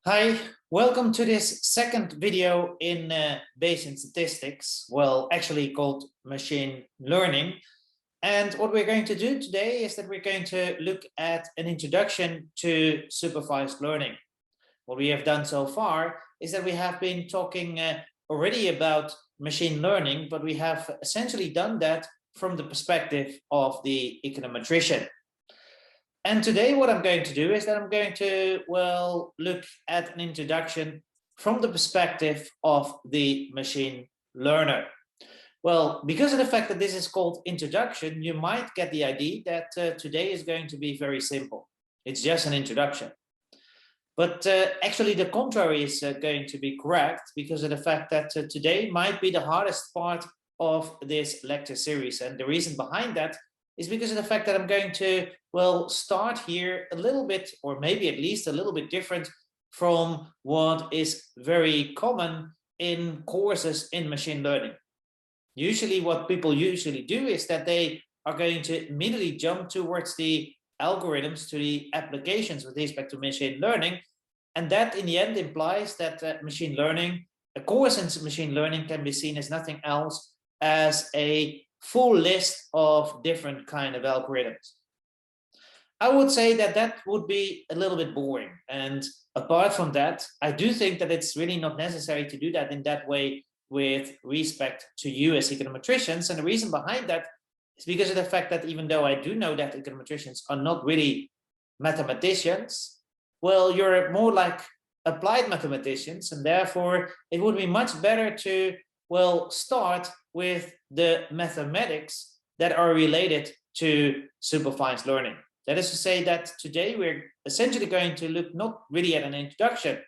Hi, welcome to this second video in Bayesian statistics, well, actually called machine learning. And what we're going to do today is that we're going to look at an introduction to supervised learning. What we have done so far is that we have been talking already about machine learning, but we have essentially done that from the perspective of the econometrician. And today what I'm going to do is that I'm going to, well, look at an introduction from the perspective of the machine learner. Well, because of the fact that this is called introduction, you might get the idea that today is going to be very simple. It's just an introduction. But actually the contrary is going to be correct because of the fact that today might be the hardest part of this lecture series. And the reason behind that is because of the fact that I'm going to, well, start here a little bit, or maybe at least a little bit different from what is very common in courses in machine learning. Usually what people usually do is that they are going to immediately jump towards the algorithms, to the applications with respect to machine learning. And that in the end implies that machine learning, a course in machine learning can be seen as nothing else as a full list of different kind of algorithms. I would say that that would be a little bit boring. And apart from that, I do think that it's really not necessary to do that in that way with respect to you as econometricians. And the reason behind that is because of the fact that even though I do know that econometricians are not really mathematicians, well, you're more like applied mathematicians, and therefore it would be much better to, well, start with the mathematics that are related to supervised learning. That is to say that today we're essentially going to look not really at an introduction,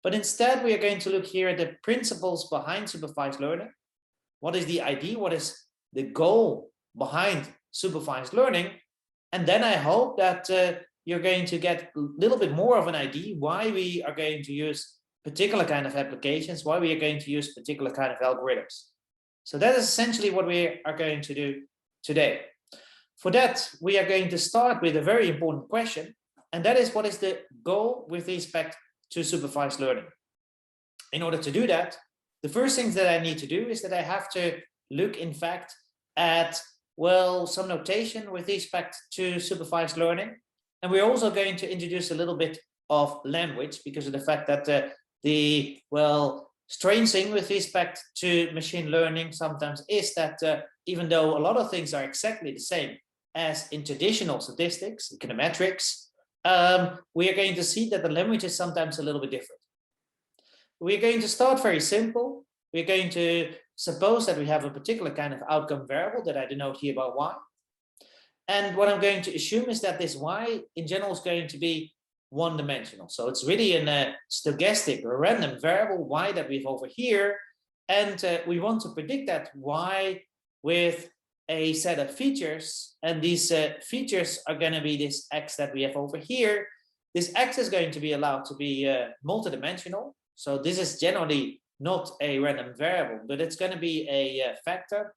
but instead we are going to look here at the principles behind supervised learning. What is the idea? What is the goal behind supervised learning? And then I hope that you're going to get a little bit more of an idea why we are going to use particular kind of applications, why we are going to use particular kind of algorithms. So that is essentially what we are going to do today. For that, we are going to start with a very important question, and that is, what is the goal with respect to supervised learning? In order to do that, the first thing that I need to do is that I have to look, in fact, at, well, some notation with respect to supervised learning. And we're also going to introduce a little bit of language because of the fact that strange thing with respect to machine learning sometimes is that even though a lot of things are exactly the same as in traditional statistics, econometrics, we are going to see that the language is sometimes a little bit different. We're going to start very simple. We're going to suppose that we have a particular kind of outcome variable that I denote here by y. And what I'm going to assume is that this y in general is going to be one-dimensional. So it's really a stochastic or random variable y that we have over here. And we want to predict that y with a set of features. And these features are going to be this x that we have over here. This x is going to be allowed to be multidimensional. So this is generally not a random variable, but it's going to be a factor.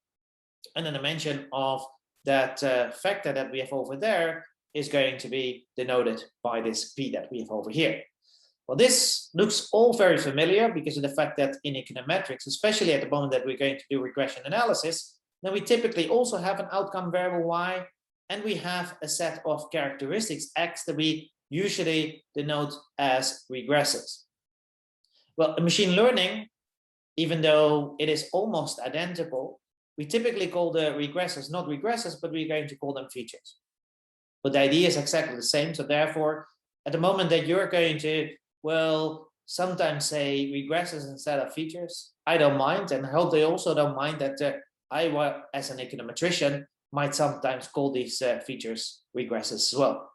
And the dimension of that factor that we have over there is going to be denoted by this p that we have over here. Well, this looks all very familiar because of the fact that in econometrics, especially at the moment that we're going to do regression analysis, then we typically also have an outcome variable y, and we have a set of characteristics x that we usually denote as regressors. Well, in machine learning, even though it is almost identical, we typically call the regressors not regressors, but we're going to call them features. But the idea is exactly the same. So therefore, at the moment that you're going to, well, sometimes say regressors instead of features, I don't mind. And I hope they also don't mind that I, as an econometrician, might sometimes call these features regressors as well.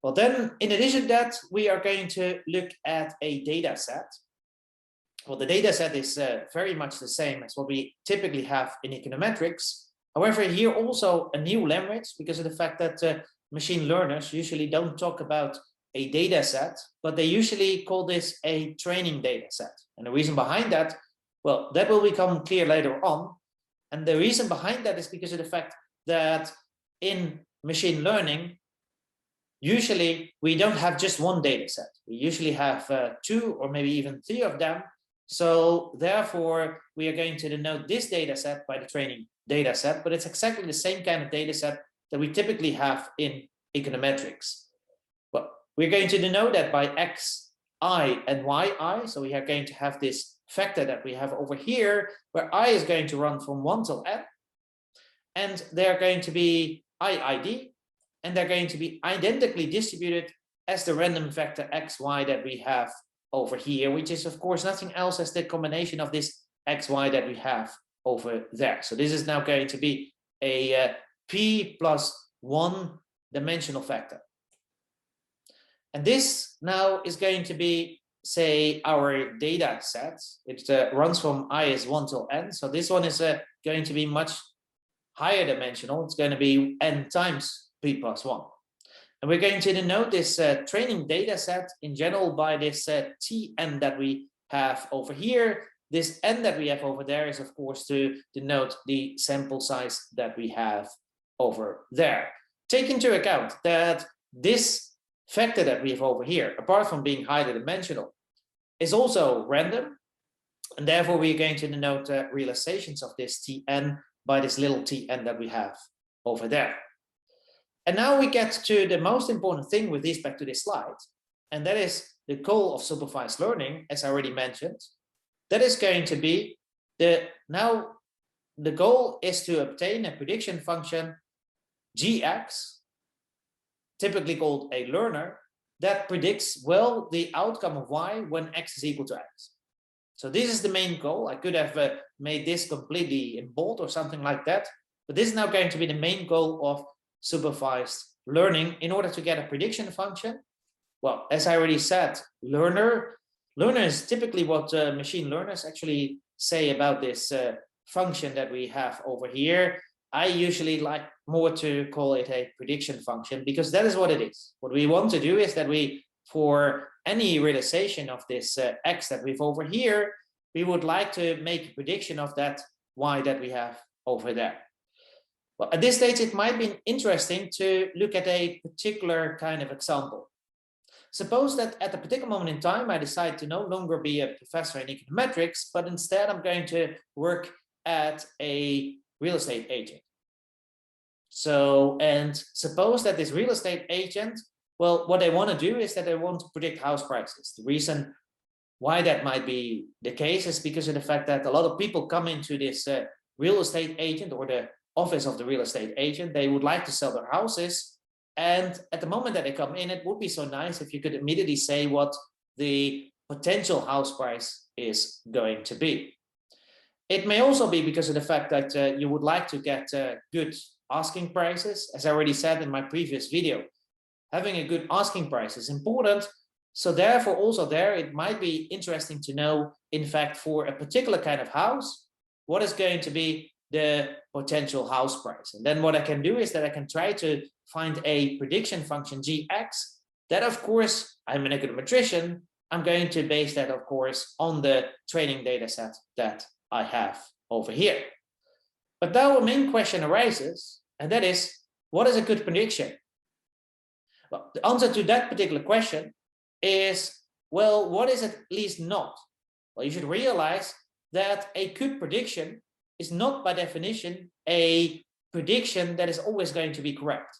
Well, then, in addition to that, we are going to look at a data set. Well, the data set is very much the same as what we typically have in econometrics. However, here also a new language because of the fact that machine learners usually don't talk about a data set, but they usually call this a training data set. And the reason behind that, well, that will become clear later on. And the reason behind that is because of the fact that in machine learning, usually we don't have just one data set. We usually have 2 or maybe even 3 of them. So therefore, we are going to denote this data set by the training data set, but it's exactly the same kind of data set that we typically have in econometrics. But we're going to denote that by xi and yi. So we are going to have this factor that we have over here, where I is going to run from 1 till n. And they're going to be iid, and they're going to be identically distributed as the random vector xy that we have over here, which is of course nothing else as the combination of this xy that we have over there. So this is now going to be a p plus 1 dimensional vector. And this now is going to be, say, our data set. It runs from I is 1 till n. So this one is going to be much higher dimensional. It's going to be n times p plus 1. And we're going to denote this training data set in general by this Tn that we have over here. This n that we have over there is, of course, to denote the sample size that we have over there. Take into account that this vector that we have over here, apart from being highly dimensional, is also random. And therefore, we're going to denote realizations of this Tn by this little tn that we have over there. And now we get to the most important thing with respect to this slide, and that is the goal of supervised learning, as I already mentioned. That is going to be now the goal is to obtain a prediction function gx, typically called a learner, that predicts well the outcome of y when x is equal to x. So this is the main goal. I could have made this completely in bold or something like that, but this is now going to be the main goal of supervised learning in order to get a prediction function. Well, as I already said, learner is typically what machine learners actually say about this function that we have over here. I usually like more to call it a prediction function, because that is what it is. What we want to do is that we, for any realization of this x that we've over here, we would like to make a prediction of that y that we have over there. Well, at this stage, it might be interesting to look at a particular kind of example. Suppose that at a particular moment in time, I decide to no longer be a professor in econometrics, but instead I'm going to work at a real estate agent. So, and suppose that this real estate agent, well, what they want to do is that they want to predict house prices. The reason why that might be the case is because of the fact that a lot of people come into this real estate agent or the office of the real estate agent. They would like to sell their houses. And at the moment that they come in, it would be so nice if you could immediately say what the potential house price is going to be. It may also be because of the fact that you would like to get good asking prices. As I already said in my previous video, having a good asking price is important. So therefore also there, it might be interesting to know, in fact, for a particular kind of house, what is going to be the potential house price. And then what I can do is that I can try to find a prediction function gx that, of course, I'm an econometrician. I'm going to base that, of course, on the training data set that I have over here. But now a main question arises, and that is, what is a good prediction? Well, the answer to that particular question is, well, what is at least not? Well, you should realize that a good prediction is not by definition a prediction that is always going to be correct.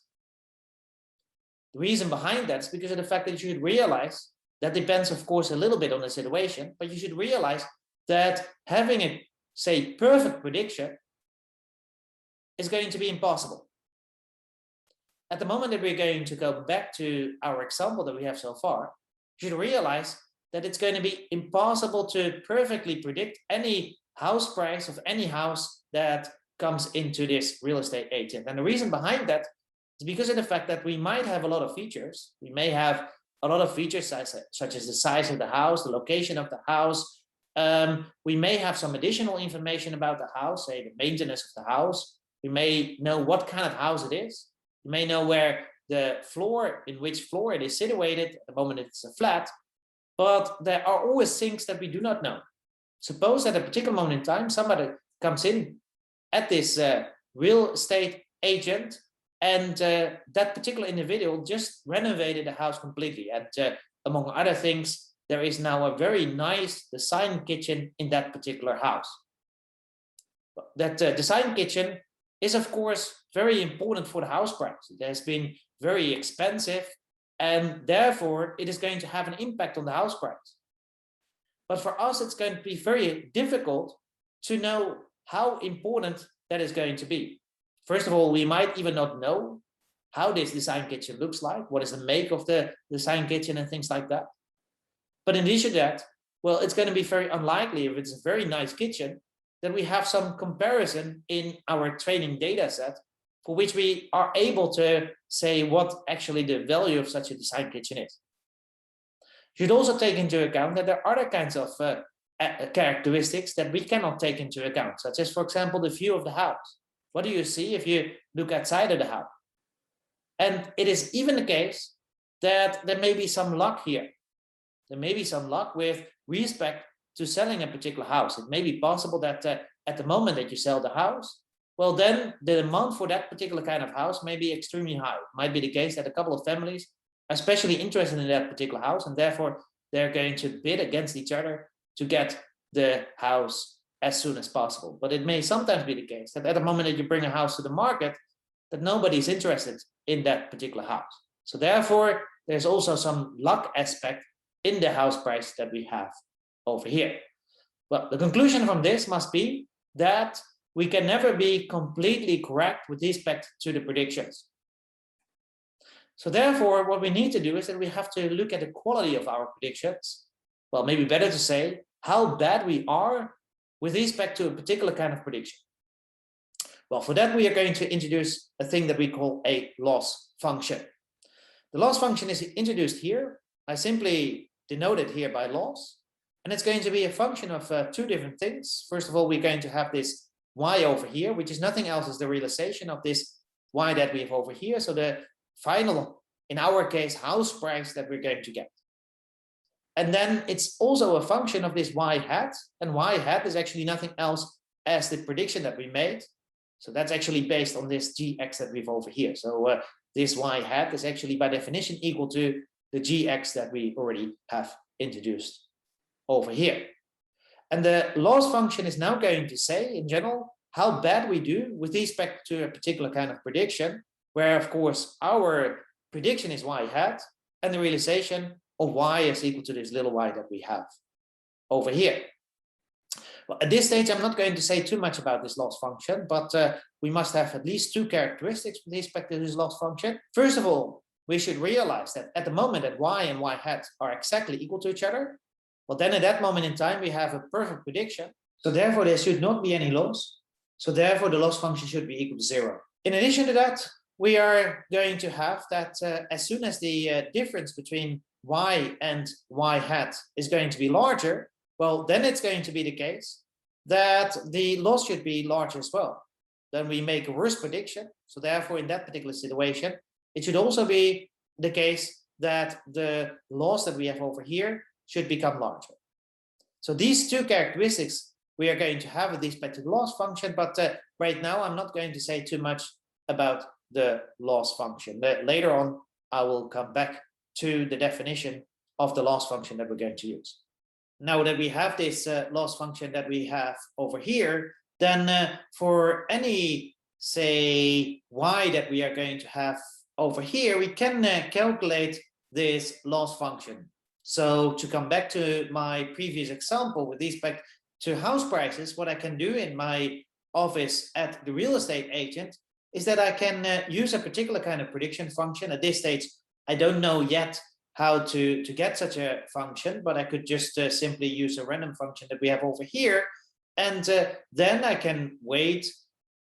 The reason behind that is because of the fact that you should realize that depends, of course, a little bit on the situation, but you should realize that having a, say, perfect prediction is going to be impossible. At the moment that we're going to go back to our example that we have so far, you should realize that it's going to be impossible to perfectly predict any house price of any house that comes into this real estate agent. And the reason behind that is because of the fact that we might have a lot of features. We may have a lot of features such as the size of the house, the location of the house. We may have some additional information about the house, say the maintenance of the house. We may know what kind of house it is. We may know where the floor, in which floor it is situated. At the moment it's a flat, but there are always things that we do not know. Suppose at a particular moment in time, somebody comes in at this real estate agent And that particular individual just renovated the house completely. And among other things, there is now a very nice design kitchen in that particular house. That design kitchen is, of course, very important for the house price. It has been very expensive, and therefore it is going to have an impact on the house price. But for us, it's going to be very difficult to know how important that is going to be. First of all, we might even not know how this design kitchen looks like, what is the make of the design kitchen and things like that. But in addition to that, well, it's going to be very unlikely, if it's a very nice kitchen, that we have some comparison in our training data set for which we are able to say what actually the value of such a design kitchen is. You should also take into account that there are other kinds of characteristics that we cannot take into account, such as, for example, the view of the house. What do you see if you look outside of the house? And it is even the case that there may be some luck here. There may be some luck with respect to selling a particular house. It may be possible that at the moment that you sell the house, well, then the demand for that particular kind of house may be extremely high. It might be the case that a couple of families are especially interested in that particular house, and therefore they're going to bid against each other to get the house as soon as possible. But it may sometimes be the case that at the moment that you bring a house to the market, that nobody is interested in that particular house. So therefore, there's also some luck aspect in the house price that we have over here. Well, the conclusion from this must be that we can never be completely correct with respect to the predictions. So therefore, what we need to do is that we have to look at the quality of our predictions. Well, maybe better to say how bad we are with respect to a particular kind of prediction. Well, for that, we are going to introduce a thing that we call a loss function. The loss function is introduced here. I simply denote it here by loss. And it's going to be a function of two different things. First of all, we're going to have this y over here, which is nothing else as the realization of this y that we have over here. So the final, in our case, house price that we're going to get. And then it's also a function of this y hat. And y hat is actually nothing else as the prediction that we made. So that's actually based on this gx that we've over here. So this y hat is actually by definition equal to the gx that we already have introduced over here. And the loss function is now going to say, in general, how bad we do with respect to a particular kind of prediction, where, of course, our prediction is y hat, and the realization of y is equal to this little y that we have over here. Well, at this stage, I'm not going to say too much about this loss function, but we must have at least two characteristics with respect to this loss function. First of all, we should realize that at the moment that y and y hat are exactly equal to each other, well, then at that moment in time, we have a perfect prediction. So therefore, there should not be any loss. So therefore, the loss function should be equal to 0. In addition to that, we are going to have that as soon as the difference between y and y hat is going to be larger, well, then it's going to be the case that the loss should be large as well. Then we make a worse prediction. So therefore, in that particular situation, it should also be the case that the loss that we have over here should become larger. So these two characteristics we are going to have with respect to the loss function, but right now I'm not going to say too much about the loss function. Later on, I will come back to the definition of the loss function that we're going to use. Now that we have this loss function that we have over here, then for any, say, y that we are going to have over here, we can calculate this loss function. So to come back to my previous example with respect to house prices, what I can do in my office at the real estate agent is that I can use a particular kind of prediction function. At this stage, I don't know yet how to get such a function, but I could just simply use a random function that we have over here. And then I can wait.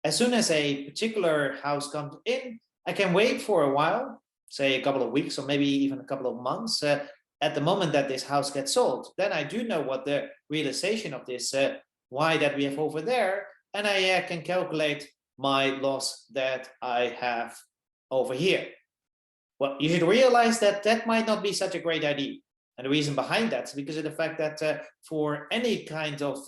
As soon as a particular house comes in, I can wait for a while, say a couple of weeks or maybe even a couple of months, at the moment that this house gets sold. Then I do know what the realization of this y that we have over there, and I can calculate my loss that I have over here. Well, you should realize that that might not be such a great idea. And the reason behind that is because of the fact that for any kind of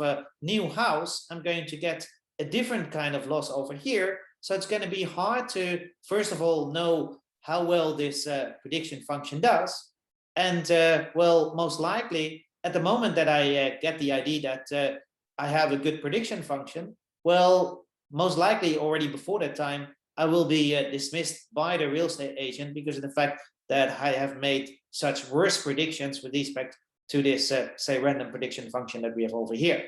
new house, I'm going to get a different kind of loss over here So it's going to be hard to, first of all, know how well this prediction function does. And well, most likely at the moment that I get the idea that I have a good prediction function, well, most likely already before that time, I will be dismissed by the real estate agent because of the fact that I have made such worse predictions with respect to this, say, random prediction function that we have over here.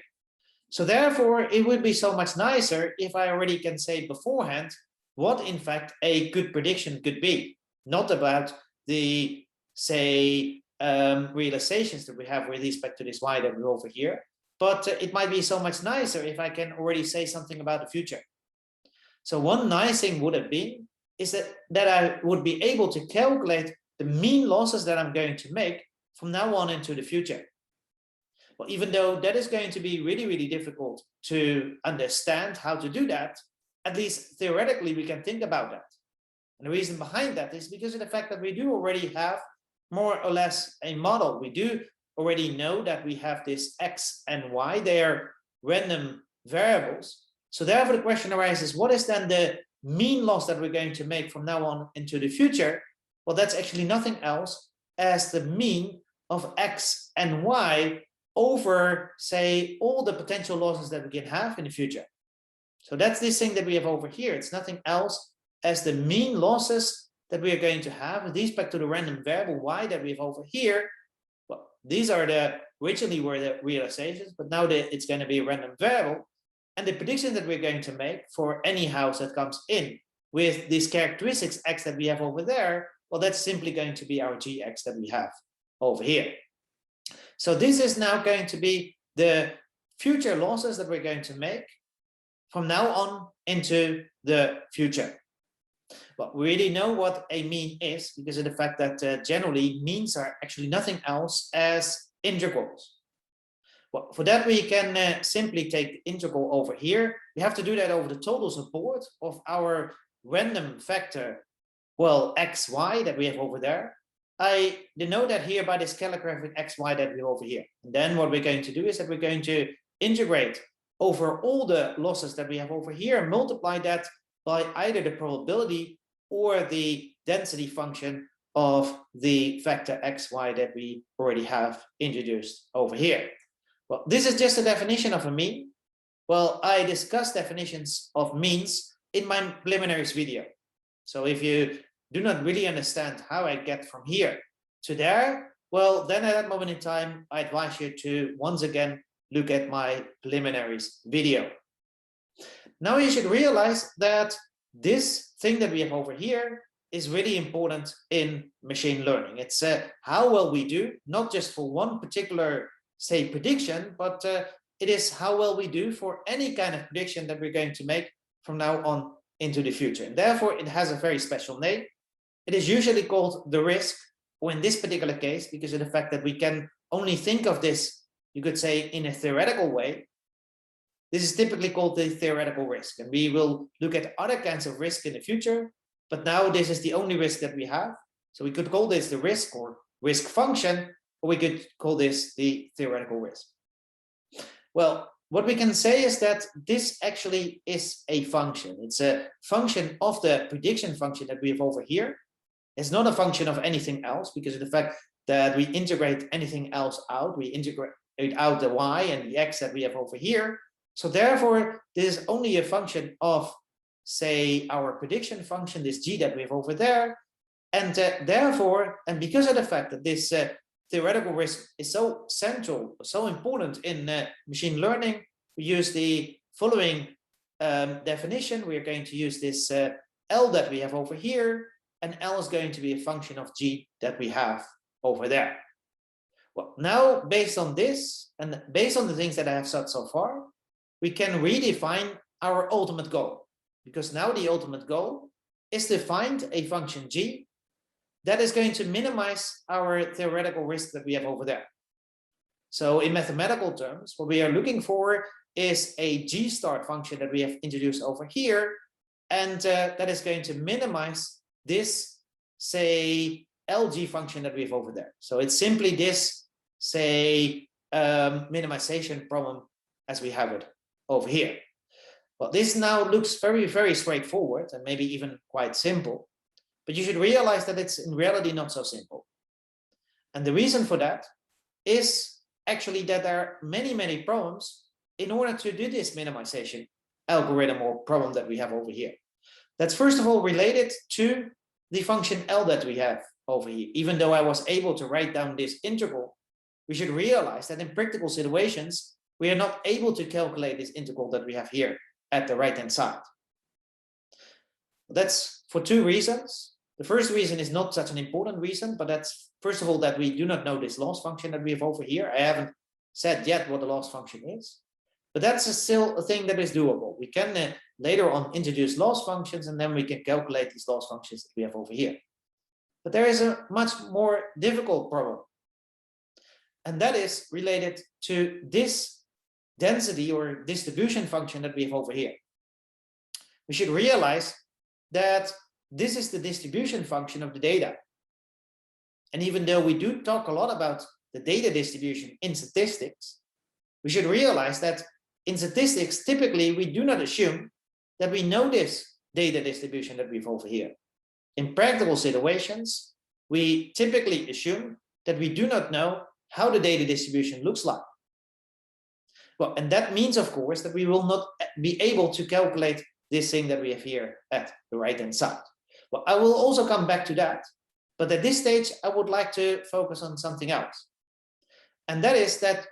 So therefore, it would be so much nicer if I already can say beforehand what, in fact, a good prediction could be, not about the, say, realizations that we have with respect to this y that we're over here, but it might be so much nicer if I can already say something about the future. So one nice thing would have been is that I would be able to calculate the mean losses that I'm going to make from now on into the future. Well, even though that is going to be really, really difficult to understand how to do that, at least theoretically we can think about that. And the reason behind that is because of the fact that we do already have more or less a model. We do already know that we have this x and y, they are random variables. So therefore the question arises, what is then the mean loss that we're going to make from now on into the future? Well, that's actually nothing else as the mean of x and y over, say, all the potential losses that we can have in the future. So that's this thing that we have over here. It's nothing else as the mean losses that we are going to have with respect to the random variable y that we have over here. Well, these are originally were the realizations, but now it's going to be a random variable. And the prediction that we're going to make for any house that comes in with these characteristics x that we have over there, well, that's simply going to be our gx that we have over here. So this is now going to be the future losses that we're going to make from now on into the future. Well, we really know what a mean is because of the fact that generally means are actually nothing else as integrals. Well, for that we can simply take the integral over here. We have to do that over the total support of our random factor, well, xy that we have over there. I denote that here by this calligraphic xy that we have over here. And then what we're going to do is that we're going to integrate over all the losses that we have over here and multiply that by either the probability or the density function of the factor xy that we already have introduced over here. Well, this is just a definition of a mean. Well, I discussed definitions of means in my preliminaries video. So if you do not really understand how I get from here to there, well, then at that moment in time, I advise you to once again look at my preliminaries video. Now you should realize that this thing that we have over here is really important in machine learning. It's how well we do, not just for one particular, say, prediction, but it is how well we do for any kind of prediction that we're going to make from now on into the future. And therefore, it has a very special name. It is usually called the risk, or in this particular case, because of the fact that we can only think of this, you could say, in a theoretical way. This is typically called the theoretical risk. And we will look at other kinds of risk in the future, but now this is the only risk that we have. So we could call this the risk or risk function, or we could call this the theoretical risk. Well, what we can say is that this actually is a function. It's a function of the prediction function that we have over here. It's not a function of anything else because of the fact that we integrate anything else out. We integrate out the y and the x that we have over here. So therefore, this is only a function of, say, our prediction function, this g that we have over there. And therefore, and because of the fact that this theoretical risk is so central, so important in machine learning, we use the following definition. We are going to use this L that we have over here, and L is going to be a function of G that we have over there. Well, now based on this, and based on the things that I have said so far, we can redefine our ultimate goal. Because now the ultimate goal is to find a function G that is going to minimize our theoretical risk that we have over there. So in mathematical terms, what we are looking for is a G start function that we have introduced over here, and that is going to minimize this, say, LG function that we have over there. So it's simply this, say, minimization problem as we have it over here. Well, this now looks very, very straightforward and maybe even quite simple, but you should realize that it's in reality not so simple. And the reason for that is actually that there are many, many problems in order to do this minimization algorithm or problem that we have over here. That's first of all related to the function L that we have over here. Even though I was able to write down this integral, we should realize that in practical situations, we are not able to calculate this integral that we have here at the right-hand side. That's for two reasons. The first reason is not such an important reason, but that's first of all that we do not know this loss function that we have over here. I haven't said yet what the loss function is, but that's still a thing that is doable. We can later on introduce loss functions, and then we can calculate these loss functions that we have over here. But there is a much more difficult problem, and that is related to this density or distribution function that we have over here. We should realize that this is the distribution function of the data. And even though we do talk a lot about the data distribution in statistics, we should realize that in statistics, typically we do not assume that we know this data distribution that we have over here. In practical situations, we typically assume that we do not know how the data distribution looks like. Well, and that means, of course, that we will not be able to calculate this thing that we have here at the right-hand side. Well, I will also come back to that, but at this stage, I would like to focus on something else. And that is that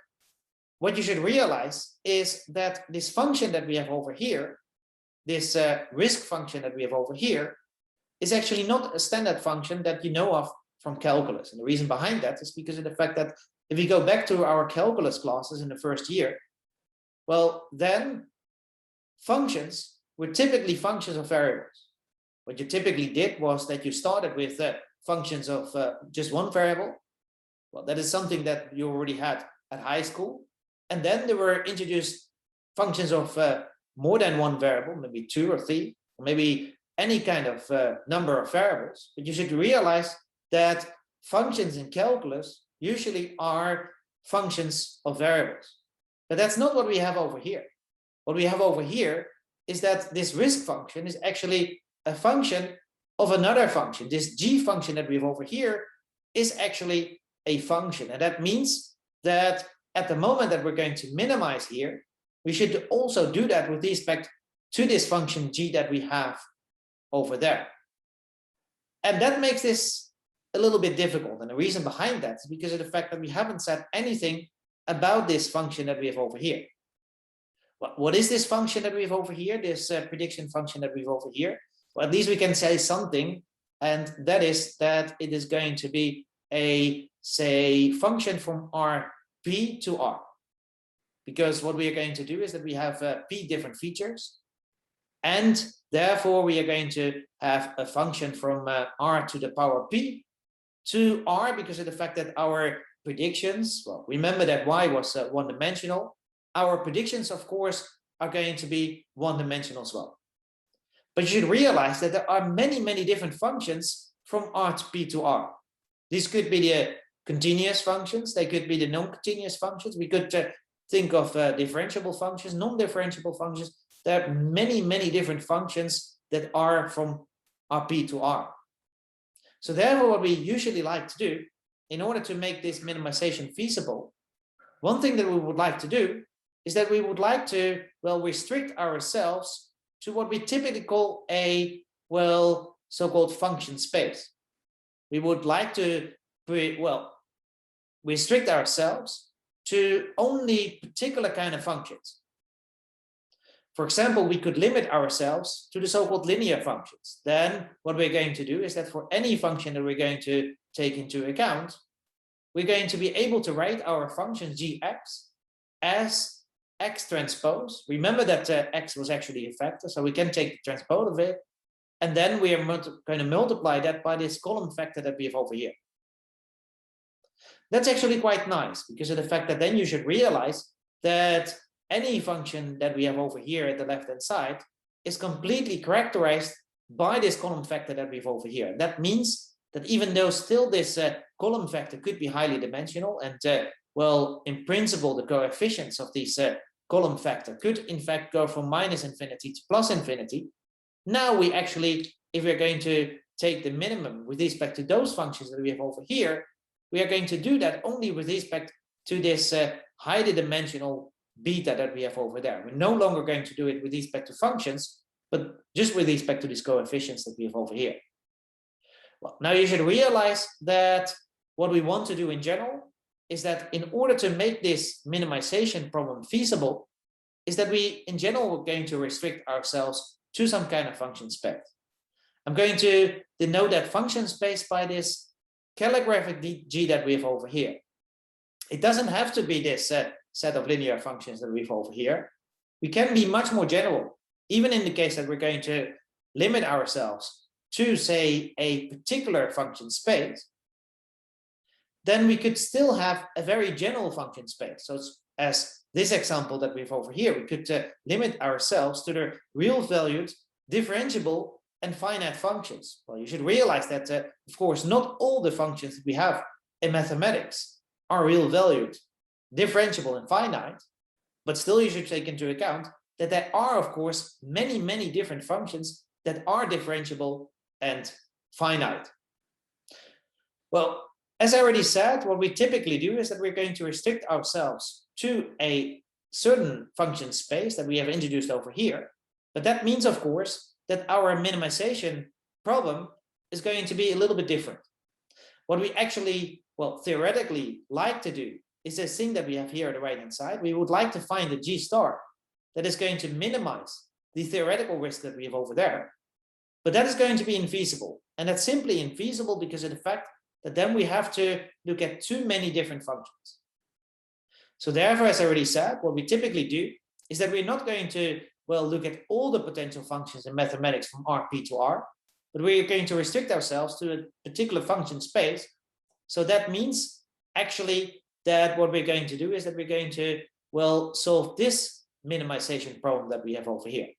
what you should realize is that this function that we have over here, this risk function that we have over here, is actually not a standard function that you know of from calculus. And the reason behind that is because of the fact that if we go back to our calculus classes in the first year, well, then functions were typically functions of variables. What you typically did was that you started with functions of just one variable. Well, that is something that you already had at high school. And then there were introduced functions of more than one variable, maybe 2 or 3, or maybe any kind of number of variables. But you should realize that functions in calculus usually are functions of variables. But that's not what we have over here. What we have over here is that this risk function is actually a function of another function. This g function that we have over here is actually a function. And that means that at the moment that we're going to minimize here, we should also do that with respect to this function g that we have over there. And that makes this a little bit difficult. And the reason behind that is because of the fact that we haven't said anything about this function that we have over here. What is this function that we have over here, this prediction function that we have over here? Well, at least we can say something, and that is that it is going to be a, say, function from Rp to R. Because what we are going to do is that we have P different features, and therefore we are going to have a function from R to the power P to R because of the fact that our predictions, well, remember that Y was one-dimensional. Our predictions, of course, are going to be one-dimensional as well. But you should realize that there are many, many different functions from R to P to R. These could be the continuous functions. They could be the non-continuous functions. We could think of differentiable functions, non-differentiable functions. There are many, many different functions that are from Rp to R. So therefore, what we usually like to do in order to make this minimization feasible, one thing that we would like to do is that we would like to, well, restrict ourselves to what we typically call a, well, so-called function space. We would like to, well, restrict ourselves to only particular kind of functions. For example, we could limit ourselves to the so-called linear functions. Then what we're going to do is that for any function that we're going to take into account, we're going to be able to write our function gx as x transpose. Remember that x was actually a vector, so we can take the transpose of it, and then we are going to multiply that by this column vector that we have over here. That's actually quite nice because of the fact that then you should realize that any function that we have over here at the left-hand side is completely characterized by this column vector that we have over here. That means that even though still this column vector could be highly dimensional and, well, in principle, the coefficients of these column vector could in fact go from minus infinity to plus infinity. Now we actually, if we're going to take the minimum with respect to those functions that we have over here, we are going to do that only with respect to this highly dimensional beta that we have over there. We're no longer going to do it with respect to functions, but just with respect to these coefficients that we have over here. Well, now you should realize that what we want to do in general is that in order to make this minimization problem feasible, is that we in general are going to restrict ourselves to some kind of function space. I'm going to denote that function space by this calligraphic G that we have over here. It doesn't have to be this set of linear functions that we have over here. We can be much more general, even in the case that we're going to limit ourselves to, say, a particular function space. Then we could still have a very general function space. So it's, as this example that we have over here, we could limit ourselves to the real valued, differentiable, and finite functions. Well, you should realize that, of course, not all the functions that we have in mathematics are real valued, differentiable, and finite, but still you should take into account that there are, of course, many, many different functions that are differentiable and finite. Well, as I already said, what we typically do is that we're going to restrict ourselves to a certain function space that we have introduced over here. But that means, of course, that our minimization problem is going to be a little bit different. What we actually, well, theoretically like to do is this thing that we have here at the right-hand side. We would like to find a G star that is going to minimize the theoretical risk that we have over there. But that is going to be infeasible. And that's simply infeasible because of the fact that then we have to look at too many different functions. So therefore, as I already said, what we typically do is that we're not going to, well, look at all the potential functions in mathematics from Rp to R, but we're going to restrict ourselves to a particular function space. So that means actually that what we're going to do is that we're going to, well, solve this minimization problem that we have over here.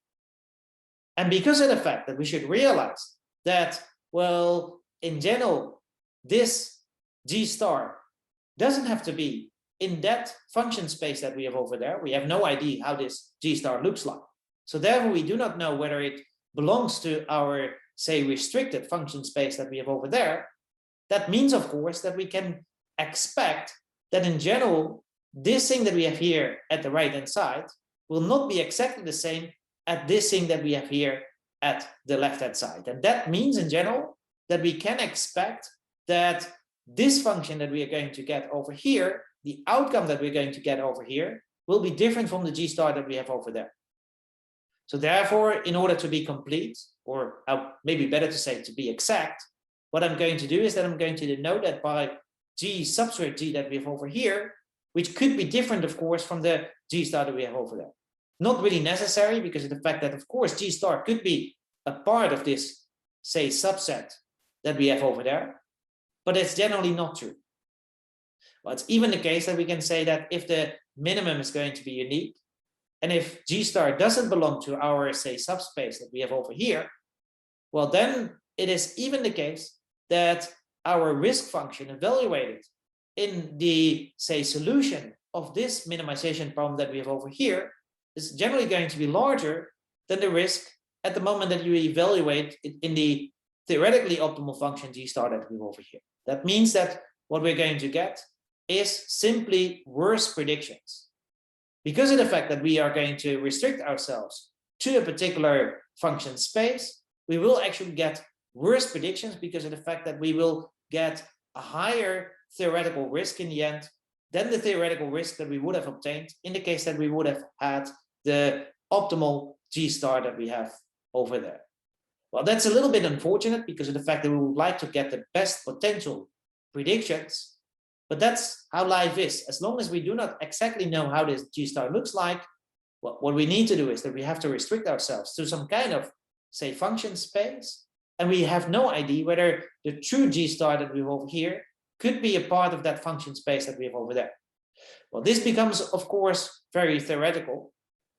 And because of the fact that we should realize that, well, in general, this G star doesn't have to be in that function space that we have over there. We have no idea how this G star looks like. So therefore, we do not know whether it belongs to our, say, restricted function space that we have over there. That means, of course, that we can expect that in general, this thing that we have here at the right-hand side will not be exactly the same as this thing that we have here at the left-hand side. And that means in general that we can expect that this function that we are going to get over here, the outcome that we're going to get over here, will be different from the G star that we have over there. So therefore, in order to be complete, or maybe better to say to be exact, what I'm going to do is that I'm going to denote that by G substrate G that we have over here, which could be different, of course, from the G star that we have over there. Not really necessary because of the fact that, of course, G star could be a part of this, say, subset that we have over there, but it's generally not true. Well, it's even the case that we can say that if the minimum is going to be unique, and if G star doesn't belong to our, say, subspace that we have over here, well, then it is even the case that our risk function evaluated in the, say, solution of this minimization problem that we have over here is generally going to be larger than the risk at the moment that you evaluate it in the theoretically optimal function G star that we have over here. That means that what we're going to get is simply worse predictions. Because of the fact that we are going to restrict ourselves to a particular function space, we will actually get worse predictions because of the fact that we will get a higher theoretical risk in the end than the theoretical risk that we would have obtained in the case that we would have had the optimal G star that we have over there. Well, that's a little bit unfortunate because of the fact that we would like to get the best potential predictions, but that's how life is. As long as we do not exactly know how this G star looks like, well, what we need to do is that we have to restrict ourselves to some kind of, say, function space, and we have no idea whether the true G star that we have over here could be a part of that function space that we have over there. Well, this becomes, of course, very theoretical.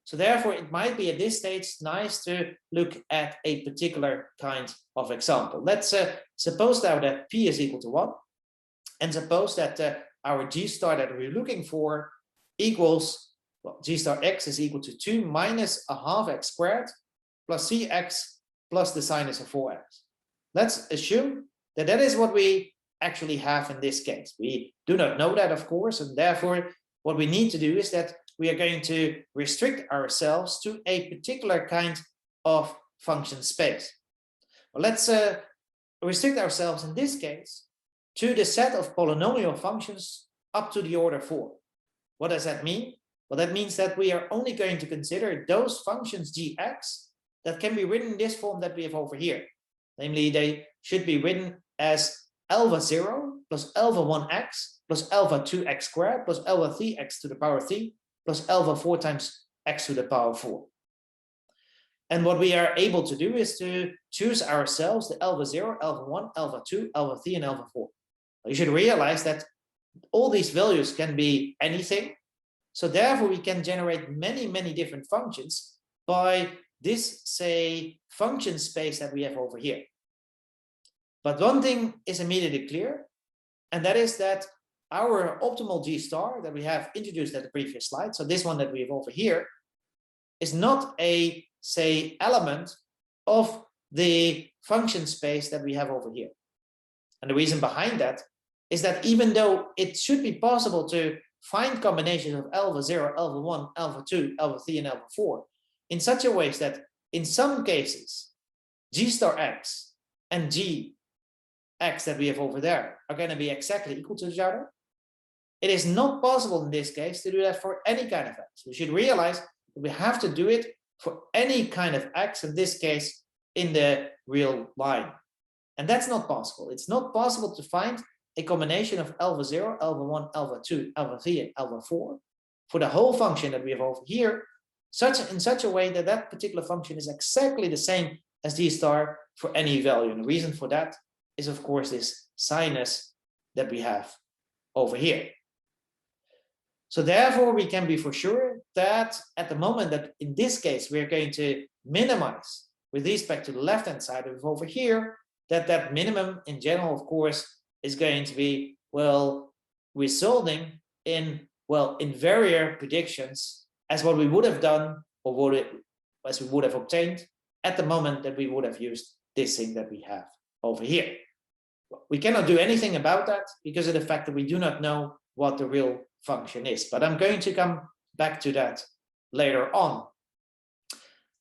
So therefore, it might be at this stage nice to look at a particular kind of example. Let's suppose now that P is equal to 1, and suppose that our G star that we're looking for equals Well, g star x is equal to 2 minus a half x squared plus cx plus the sinus of 4x. Let's assume that that is what we actually have in this case. We do not know that, of course, and therefore what we need to do is that we are going to restrict ourselves to a particular kind of function space. Well, let's restrict ourselves in this case to the set of polynomial functions up to the order 4. What does that mean? Well, that means that we are only going to consider those functions gx that can be written in this form that we have over here. Namely, they should be written as alpha 0 plus alpha 1x plus alpha 2x squared plus alpha 3x to the power 3 plus alpha 4 times x to the power 4. And what we are able to do is to choose ourselves the alpha 0, alpha 1, alpha 2, alpha 3, and alpha 4. You should realize that all these values can be anything. So therefore, we can generate many, many different functions by this, say, function space that we have over here. But one thing is immediately clear, and that is that our optimal G star that we have introduced at the previous slide, so this one that we have over here, is not a, say, element of the function space that we have over here. And the reason behind that is that even though it should be possible to find combinations of alpha 0, alpha 1, alpha 2, alpha 3, and alpha 4 in such a way that in some cases, G star x and G x that we have over there are going to be exactly equal to each other, it is not possible in this case to do that for any kind of x. We should realize that we have to do it for any kind of x, in this case, in the real line. And that's not possible. It's not possible to find a combination of alpha 0, alpha 1, alpha 2, alpha 3, and alpha 4 for the whole function that we have over here, in such a way that that particular function is exactly the same as G star for any value. And the reason for that is, of course, this sinus that we have over here. So therefore, we can be for sure that at the moment that in this case, we're going to minimize with respect to the left-hand side of over here, that minimum in general, of course, is going to be, well, resulting in, well, inferior predictions as what we would have done or as we would have obtained at the moment that we would have used this thing that we have over here. We cannot do anything about that because of the fact that we do not know what the real function is. But I'm going to come back to that later on.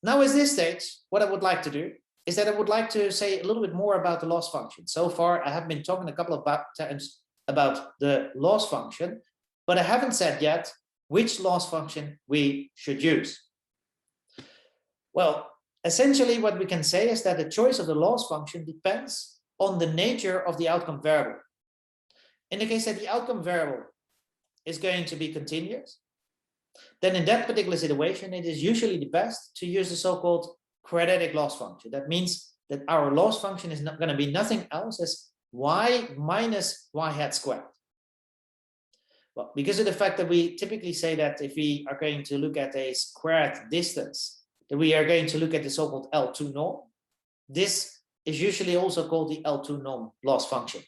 Now, at this stage, what I would like to do is that I would like to say a little bit more about the loss function. So far, I have been talking a couple of times about the loss function, but I haven't said yet which loss function we should use. Well, essentially what we can say is that the choice of the loss function depends on the nature of the outcome variable. In the case that the outcome variable is going to be continuous, then in that particular situation, it is usually the best to use the so-called quadratic loss function. That means that our loss function is not going to be nothing else as y minus y hat squared. Well, because of the fact that we typically say that if we are going to look at a squared distance, then we are going to look at the so-called L2 norm. This is usually also called the L2 norm loss function.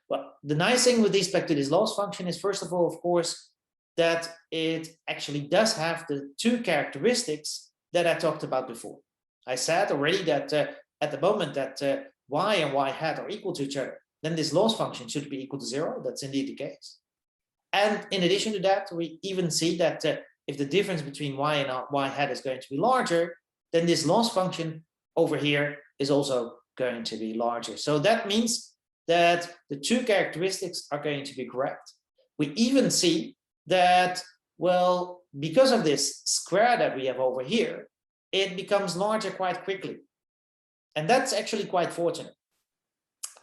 Well, the nice thing with respect to this loss function is, first of all, of course, that it actually does have the two characteristics that I talked about before. I said already that at the moment that y and y hat are equal to each other, then this loss function should be equal to 0. That's indeed the case. And in addition to that, we even see that if the difference between y and y hat is going to be larger, then this loss function over here is also going to be larger. So that means that the two characteristics are going to be correct. We even see that, well, because of this square that we have over here, it becomes larger quite quickly. And that's actually quite fortunate.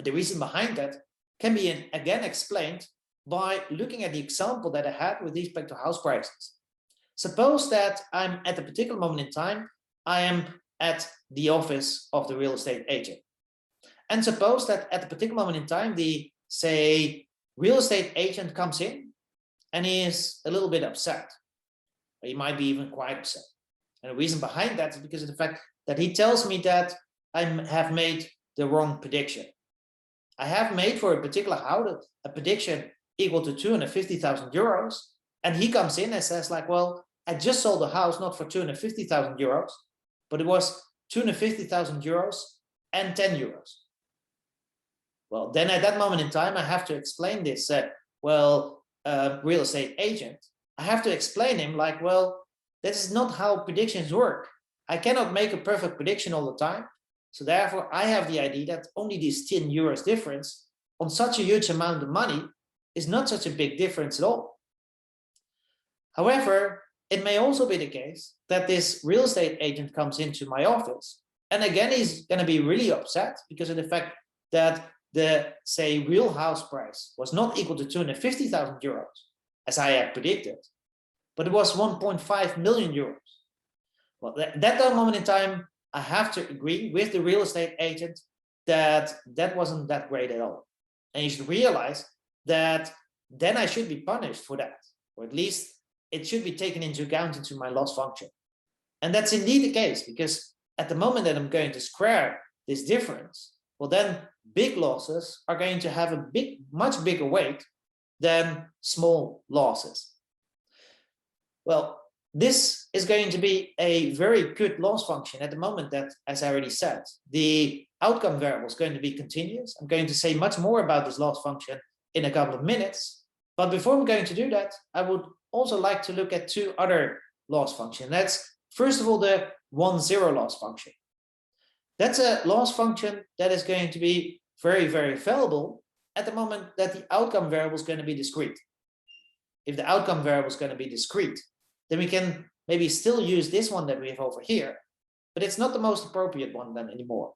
The reason behind that can be again explained by looking at the example that I had with respect to house prices. Suppose that I'm at a particular moment in time, I am at the office of the real estate agent. And suppose that at a particular moment in time, the, say, real estate agent comes in and he is a little bit upset. Or he might be even quite upset. And the reason behind that is because of the fact that he tells me that I have made the wrong prediction. I have made for a particular house a prediction equal to 250,000 euros, And he comes in and says like, well, I just sold the house not for 250,000 euros, but it was 250,000 euros and 10 euros. Well, then at that moment in time, I have to explain this, real estate agent. I have to explain him like, well, this is not how predictions work. I cannot make a perfect prediction all the time. So therefore, I have the idea that only this 10 euros difference on such a huge amount of money is not such a big difference at all. However, it may also be the case that this real estate agent comes into my office, and again, he's going to be really upset because of the fact that the, say, real house price was not equal to 250,000 euros, as I had predicted, but it was 1.5 million euros. Well, at that moment in time, I have to agree with the real estate agent that that wasn't that great at all. And you should realize that then I should be punished for that, or at least it should be taken into account into my loss function. And that's indeed the case, because at the moment that I'm going to square this difference, well, then big losses are going to have a much bigger weight than small losses. Well, this is going to be a very good loss function at the moment that, as I already said, the outcome variable is going to be continuous. I'm going to say much more about this loss function in a couple of minutes. But before I'm going to do that, I would also like to look at two other loss functions. That's first of all the 1-0 loss function. That's a loss function that is going to be very, very valuable at the moment that the outcome variable is going to be discrete. If the outcome variable is going to be discrete, then we can maybe still use this one that we have over here, but it's not the most appropriate one then anymore.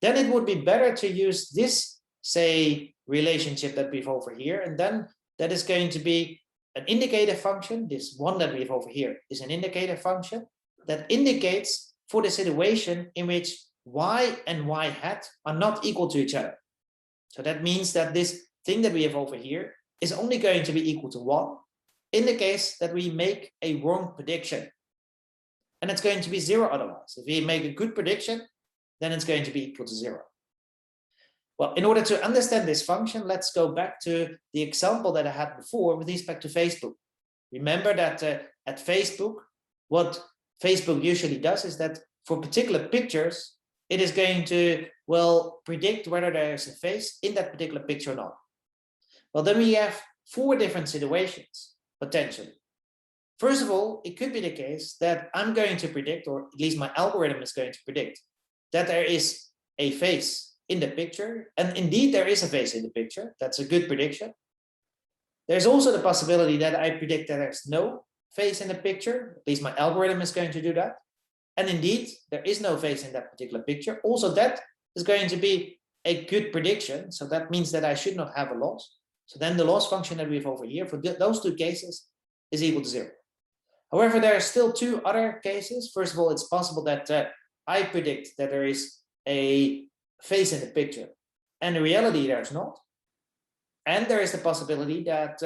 Then it would be better to use this, say, relationship that we have over here, and then that is going to be an indicator function. This one that we have over here is an indicator function that indicates for the situation in which y and y hat are not equal to each other. So that means that this thing that we have over here is only going to be equal to 1 in the case that we make a wrong prediction. And it's going to be 0 otherwise. If we make a good prediction, then it's going to be equal to 0. Well, in order to understand this function, let's go back to the example that I had before with respect to Facebook. Remember that at Facebook, what Facebook usually does is that for particular pictures, it is going to, well, predict whether there is a face in that particular picture or not. Well, then we have 4 different situations, potentially. First of all, it could be the case that I'm going to predict, or at least my algorithm is going to predict, that there is a face in the picture, and indeed there is a face in the picture. That's a good prediction. There's also the possibility that I predict that there's no face in the picture. At least my algorithm is going to do that. And indeed, there is no face in that particular picture. Also, that is going to be a good prediction. So that means that I should not have a loss. So then the loss function that we have over here for those 2 cases is equal to 0. However, there are still 2 other cases. First of all, it's possible that I predict that there is a face in the picture, and in reality there's not. And there is the possibility that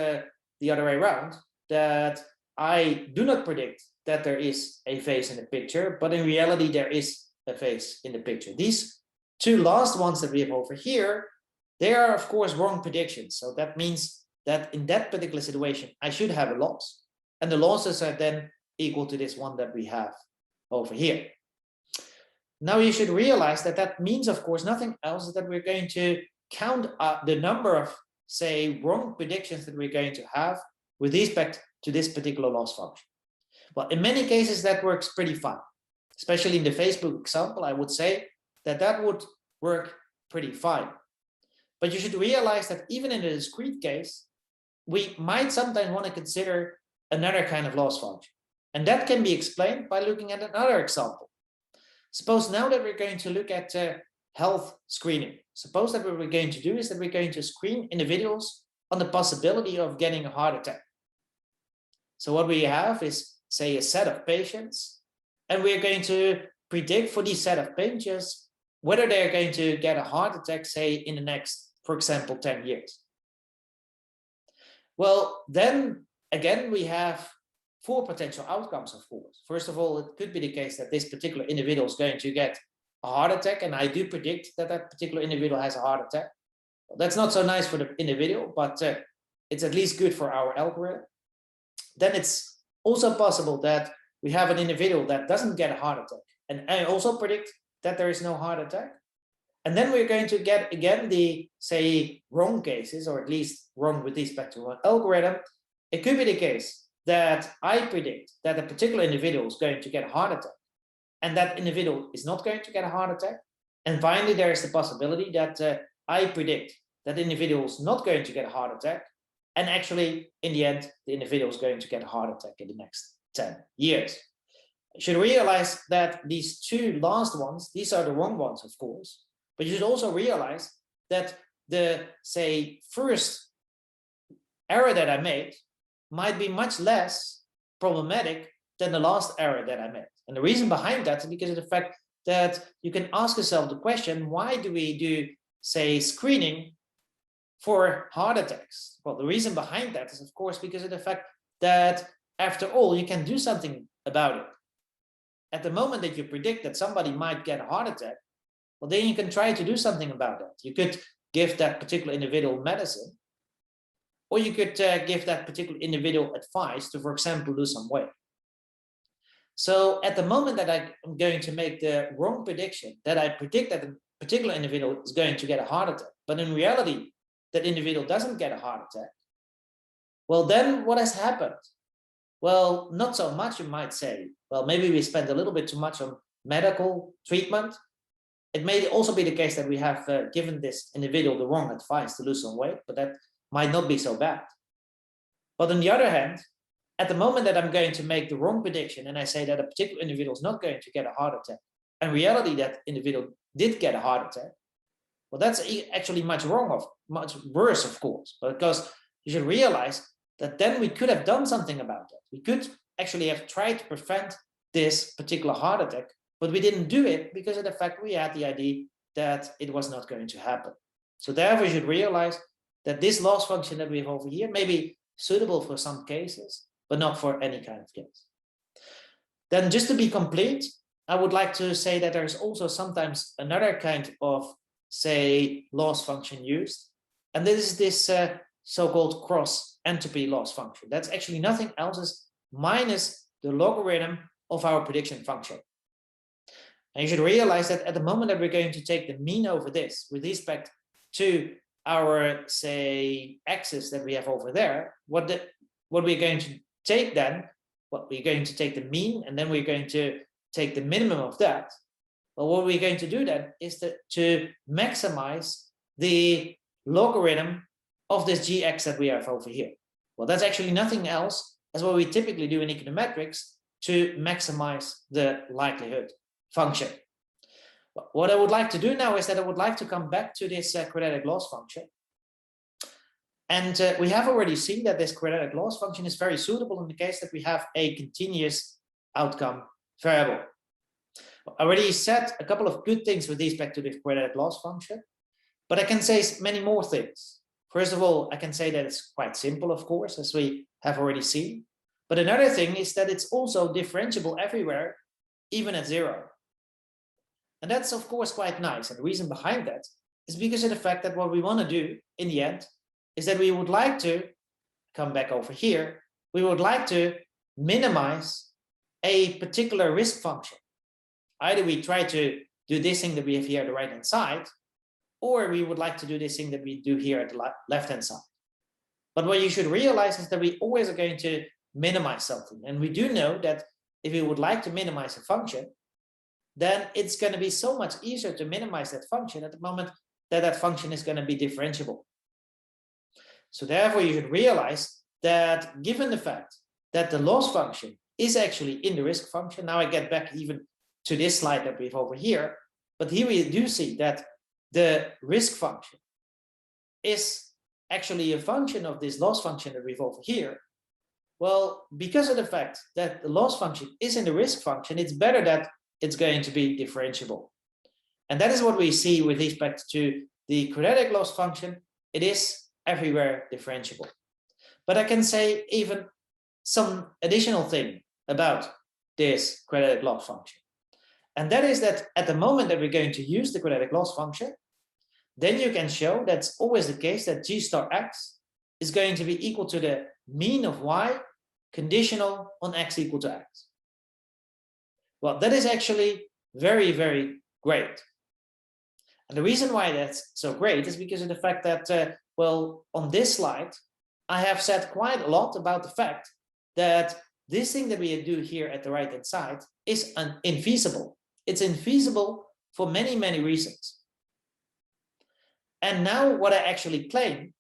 the other way around, that I do not predict that there is a face in the picture, but in reality there is a face in the picture. These 2 last ones that we have over here, they are of course wrong predictions. So that means that in that particular situation I should have a loss, and the losses are then equal to this one that we have over here. Now you should realize that that means, of course, nothing else that we're going to count the number of, say, wrong predictions that we're going to have with respect to this particular loss function. Well, in many cases that works pretty fine, especially in the Facebook example. I would say that that would work pretty fine. But you should realize that even in a discrete case, we might sometimes want to consider another kind of loss function. And that can be explained by looking at another example. Suppose now that we're going to look at health screening. Suppose that what we're going to do is that we're going to screen individuals on the possibility of getting a heart attack. So what we have is, say, a set of patients, and we're going to predict for these set of patients whether they're going to get a heart attack, say, in the next, for example, 10 years. Well, then again, we have 4 potential outcomes, of course. First of all, it could be the case that this particular individual is going to get a heart attack, and I do predict that that particular individual has a heart attack. Well, that's not so nice for the individual, but it's at least good for our algorithm. then it's also possible that we have an individual that doesn't get a heart attack. And I also predict that there is no heart attack. And then we're going to get, again, the, say, wrong cases, or at least wrong with respect to an algorithm. It could be the case that I predict that a particular individual is going to get a heart attack, and that individual is not going to get a heart attack. And finally, there is the possibility that I predict that individual is not going to get a heart attack, and actually, in the end, the individual is going to get a heart attack in the next 10 years. You should realize that these two last ones, these are the wrong ones, of course, but you should also realize that the, say, first error that I made might be much less problematic than the last error that I made. And the reason behind that is because of the fact that you can ask yourself the question, why do we do, say, screening for heart attacks? Well, the reason behind that is, of course, because of the fact that, after all, you can do something about it. At the moment that you predict that somebody might get a heart attack, well, then you can try to do something about that. You could give that particular individual medicine, or you could give that particular individual advice to, for example, lose some weight. So at the moment that I'm going to make the wrong prediction, that I predict that a particular individual is going to get a heart attack, but in reality, that individual doesn't get a heart attack, well, then what has happened? Well, not so much, you might say. Well, maybe we spent a little bit too much on medical treatment. It may also be the case that we have given this individual the wrong advice to lose some weight, but that might not be so bad. But on the other hand, at the moment that I'm going to make the wrong prediction and I say that a particular individual is not going to get a heart attack, and in reality that individual did get a heart attack, well, that's actually much worse, of course, because you should realize that then we could have done something about that. We could actually have tried to prevent this particular heart attack, but we didn't do it because of the fact we had the idea that it was not going to happen. So therefore, you should realize that this loss function that we have over here may be suitable for some cases, but not for any kind of case. Then, just to be complete, I would like to say that there's also sometimes another kind of, say, loss function used, and this is this so-called cross entropy loss function. That's actually nothing else as minus the logarithm of our prediction function. And you should realize that at the moment that we're going to take the mean over this with respect to our, say, axis that we have over there, what we're going to take then, we're going to take the mean, and then we're going to take the minimum of that. Well, what we're going to do then is to maximize the logarithm of this gx that we have over here. Well, that's actually nothing else as what we typically do in econometrics to maximize the likelihood function. What I would like to do now is that I would like to come back to this quadratic loss function. And we have already seen that this quadratic loss function is very suitable in the case that we have a continuous outcome variable. I already said a couple of good things with respect to this quadratic loss function, but I can say many more things. First of all, I can say that it's quite simple, of course, as we have already seen. But another thing is that it's also differentiable everywhere, even at 0. And that's, of course, quite nice. And the reason behind that is because of the fact that what we want to do in the end is that we would like to come back over here. We would like to minimize a particular risk function. Either we try to do this thing that we have here at the right-hand side, or we would like to do this thing that we do here at the left-hand side. But what you should realize is that we always are going to minimize something. And we do know that if we would like to minimize a function, then it's going to be so much easier to minimize that function at the moment that that function is going to be differentiable. So therefore, you should realize that given the fact that the loss function is actually in the risk function, now I get back even to this slide that we have over here, but here we do see that the risk function is actually a function of this loss function that we have over here. Well, because of the fact that the loss function is in the risk function, it's better that it's going to be differentiable. And that is what we see with respect to the quadratic loss function. It is everywhere differentiable. But I can say even some additional thing about this quadratic loss function. And that is that at the moment that we're going to use the quadratic loss function, then you can show that's always the case that g star x is going to be equal to the mean of y conditional on x equal to x. Well, that is actually very, very great. And the reason why that's so great is because of the fact that, well, on this slide, I have said quite a lot about the fact that this thing that we do here at the right-hand side is infeasible. It's infeasible for many, many reasons. And now what I actually claim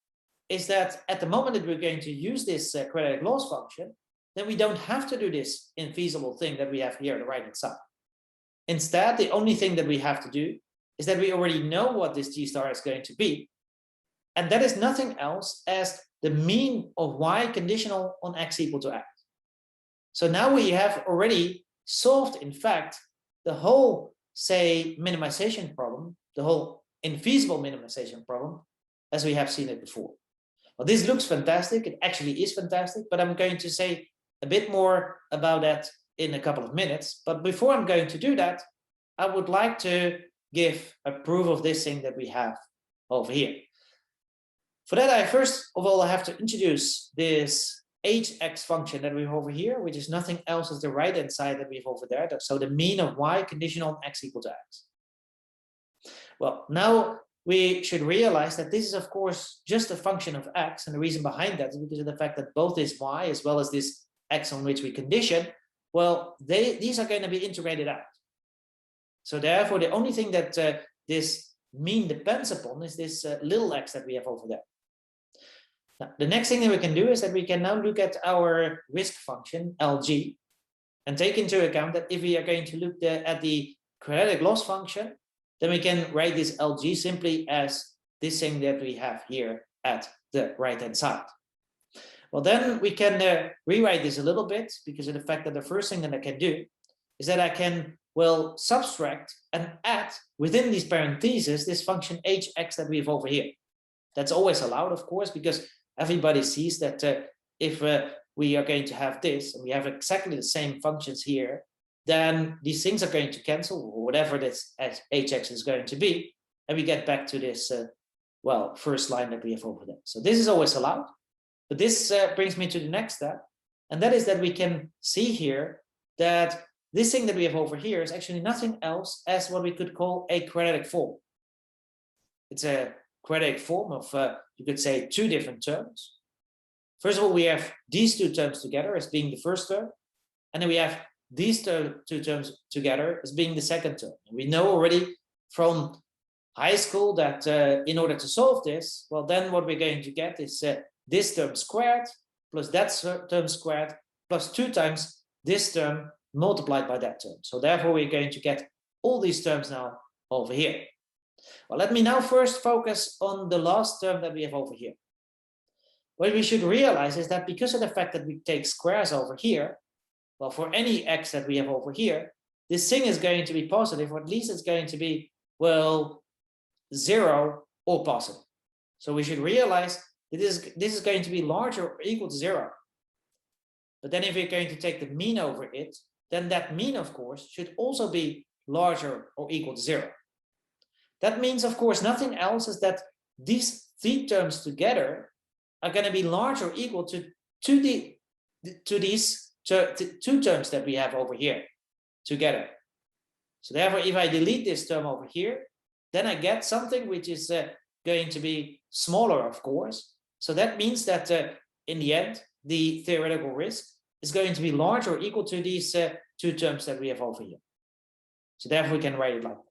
is that at the moment that we're going to use this quadratic loss function, then we don't have to do this infeasible thing that we have here on the right-hand side. Instead, the only thing that we have to do is that we already know what this G star is going to be. And that is nothing else as the mean of y conditional on x equal to x. So now we have already solved, in fact, the whole, say, minimization problem, the whole infeasible minimization problem, as we have seen it before. Well, this looks fantastic. It actually is fantastic, but I'm going to say a bit more about that in a couple of minutes. But before I'm going to do that, I would like to give a proof of this thing that we have over here. For that, I first of all have to introduce this hx function that we have over here, which is nothing else as the right-hand side that we have over there. So the mean of y conditional on x equal to x. Well, now we should realize that this is, of course, just a function of x. And the reason behind that is because of the fact that both this y as well as this x on which we condition, well, these are going to be integrated out. So therefore, the only thing that this mean depends upon is this little x that we have over there. Now, the next thing that we can do is that we can now look at our risk function, LG, and take into account that if we are going to look at the quadratic loss function, then we can write this LG simply as this thing that we have here at the right-hand side. Well, then we can rewrite this a little bit because of the fact that the first thing that I can do is that I can, well, subtract and add within these parentheses this function hx that we have over here. That's always allowed, of course, because everybody sees that if we are going to have this and we have exactly the same functions here, then these things are going to cancel, or whatever this hx is going to be, and we get back to this, well, first line that we have over there. So this is always allowed, but this brings me to the next step, and that is that we can see here that this thing that we have over here is actually nothing else as what we could call a quadratic form. It's a quadratic form of, you could say, two different terms. First of all, we have these two terms together as being the first term, and then we have these two terms together as being the second term. And we know already from high school that in order to solve this, well, then what we're going to get is this term squared plus that term squared plus 2 times this term multiplied by that term. So therefore, we're going to get all these terms now over here. Well, let me now first focus on the last term that we have over here. What we should realize is that because of the fact that we take squares over here, well, for any x that we have over here, this thing is going to be positive, or at least it's going to be, well, 0 or positive. So we should realize that this is going to be larger or equal to 0. But then if we're going to take the mean over it, then that mean, of course, should also be larger or equal to 0. That means, of course, nothing else is that these 3 terms together are going to be larger or equal to these 2 terms that we have over here together. So therefore, if I delete this term over here, then I get something which is going to be smaller, of course. So that means that in the end, the theoretical risk is going to be larger or equal to these 2 terms that we have over here. So therefore, we can write it like that.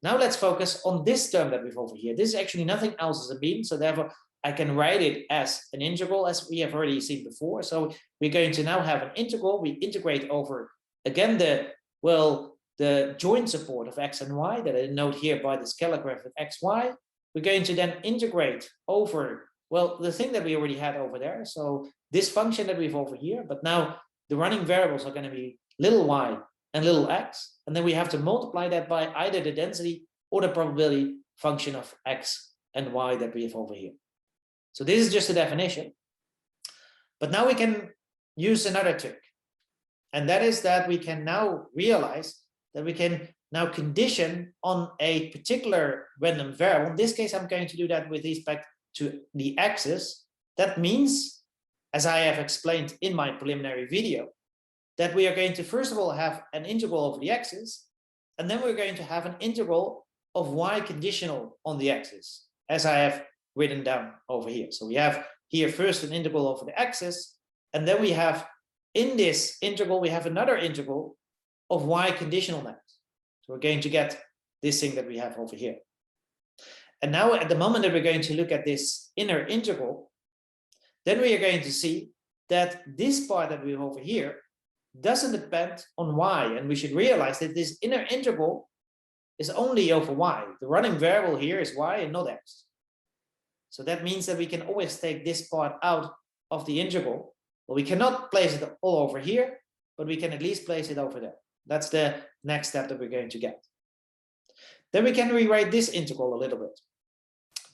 Now let's focus on this term that we have over here. This is actually nothing else as a mean, so therefore I can write it as an integral, as we have already seen before. So we're going to now have an integral. We integrate over, again, the joint support of x and y that I denote here by the scalar graph of x, y. We're going to then integrate over, well, the thing that we already had over there. So this function that we have over here, but now the running variables are going to be little y and little x. And then we have to multiply that by either the density or the probability function of x and y that we have over here. So this is just a definition. But now we can use another trick. And that is that we can now realize that we can now condition on a particular random variable. In this case, I'm going to do that with respect to the axis. That means as I have explained in my preliminary video, that we are going to first of all have an integral over the x-axis, and then we're going to have an integral of y conditional on the x-axis, as I have written down over here. So we have here first an integral over the x-axis, and then we have in this integral, we have another integral of y conditional on x. So we're going to get this thing that we have over here. And now at the moment that we're going to look at this inner integral, then we are going to see that this part that we have over here doesn't depend on y. And we should realize that this inner integral is only over y. The running variable here is y and not x. So that means that we can always take this part out of the integral. Well, we cannot place it all over here, but we can at least place it over there. That's the next step that we're going to get. Then we can rewrite this integral a little bit.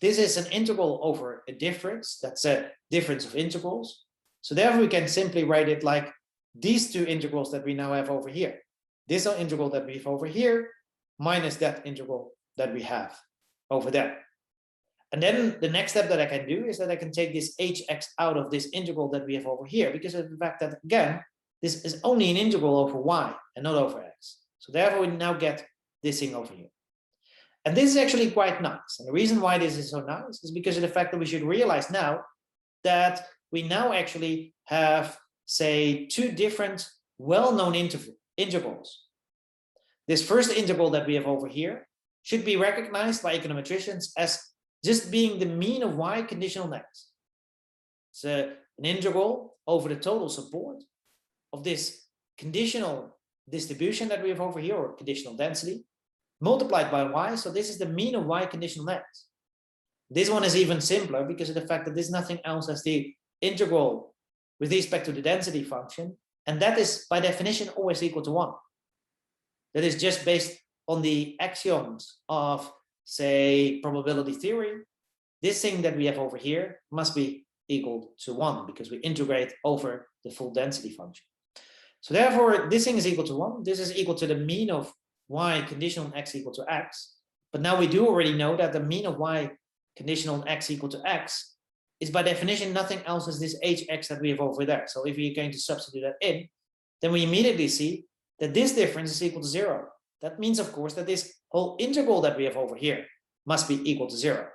This is an integral over a difference. That's a difference of integrals. So therefore we can simply write it like these two integrals that we now have over here. This integral that we have over here minus that integral that we have over there. And then the next step that I can do is that I can take this hx out of this integral that we have over here, because of the fact that, again, this is only an integral over y and not over x. So therefore we now get this thing over here. And this is actually quite nice. And the reason why this is so nice is because of the fact that we should realize now that we now actually have, say, two different well-known integrals. This first integral that we have over here should be recognized by econometricians as just being the mean of y conditional on x. It's an integral over the total support of this conditional distribution that we have over here, or conditional density, multiplied by y. So this is the mean of y conditional on x. This one is even simpler because of the fact that this is nothing else as the integral with respect to the density function, and that is by definition always equal to 1. That is just based on the axioms of, say, probability theory. This thing that we have over here must be equal to 1 because we integrate over the full density function. So therefore this thing is equal to 1. This is equal to the mean of y conditional on x equal to x. But now we do already know that the mean of y conditional on x equal to x is by definition nothing else as this hx that we have over there. So if we're going to substitute that in, then we immediately see that this difference is equal to 0. That means, of course, that this whole integral that we have over here must be equal to 0.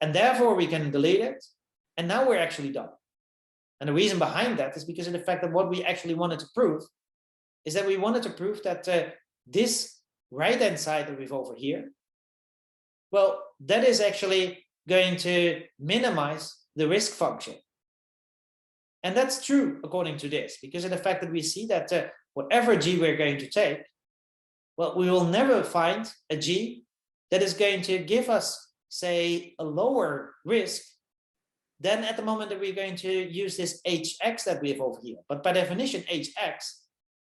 And therefore we can delete it. And now we're actually done. And the reason behind that is because of the fact that what we actually wanted to prove is that we wanted to prove that this right-hand side that we have over here, well, that is actually going to minimize the risk function. And that's true according to this, because of the fact that we see that whatever g we're going to take, well, we will never find a g that is going to give us, say, a lower risk than at the moment that we're going to use this hx that we have over here. But by definition, hx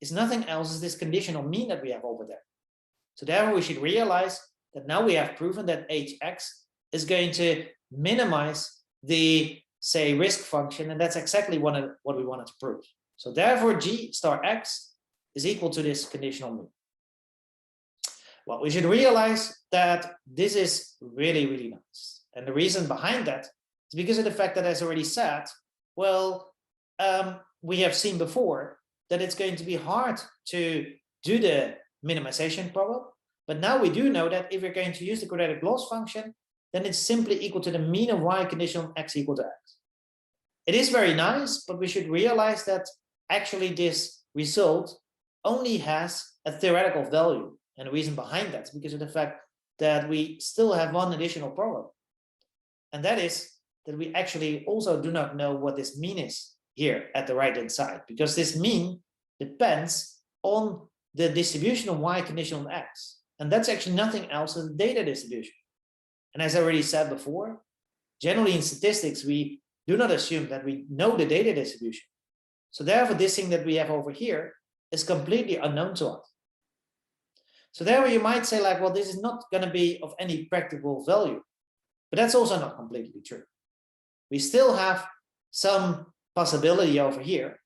is nothing else than this conditional mean that we have over there. So therefore we should realize that now we have proven that hx is going to minimize the, say, risk function, and that's exactly what we wanted to prove. So therefore g star x is equal to this conditional mean. Well, we should realize that this is really, really nice. And the reason behind that is because of the fact that, as already said, well, we have seen before that it's going to be hard to do the minimization problem. But now we do know that if we're going to use the quadratic loss function, then it's simply equal to the mean of y conditional x equal to x. It is very nice, but we should realize that actually this result only has a theoretical value. And the reason behind that is because of the fact that we still have one additional problem. And that is that we actually also do not know what this mean is here at the right-hand side, because this mean depends on the distribution of y conditional on x. And that's actually nothing else than the data distribution. And as I already said before, generally in statistics, we do not assume that we know the data distribution. So therefore, this thing that we have over here is completely unknown to us. So therefore, you might say like, well, this is not going to be of any practical value. But that's also not completely true. We still have some possibility over here.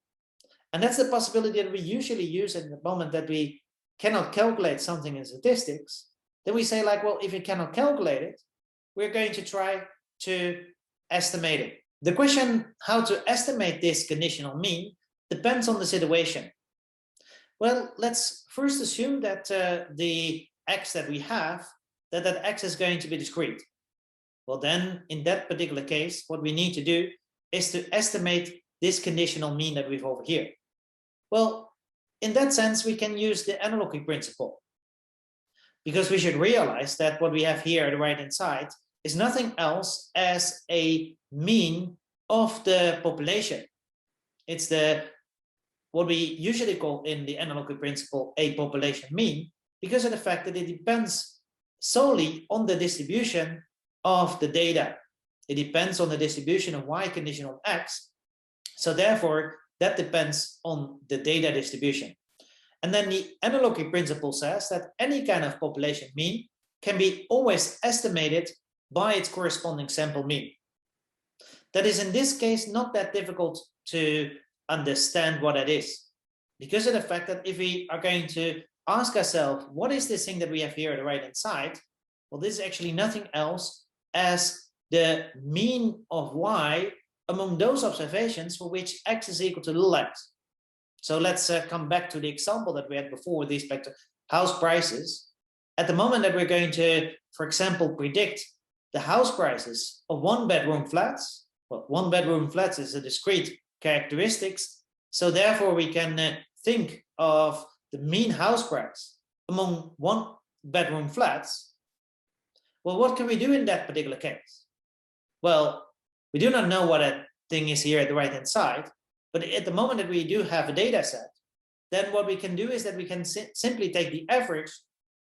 And that's the possibility that we usually use at the moment that we cannot calculate something in statistics. Then we say like, well, if we cannot calculate it, we're going to try to estimate it The question how to estimate this conditional mean depends on the situation. Well, let's first assume that the x that we have, that x is going to be discrete. Well, then in that particular case, what we need to do is to estimate this conditional mean that we have over here. Well, in that sense, we can use the Analogue Principle, because we should realize that what we have here at the right-hand side is nothing else as a mean of the population. It's what we usually call in the Analogue Principle a population mean, because of the fact that it depends solely on the distribution of the data. It depends on the distribution of y conditional x. So therefore, that depends on the data distribution. And then the Analogue Principle says that any kind of population mean can be always estimated by its corresponding sample mean. That is in this case not that difficult to understand what it is, because of the fact that if we are going to ask ourselves, what is this thing that we have here at the right hand side? Well, this is actually nothing else as the mean of y among those observations for which x is equal to little x. So let's come back to the example that we had before with respect to house prices. At the moment that we're going to, for example, predict the house prices of one-bedroom flats, well, one-bedroom flats is a discrete characteristics, so therefore we can think of the mean house price among one-bedroom flats. Well, what can we do in that particular case? Well, we do not know what that thing is here at the right-hand side, but at the moment that we do have a data set, then what we can do is that we can simply take the average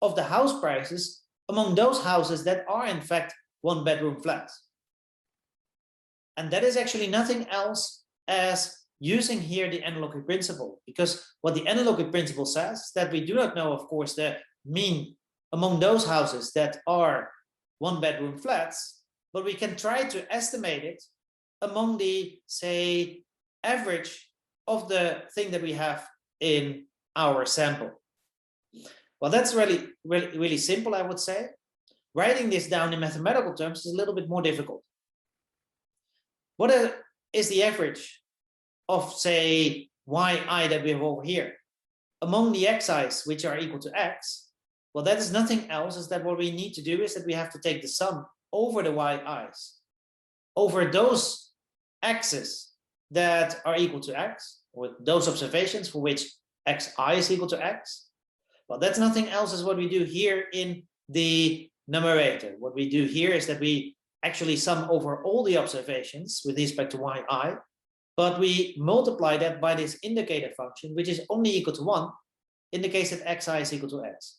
of the house prices among those houses that are in fact one-bedroom flats. And that is actually nothing else as using here the Analogue Principle, because what the Analogue Principle says is that we do not know, of course, the mean among those houses that are one-bedroom flats, but we can try to estimate it among the, say, average of the thing that we have in our sample. Well, that's really simple, I would say. Writing this down in mathematical terms is a little bit more difficult. What is the average of, say, yi that we have over here among the xi's which are equal to x? Well, that is nothing else is that what we need to do is that we have to take the sum over the yi's over those x's that are equal to x, or those observations for which xi is equal to x. Well, that's nothing else as what we do here in the numerator. What we do here is that we actually sum over all the observations with respect to yi, but we multiply that by this indicator function, which is only equal to 1 in the case that xi is equal to x.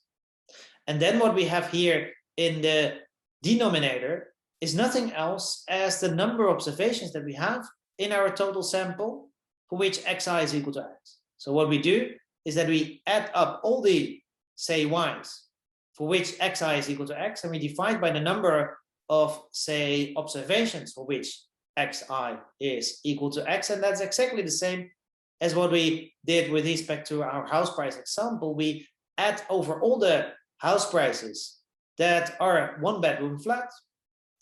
And then what we have here in the denominator is nothing else as the number of observations that we have in our total sample for which xi is equal to x. So what we do is that we add up all the, say, y's for which xi is equal to x, and we divide by the number of, say, observations for which xi is equal to x. And that's exactly the same as what we did with respect to our house price example. We add over all the house prices that are one-bedroom flat,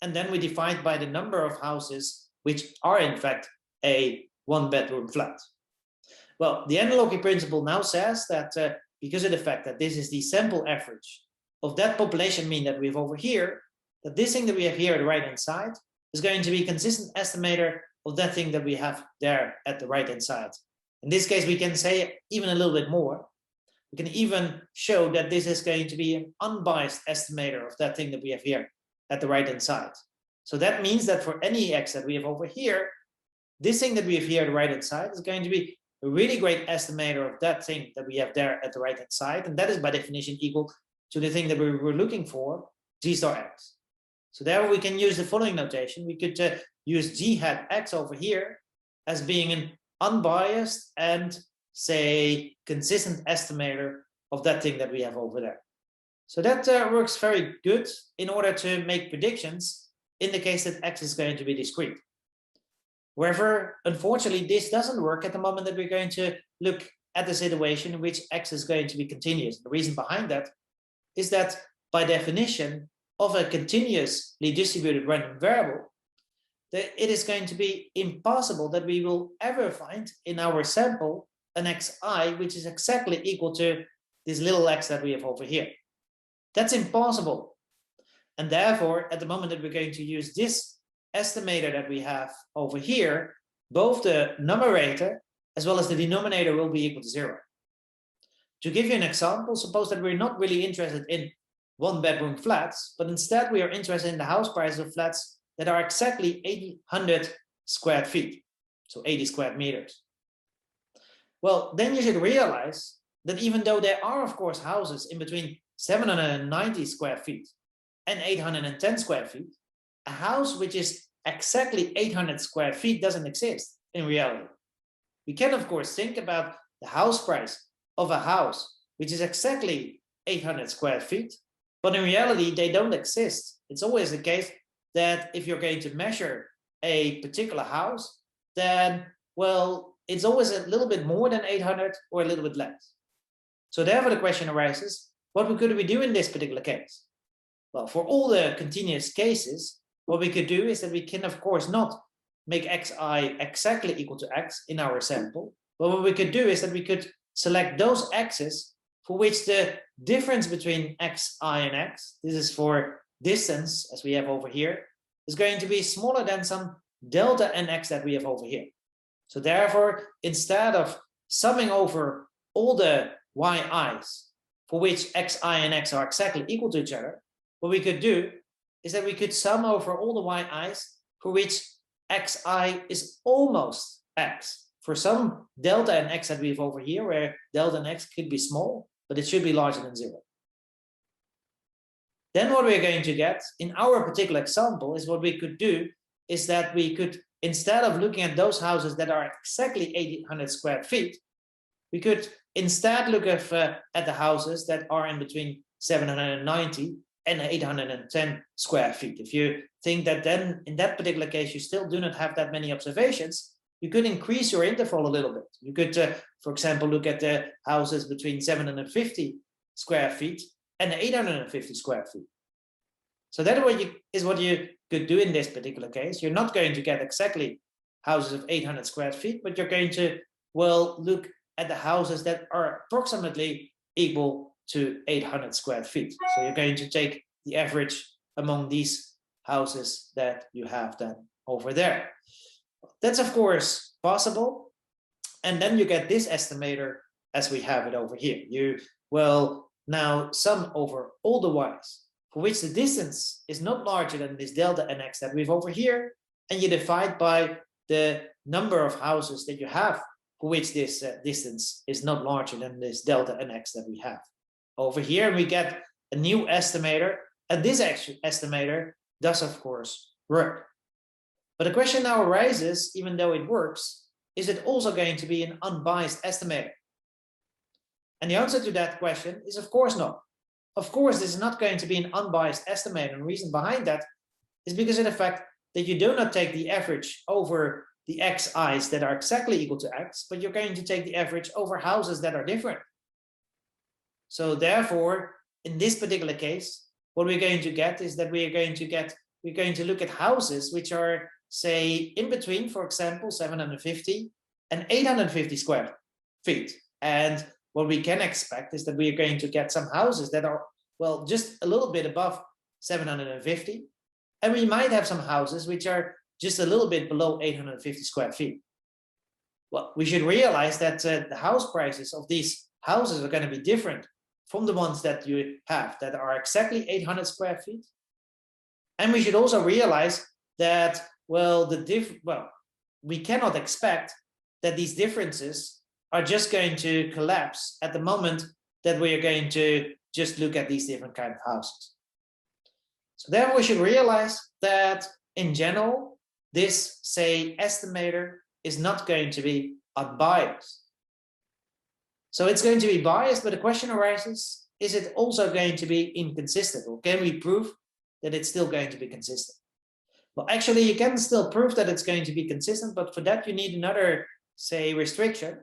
and then we divide by the number of houses which are in fact a one-bedroom flat. Well, the Analogue Principle now says that because of the fact that this is the sample average of that population mean that we have over here, that this thing that we have here at the right-hand side is going to be a consistent estimator of that thing that we have there at the right-hand side. In this case, we can say even a little bit more. We can even show that this is going to be an unbiased estimator of that thing that we have here at the right-hand side. So that means that for any x that we have over here, this thing that we have here at the right-hand side is going to be a really great estimator of that thing that we have there at the right-hand side. And that is by definition equal to the thing that we were looking for, g star x. So there we can use the following notation. We could use g hat x over here as being an unbiased and, say, consistent estimator of that thing that we have over there. So that works very good in order to make predictions in the case that x is going to be discrete. However, unfortunately, this doesn't work at the moment that we're going to look at the situation in which x is going to be continuous. The reason behind that is that by definition of a continuously distributed random variable, that it is going to be impossible that we will ever find in our sample an xi which is exactly equal to this little x that we have over here. That's impossible. And therefore, at the moment that we're going to use this estimator that we have over here, both the numerator as well as the denominator will be equal to 0. To give you an example, suppose that we're not really interested in one-bedroom flats, but instead we are interested in the house prices of flats that are exactly 800 square feet, so 80 square meters. Well, then you should realize that even though there are, of course, houses in between 790 square feet and 810 square feet, a house which is exactly 800 square feet doesn't exist in reality. We can, of course, think about the house price of a house which is exactly 800 square feet, but in reality, they don't exist. It's always the case that if you're going to measure a particular house, then, well, it's always a little bit more than 800 or a little bit less. So therefore the question arises, what could we do in this particular case? Well, for all the continuous cases, what we could do is that we can, of course, not make xi exactly equal to x in our sample, but what we could do is that we could select those x's for which the difference between xi and x, this is for distance as we have over here, is going to be smaller than some delta nx that we have over here. So therefore, instead of summing over all the yi's for which xi and x are exactly equal to each other, what we could do is that we could sum over all the yi's for which xi is almost x. For some delta and x that we have over here, where delta and x could be small, but it should be larger than 0. Then what we're going to get in our particular example is what we could do is that we could, instead of looking at those houses that are exactly 800 square feet, we could instead look at the houses that are in between 790 and 810 square feet. If you think that then in that particular case you still do not have that many observations, you could increase your interval a little bit. You could, for example, look at the houses between 750 square feet and 850 square feet. So that is what you could do in this particular case. You're not going to get exactly houses of 800 square feet, but you're going to, well, look at the houses that are approximately equal to 800 square feet. So you're going to take the average among these houses that you have then over there. That's of course possible. And then you get this estimator as we have it over here. You will now sum over all the y's for which the distance is not larger than this delta nx that we have over here, and you divide by the number of houses that you have for which this distance is not larger than this delta nx that we have over here. And we get a new estimator, and this estimator does of course work. But the question now arises, even though it works, is it also going to be an unbiased estimator? And the answer to that question is of course not. Of course, this is not going to be an unbiased estimator. And the reason behind that is because of the fact that you do not take the average over the xi's that are exactly equal to x, but you're going to take the average over houses that are different. So therefore, in this particular case, what we're going to get is that we're going to look at houses which are, say, in between, for example, 750 and 850 square feet. And what we can expect is that we are going to get some houses that are, well, just a little bit above 750. And we might have some houses which are just a little bit below 850 square feet. Well, we should realize that the house prices of these houses are going to be different from the ones that you have that are exactly 800 square feet. And we should also realize that, well, we cannot expect that these differences are just going to collapse at the moment that we are going to just look at these different kind of houses. So therefore we should realize that in general, this, say, estimator is not going to be unbiased. So it's going to be biased, but the question arises, is it also going to be inconsistent? Or can we prove that it's still going to be consistent? Well, actually, you can still prove that it's going to be consistent, but for that you need another, say, restriction.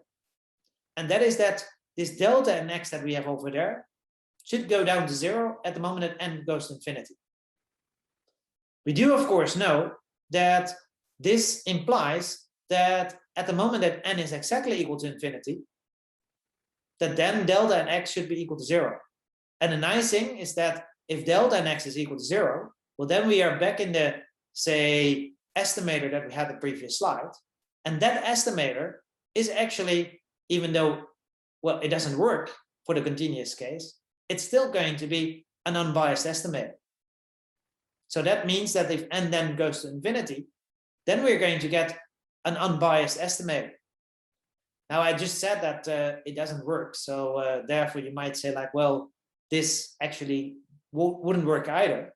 And that is that this delta nx that we have over there should go down to 0 at the moment that n goes to infinity. We do, of course, know that this implies that at the moment that n is exactly equal to infinity, that then delta and x should be equal to 0. And the nice thing is that if delta and x is equal to 0, well, then we are back in the, say, estimator that we had the previous slide. And that estimator is actually, even though, well, it doesn't work for the continuous case, it's still going to be an unbiased estimator. So that means that if n then goes to infinity, then we're going to get an unbiased estimator. Now, I just said that it doesn't work. So therefore, you might say like, well, this actually wouldn't work either.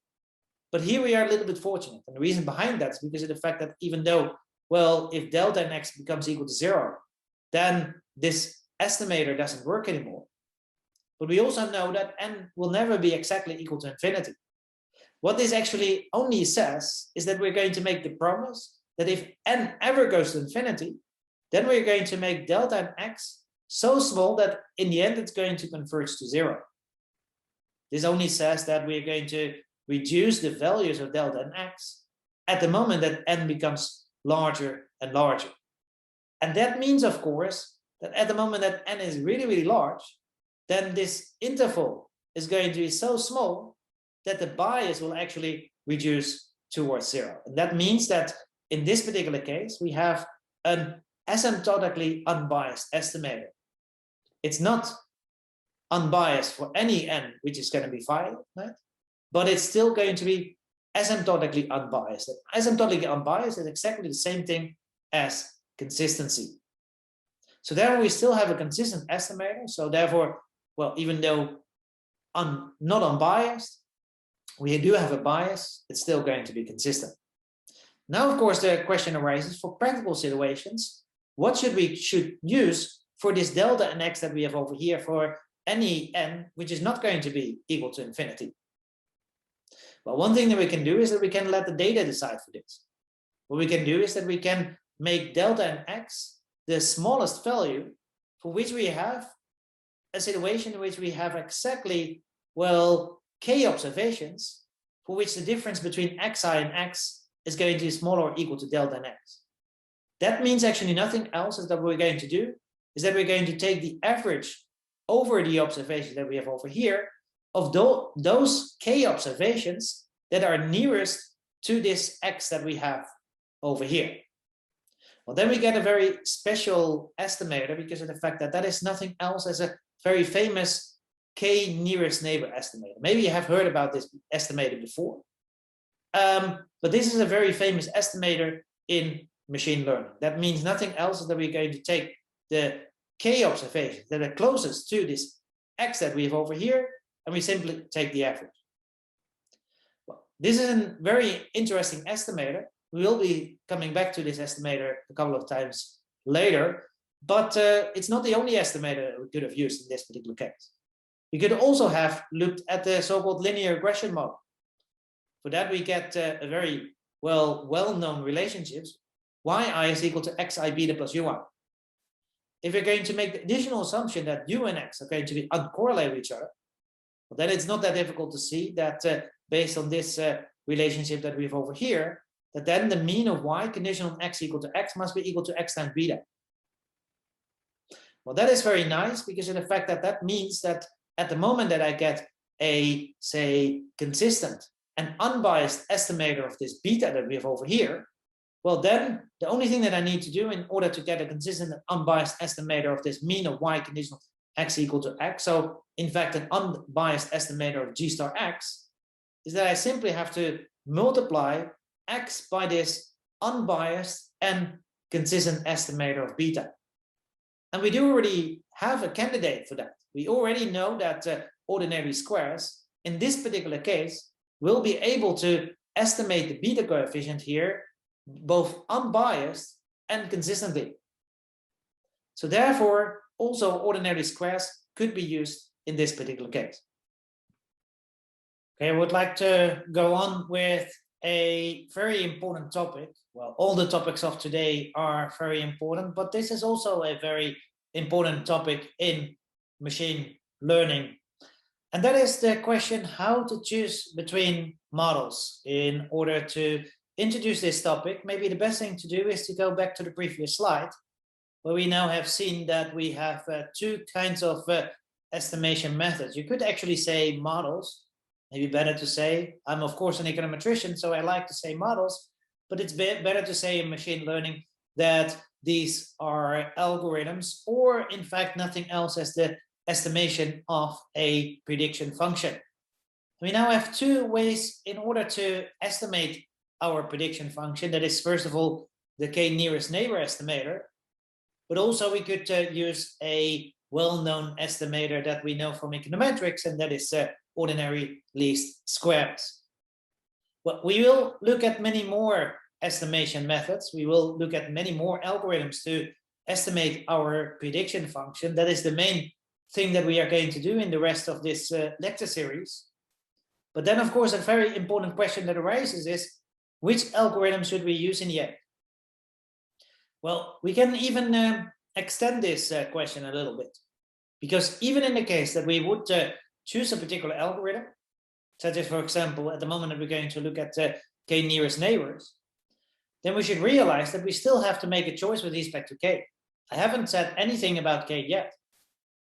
But here we are a little bit fortunate. And the reason behind that is because of the fact that even though, well, if delta and x becomes equal to 0, then this estimator doesn't work anymore. But we also know that n will never be exactly equal to infinity. What this actually only says is that we're going to make the promise that if n ever goes to infinity, then we're going to make delta and x so small that in the end it's going to converge to 0. This only says that we're going to reduce the values of delta and x at the moment that n becomes larger and larger. And that means, of course, that at the moment that n is really, really large, then this interval is going to be so small that the bias will actually reduce towards 0. And that means that in this particular case, we have an asymptotically unbiased estimator. It's not unbiased for any n which is going to be finite, but it's still going to be asymptotically unbiased. And asymptotically unbiased is exactly the same thing as consistency. So therefore, we still have a consistent estimator. So therefore, well, even though not unbiased, we do have a bias, it's still going to be consistent. Now, of course, the question arises for practical situations, what should we use for this delta and x that we have over here for any n which is not going to be equal to infinity? Well, one thing that we can do is that we can let the data decide for this. What we can do is that we can make delta and x the smallest value for which we have a situation in which we have exactly, well, k observations for which the difference between xi and x is going to be smaller or equal to delta and x. That means actually nothing else is that what we're going to do is that we're going to take the average over the observations that we have over here of those k observations that are nearest to this x that we have over here. Well, then we get a very special estimator because of the fact that that is nothing else as a very famous k nearest neighbor estimator. Maybe you have heard about this estimator before. But this is a very famous estimator in machine learning. That means nothing else is that we're going to take the k observations that are closest to this x that we have over here, and we simply take the average. Well, this is a very interesting estimator. We will be coming back to this estimator a couple of times later, but it's not the only estimator we could have used in this particular case. We could also have looked at the so-called linear regression model. For that, we get a very well-known relationships. Yi is equal to xi beta plus ui. If we're going to make the additional assumption that u and x are going to be uncorrelated with each other, well, then it's not that difficult to see that based on this relationship that we have over here, that then the mean of y conditional on x equal to x must be equal to x times beta. Well, that is very nice because of the fact that that means that at the moment that I get a, say, consistent and unbiased estimator of this beta that we have over here, well, then the only thing that I need to do in order to get a consistent and unbiased estimator of this mean of y conditional x equal to x, so in fact an unbiased estimator of g star x, is that I simply have to multiply x by this unbiased and consistent estimator of beta. And we do already have a candidate for that. We already know that ordinary squares, in this particular case, will be able to estimate the beta coefficient here, both unbiased and consistently. So therefore, also ordinary squares could be used in this particular case. Okay, I would like to go on with a very important topic. Well, all the topics of today are very important, but this is also a very important topic in machine learning. And that is the question how to choose between models in order to introduce this topic, maybe the best thing to do is to go back to the previous slide, where we now have seen that we have two kinds of estimation methods. You could actually say models, maybe better to say, I'm of course an econometrician, so I like to say models, but it's better to say in machine learning that these are algorithms, or in fact nothing else as the estimation of a prediction function. We now have two ways in order to estimate our prediction function. That is, first of all, the k-nearest neighbor estimator, but also we could use a well-known estimator that we know from econometrics, and that is ordinary least squares. Well, we will look at many more estimation methods. We will look at many more algorithms to estimate our prediction function. That is the main thing that we are going to do in the rest of this lecture series. But then, of course, a very important question that arises is, which algorithm should we use in the end? Well, we can even extend this question a little bit, because even in the case that we would choose a particular algorithm, such as, for example, at the moment that we're going to look at k-nearest neighbors, then we should realize that we still have to make a choice with respect to k. I haven't said anything about k yet.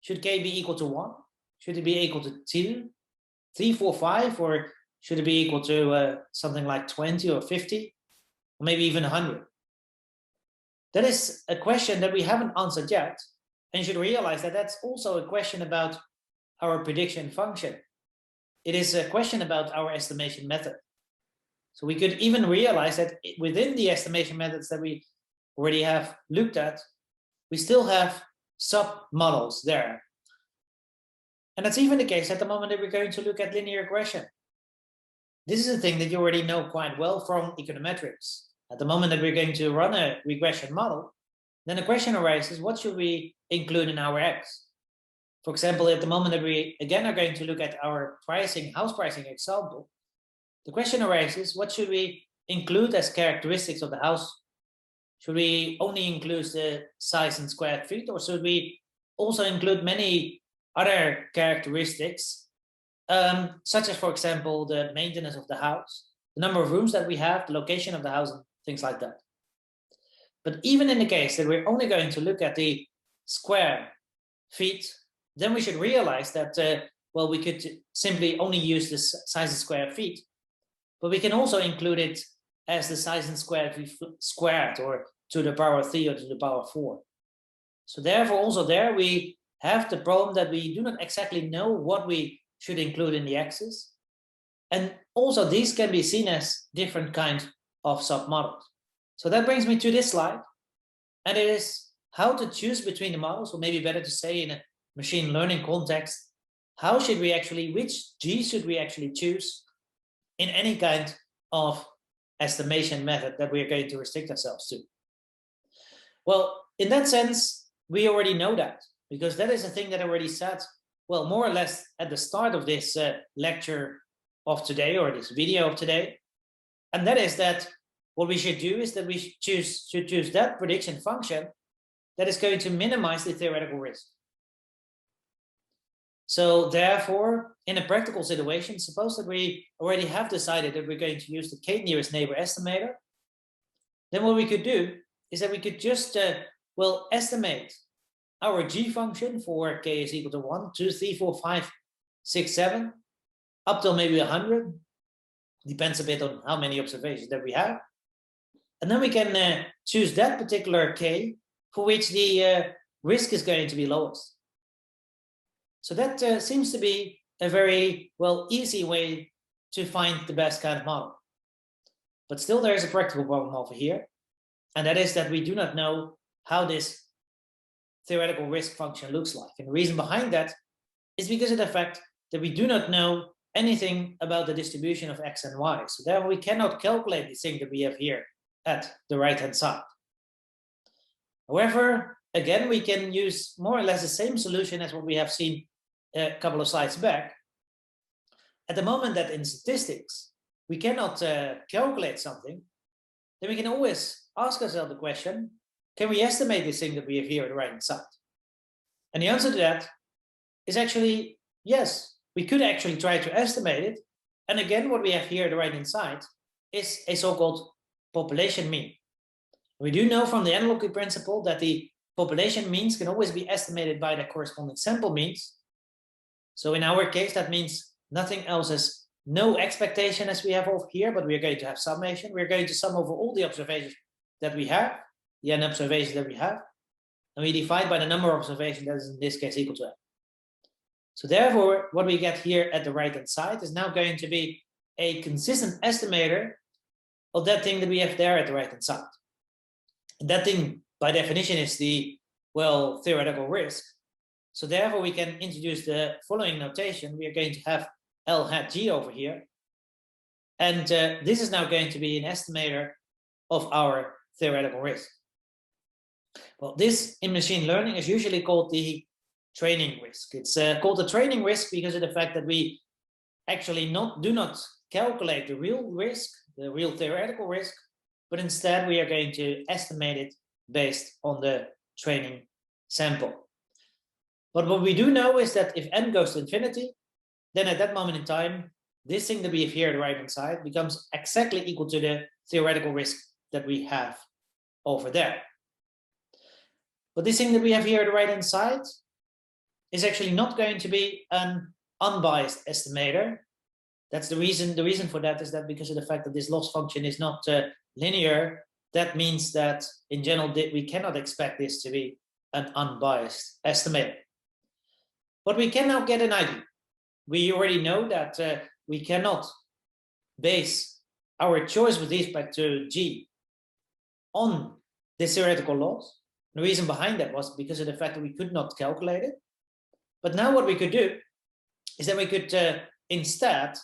Should k be equal to 1? Should it be equal to 2, 3, 4, 5? Or should it be equal to something like 20 or 50? Or maybe even 100? That is a question that we haven't answered yet. And you should realize that that's also a question about our prediction function. It is a question about our estimation method. So we could even realize that within the estimation methods that we already have looked at, we still have sub-models there. And that's even the case at the moment that we're going to look at linear regression. This is a thing that you already know quite well from econometrics. At the moment that we're going to run a regression model, then the question arises, what should we include in our X? For example, at the moment that we again are going to look at our pricing, house pricing example, the question arises, what should we include as characteristics of the house? Should we only include the size in square feet, or should we also include many other characteristics, such as, for example, the maintenance of the house, the number of rooms that we have, the location of the house, and things like that? But even in the case that we're only going to look at the square feet, then we should realize that, well, we could simply only use the size in square feet, but we can also include it as the size in square feet squared, or to the power of 3 or to the power of 4. So therefore, also there we have the problem that we do not exactly know what we should include in the X's. And also these can be seen as different kinds of submodels. So that brings me to this slide, and it is how to choose between the models, or maybe better to say in a machine learning context, how should we actually, which G should we actually choose in any kind of estimation method that we are going to restrict ourselves to? Well, in that sense, we already know that, because that is a thing that I already said, well, more or less at the start of this lecture of today, or this video of today. And that is that what we should do is that we should choose that prediction function that is going to minimize the theoretical risk. So therefore, in a practical situation, suppose that we already have decided that we're going to use the k-nearest neighbor estimator, then what we could do is that we could just, well, estimate our G function for k is equal to 1, 2, 3, 4, 5, 6, 7, up till maybe 100. Depends a bit on how many observations that we have. And then we can choose that particular k for which the risk is going to be lowest. So that seems to be a very, well, easy way to find the best kind of model. But still there is a practical problem over here. And that is that we do not know how this theoretical risk function looks like. And the reason behind that is because of the fact that we do not know anything about the distribution of x and y. So therefore we cannot calculate the thing that we have here at the right-hand side. However, again, we can use more or less the same solution as what we have seen a couple of slides back. At the moment that in statistics, we cannot calculate something, then we can always ask ourselves the question, can we estimate this thing that we have here at the right-hand side? And the answer to that is actually yes. We could actually try to estimate it. And again, what we have here at the right-hand side is a so-called population mean. We do know from the Analogue Principle that the population means can always be estimated by the corresponding sample means. So in our case, that means nothing else is no expectation as we have over here, but we're going to have summation. We're going to sum over all the observations that we have, the n observations that we have, and we divide by the number of observations that is in this case equal to n. So therefore, what we get here at the right-hand side is now going to be a consistent estimator of that thing that we have there at the right-hand side. And that thing, by definition, is the, well, theoretical risk. So therefore, we can introduce the following notation. We are going to have L hat G over here. And this is now going to be an estimator of our theoretical risk. Well, this in machine learning is usually called the training risk. It's called the training risk because of the fact that we actually do not calculate the real risk, the real theoretical risk, but instead we are going to estimate it based on the training sample. But what we do know is that if n goes to infinity, then at that moment in time, this thing that we have here at the right-hand side becomes exactly equal to the theoretical risk that we have over there. But this thing that we have here at the right-hand side is actually not going to be an unbiased estimator. That's the reason. The reason for that is that because of the fact that this loss function is not linear, that means that in general we cannot expect this to be an unbiased estimator. But we can now get an idea. We already know that we cannot base our choice with respect to G on this theoretical loss. The reason behind that was because of the fact that we could not calculate it. But now what we could do is that we could instead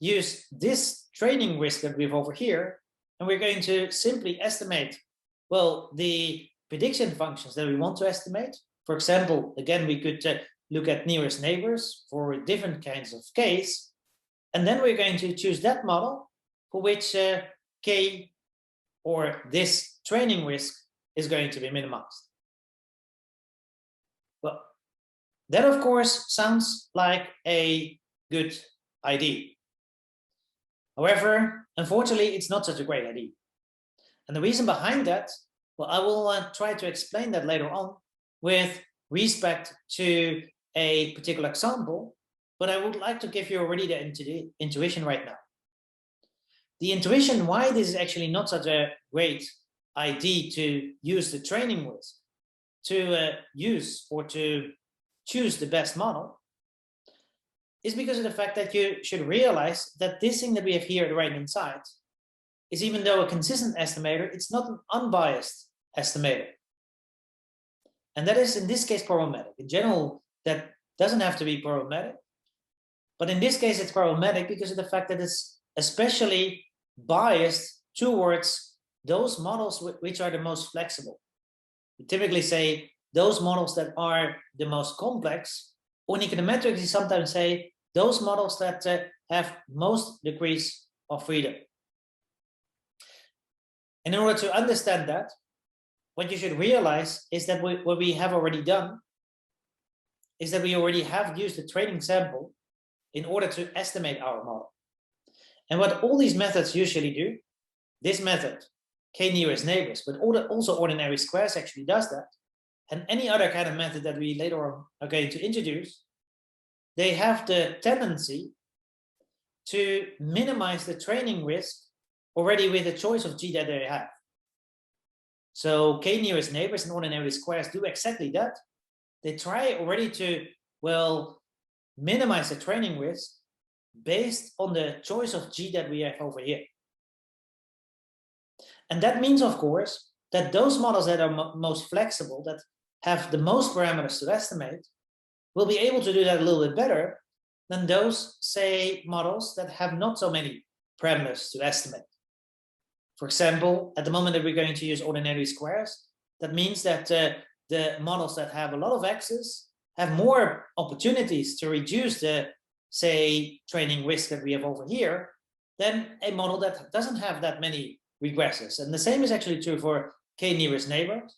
use this training risk that we have over here, and we're going to simply estimate, well, the prediction functions that we want to estimate. For example, again, we could look at nearest neighbors for different kinds of case, and then we're going to choose that model for which K, or this training risk, is going to be minimized. Well, that of course sounds like a good idea. However, unfortunately, it's not such a great idea. And the reason behind that, well, I will try to explain that later on with respect to a particular example, but I would like to give you already the intuition right now. The intuition why this is actually not such a great idea to use the training risk to use or to choose the best model is because of the fact that you should realize that this thing that we have here at the right-hand side is, even though a consistent estimator, it's not an unbiased estimator. And that is in this case problematic. In general, that doesn't have to be problematic. But in this case, it's problematic because of the fact that it's especially biased towards those models which are the most flexible. We typically say those models that are the most complex, or in econometrics, you sometimes say those models that have most degrees of freedom. And in order to understand that, what you should realize is that what we have already done is that we already have used the training sample in order to estimate our model. And what all these methods usually do, this method, K nearest neighbors, but also ordinary squares actually does that, and any other kind of method that we later on are going to introduce, they have the tendency to minimize the training risk already with the choice of G that they have. So K nearest neighbors and ordinary squares do exactly that. They try already to, well, minimize the training risk based on the choice of G that we have over here. And that means, of course, that those models that are most flexible, that have the most parameters to estimate, will be able to do that a little bit better than those, say, models that have not so many parameters to estimate. For example, at the moment that we're going to use ordinary squares, that means that the models that have a lot of x's have more opportunities to reduce the, say, training risk that we have over here than a model that doesn't have that many regressors. And the same is actually true for K nearest neighbors.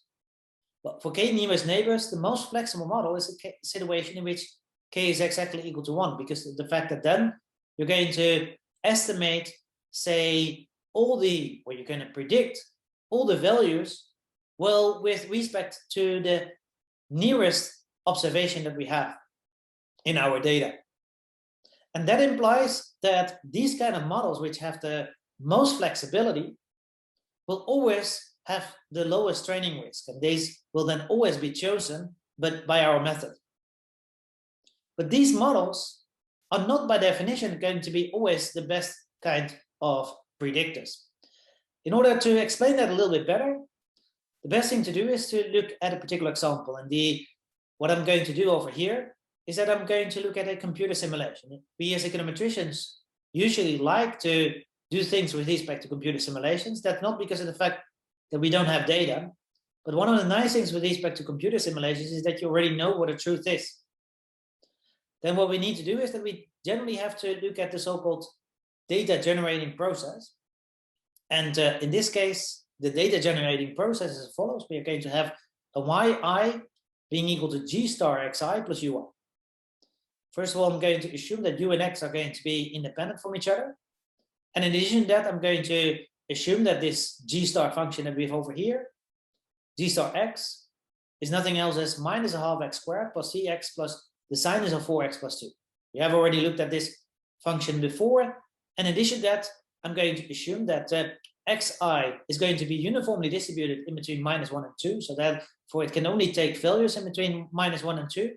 But for K nearest neighbors, the most flexible model is a situation in which K is exactly equal to 1, because of the fact that then you're going to estimate, say, all the, or you're going to predict all the values, well, with respect to the nearest observation that we have in our data. And that implies that these kind of models, which have the most flexibility, will always have the lowest training risk, and these will then always be chosen by our method. But these models are not by definition going to be always the best kind of predictors. In order to explain that a little bit better, the best thing to do is to look at a particular example. And what I'm going to do over here is that I'm going to look at a computer simulation. We as econometricians usually like to do things with respect to computer simulations. That's not because of the fact that we don't have data, but one of the nice things with respect to computer simulations is that you already know what the truth is. Then what we need to do is that we generally have to look at the so-called data generating process. And in this case, the data generating process is as follows. We are going to have a yi being equal to g star xi plus ui. First of all, I'm going to assume that u and x are going to be independent from each other. And in addition to that, I'm going to assume that this g star function that we have over here, g star x, is nothing else as minus a half x squared plus cx plus the sinus of 4x plus 2. We have already looked at this function before. And in addition to that, I'm going to assume that xi is going to be uniformly distributed in between minus 1 and 2. So that for it can only take values in between minus 1 and 2.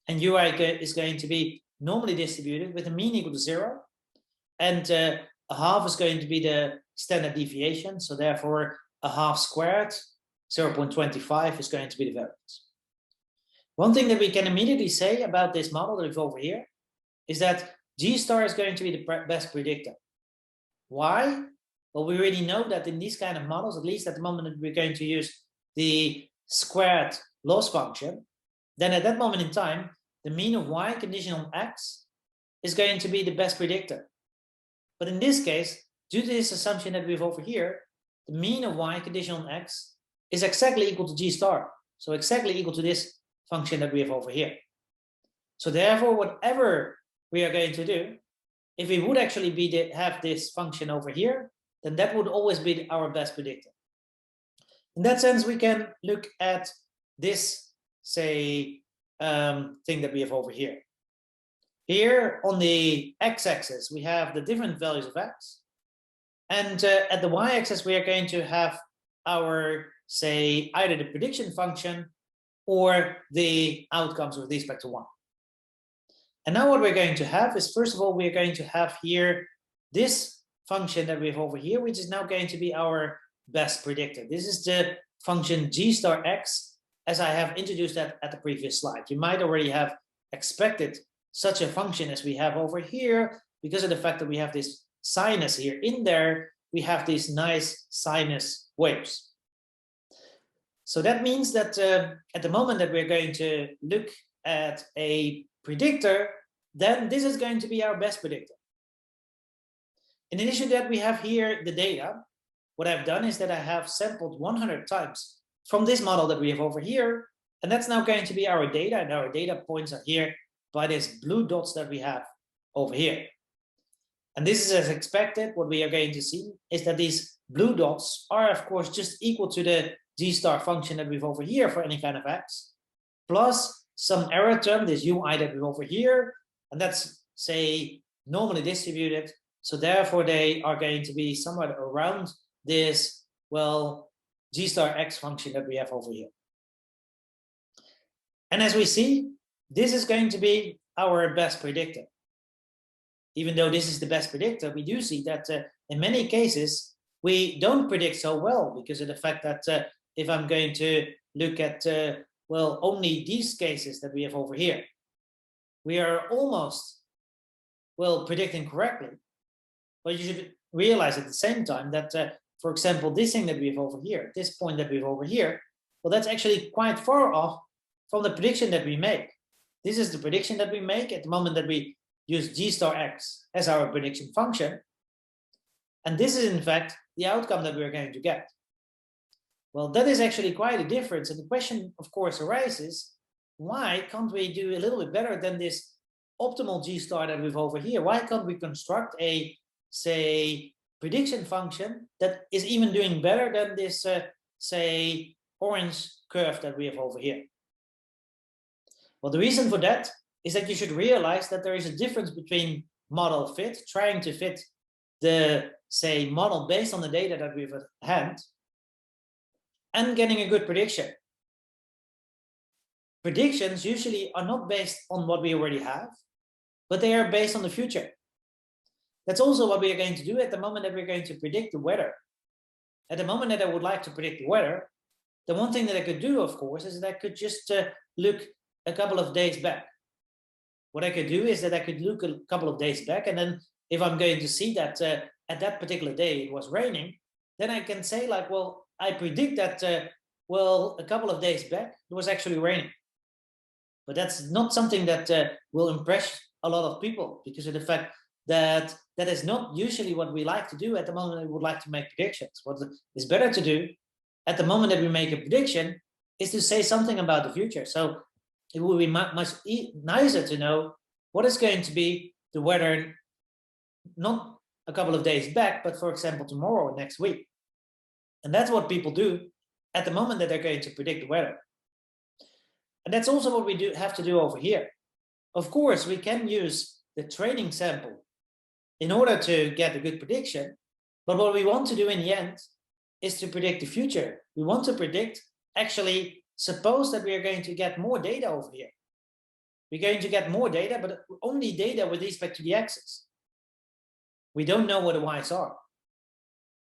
And ui is going to be normally distributed with a mean equal to 0. And a half is going to be the standard deviation. So therefore, a half squared, 0.25 is going to be the variance. One thing that we can immediately say about this model that we have over here is that G star is going to be the best predictor. Why? Well, we already know that in these kind of models, at least at the moment that we're going to use the squared loss function, then at that moment in time, the mean of y conditional on x is going to be the best predictor. But in this case, due to this assumption that we have over here, the mean of y conditional on x is exactly equal to G star. So exactly equal to this function that we have over here. So therefore, whatever we are going to do, if we would actually have this function over here, then that would always be our best predictor. In that sense, we can look at this, say, thing that we have over here. Here on the x-axis, we have the different values of x. And at the y-axis, we are going to have our, say, either the prediction function or the outcomes with respect to 1. And now what we're going to have is, first of all, we're going to have here this function that we have over here, which is now going to be our best predictor. This is the function g star x, as I have introduced that at the previous slide. You might already have expected such a function as we have over here, because of the fact that we have this sinus here in there, we have these nice sinus waves. So that means that at the moment that we're going to look at a predictor, then this is going to be our best predictor. In addition to that, we have here the data. What I've done is that I have sampled 100 times from this model that we have over here, and that's now going to be our data, and our data points are here by these blue dots that we have over here. And this is as expected. What we are going to see is that these blue dots are, of course, just equal to the g star function that we have over here for any kind of x, plus some error term, this ui that we have over here, and that's, say, normally distributed. So therefore, they are going to be somewhat around this, well, g star x function that we have over here. And as we see, this is going to be our best predictor. Even though this is the best predictor, we do see that in many cases, we don't predict so well because of the fact that if I'm going to look at, well, only these cases that we have over here, we are almost, well, predicting correctly. But you should realize at the same time that, for example, this thing that we have over here, this point that we have over here, well, that's actually quite far off from the prediction that we make. This is the prediction that we make at the moment that we use g star x as our prediction function. And this is, in fact, the outcome that we're going to get. Well, that is actually quite a difference. And the question, of course, arises, why can't we do a little bit better than this optimal g star that we have over here? Why can't we construct a, say, prediction function that is even doing better than this, say, orange curve that we have over here. Well, the reason for that is that you should realize that there is a difference between model fit, trying to fit the, say, model based on the data that we have at hand, and getting a good prediction. Predictions usually are not based on what we already have, but they are based on the future. That's also what we are going to do at the moment that we're going to predict the weather. At the moment that I would like to predict the weather, the one thing that I could do, of course, is that I could just look a couple of days back. What I could do is that I could look a couple of days back, and then if I'm going to see that at that particular day it was raining, then I can say like, well, I predict that, well, a couple of days back it was actually raining. But that's not something that will impress a lot of people, because of the fact that that is not usually what we like to do at the moment that we would like to make predictions. What is better to do at the moment that we make a prediction is to say something about the future. So it will be much nicer to know what is going to be the weather, not a couple of days back, but for example, tomorrow or next week. And that's what people do at the moment that they're going to predict the weather. And that's also what we have to do over here. Of course, we can use the training sample in order to get a good prediction. But what we want to do in the end is to predict the future. We want to predict, actually, suppose that we are going to get more data over here. We're going to get more data, but only data with respect to the x's. We don't know what the y's are.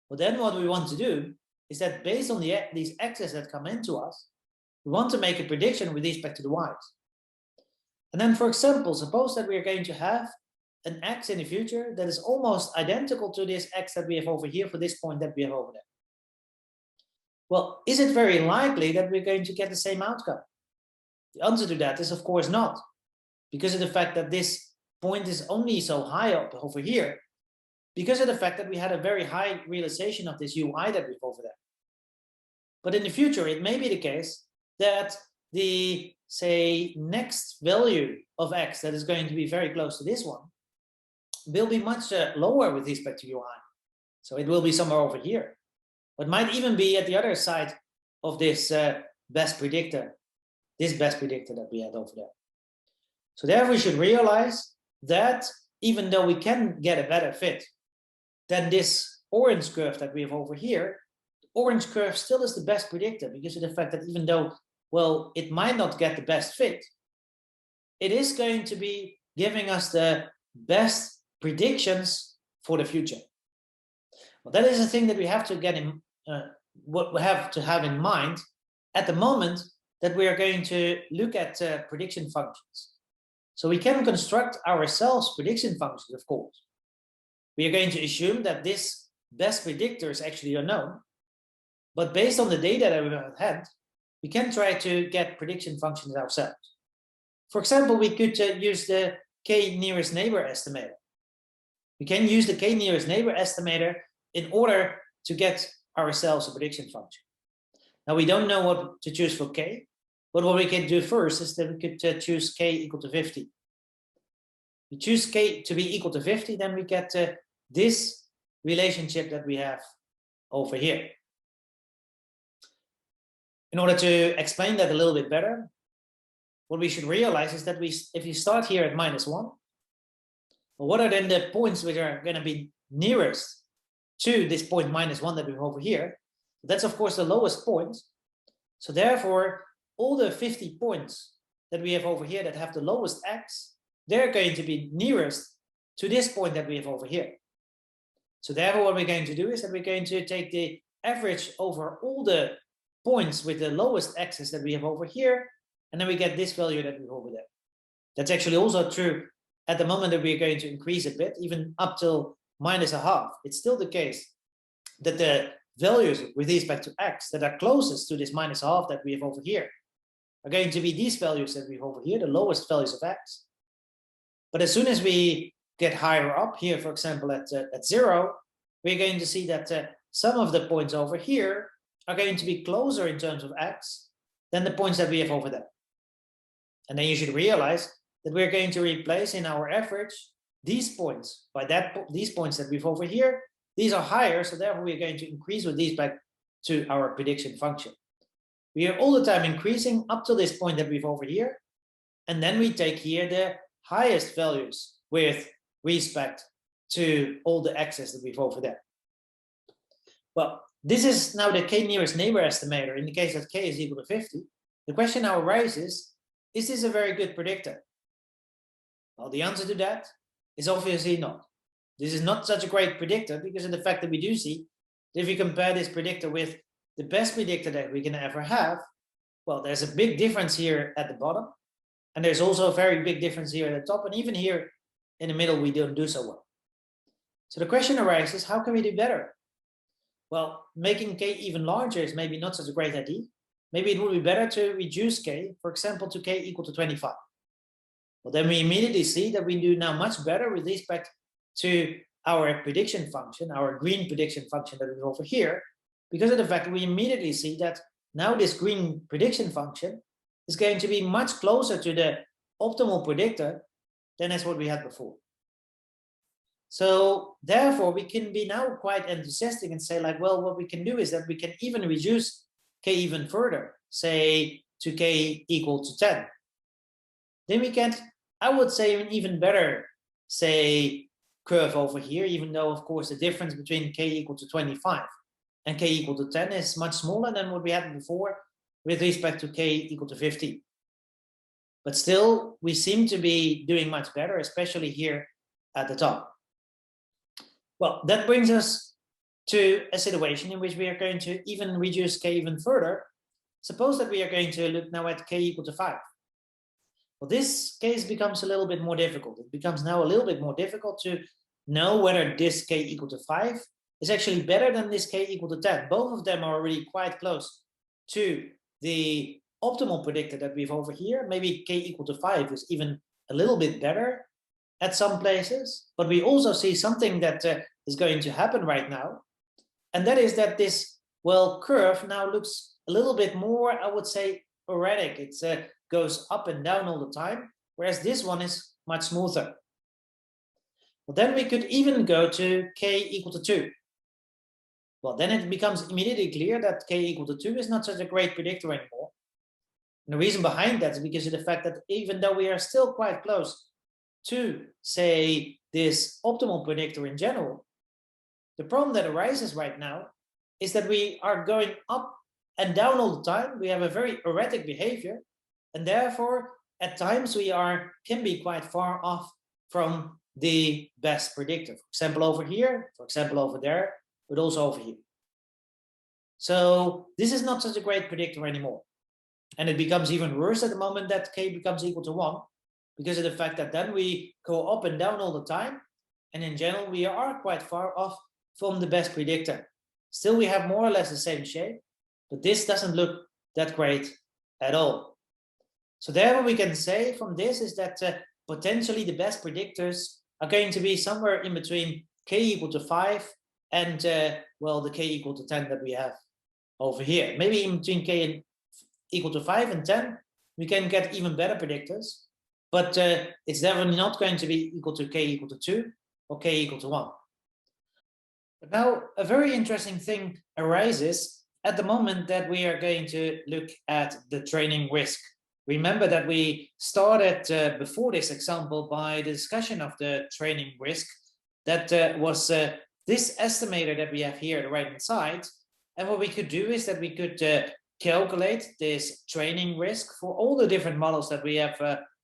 But then what we want to do is that based on these x's that come into us, we want to make a prediction with respect to the y's. And then, for example, suppose that we are going to have an x in the future that is almost identical to this x that we have over here for this point that we have over there. Well, is it very likely that we're going to get the same outcome? The answer to that is, of course, not, because of the fact that this point is only so high up over here, because of the fact that we had a very high realization of this ui that we have over there. But in the future, it may be the case that the, say, next value of x that is going to be very close to this one will be much lower with respect to ui. So it will be somewhere over here, but might even be at the other side of this best predictor that we had over there. So therefore, we should realize that even though we can get a better fit than this orange curve that we have over here, the orange curve still is the best predictor, because of the fact that even though, well, it might not get the best fit, it is going to be giving us the best predictions for the future. Well, that is a thing that we have to get in, what we have to have in mind at the moment that we are going to look at prediction functions. So we can construct ourselves prediction functions, of course. We are going to assume that this best predictor is actually unknown, but based on the data that we have at hand, we can try to get prediction functions ourselves. For example, we could use the k nearest neighbor estimator. We can use the k nearest neighbor estimator in order to get ourselves a prediction function. Now, we don't know what to choose for k, but what we can do first is that we could choose k equal to 50. We choose k to be equal to 50, then we get this relationship that we have over here. In order to explain that a little bit better, what we should realize is that if you start here at -1, well, what are then the points which are going to be nearest to this point -1 that we have over here? That's, of course, the lowest point. So therefore, all the 50 points that we have over here that have the lowest x, they're going to be nearest to this point that we have over here. So therefore, what we're going to do is that we're going to take the average over all the points with the lowest x's that we have over here, and then we get this value that we have over there. That's actually also true at the moment that we're going to increase a bit, even up till -0.5. It's still the case that the values with respect to x that are closest to this -0.5 that we have over here are going to be these values that we have over here, the lowest values of x. But as soon as we get higher up here, for example, at 0, we're going to see that some of the points over here are going to be closer in terms of x than the points that we have over there. And then you should realize that we're going to replace in our average these points by these points that we have over here. these are higher, so therefore we're going to increase with these back to our prediction function. We are all the time increasing up to this point that we've over here, and then we take here the highest values with respect to all the x's that we've over there. Well, this is now the k nearest neighbor estimator in the case that k is equal to 50. The question now arises, is this a very good predictor? Well, the answer to that is obviously not. This is not such a great predictor because of the fact that we do see that if we compare this predictor with the best predictor that we can ever have, well, there's a big difference here at the bottom, and there's also a very big difference here at the top, and even here in the middle we don't do so well. So the question arises, how can we do better? Well, making k even larger is maybe not such a great idea. Maybe it would be better to reduce k, for example, to k equal to 25. Well, then we immediately see that we do now much better with respect to our prediction function, our green prediction function that is over here, because of the fact that we immediately see that now this green prediction function is going to be much closer to the optimal predictor than as what we had before. So therefore, we can be now quite enthusiastic and say like, well, what we can do is that we can even reduce k even further, say to k equal to 10. Then we get, I would say, an even better, say, curve over here, even though, of course, the difference between k equal to 25 and k equal to 10 is much smaller than what we had before with respect to k equal to 50. But still, we seem to be doing much better, especially here at the top. Well, that brings us to a situation in which we are going to even reduce k even further. Suppose that we are going to look now at k equal to 5. Well, this case becomes a little bit more difficult. It becomes now a little bit more difficult to know whether this k equal to 5 is actually better than this k equal to 10. Both of them are already quite close to the optimal predictor that we've over here. Maybe k equal to 5 is even a little bit better at some places, but we also see something that is going to happen right now, and that is that this, well, curve now looks a little bit more, I would say, erratic. It goes up and down all the time, whereas this one is much smoother. Well, then we could even go to k equal to 2. Well, then it becomes immediately clear that k equal to 2 is not such a great predictor anymore. And the reason behind that is because of the fact that even though we are still quite close to, say, this optimal predictor in general, the problem that arises right now is that we are going up and down all the time. We have a very erratic behavior, and therefore at times we can be quite far off from the best predictor. For example, over here, for example, over there, but also over here. So this is not such a great predictor anymore. And it becomes even worse at the moment that k becomes equal to 1, because of the fact that then we go up and down all the time, and in general we are quite far off from the best predictor. Still, we have more or less the same shape, but this doesn't look that great at all. So there, what we can say from this is that potentially the best predictors are going to be somewhere in between k equal to 5 and well, the k equal to 10 that we have over here. Maybe in between k equal to 5 and 10, we can get even better predictors, but it's definitely not going to be equal to k equal to 2 or k equal to 1. But now a very interesting thing arises at the moment that we are going to look at the training risk. Remember that we started before this example by the discussion of the training risk. That was this estimator that we have here at the right hand side. And what we could do is that we could calculate this training risk for all the different models that we have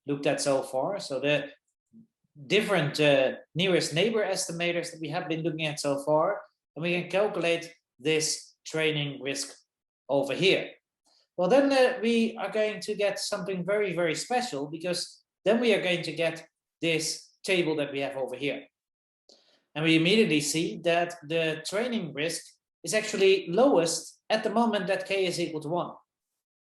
looked at so far. So the different nearest neighbor estimators that we have been looking at so far, and we can calculate this training risk over here. Well, then we are going to get something very, very special, because then we are going to get this table that we have over here. And we immediately see that the training risk is actually lowest at the moment that k is equal to 1.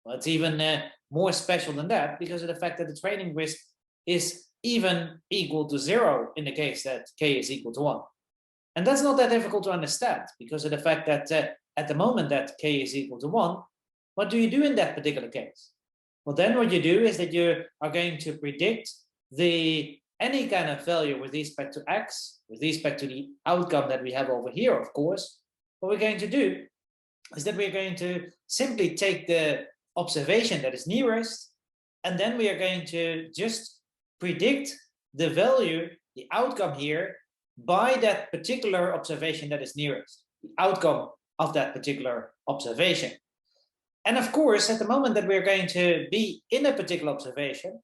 Well, it's even more special than that, because of the fact that the training risk is even equal to 0 in the case that k is equal to 1. And that's not that difficult to understand, because of the fact that at the moment that k is equal to 1, what do you do in that particular case? Well, then what you do is that you are going to predict the any kind of value with respect to x, with respect to the outcome that we have over here, of course, what we're going to do is that we're going to simply take the observation that is nearest, and then we are going to just predict the value, the outcome here, by that particular observation that is nearest, the outcome of that particular observation. And of course, at the moment that we're going to be in a particular observation,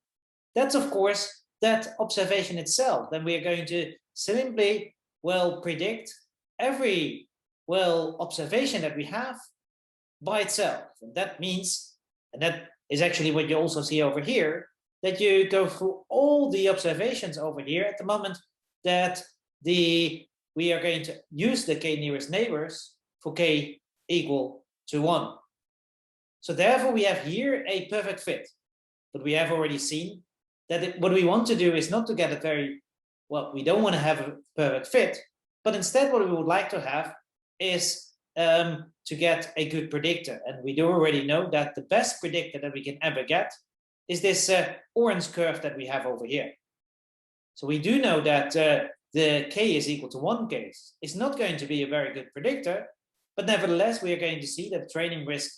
that's of course that observation itself. Then we are going to simply, well, predict every, well, observation that we have by itself. And that means, and that is actually what you also see over here, that you go through all the observations over here at the moment that we are going to use the k nearest neighbors for k equal to 1. So therefore we have here a perfect fit. But we have already seen that what we want to do is not to get a very, well, we don't want to have a perfect fit, but instead what we would like to have is to get a good predictor. And we do already know that the best predictor that we can ever get is this orange curve that we have over here. So we do know that the k is equal to 1 case is not going to be a very good predictor, but nevertheless we are going to see that training risk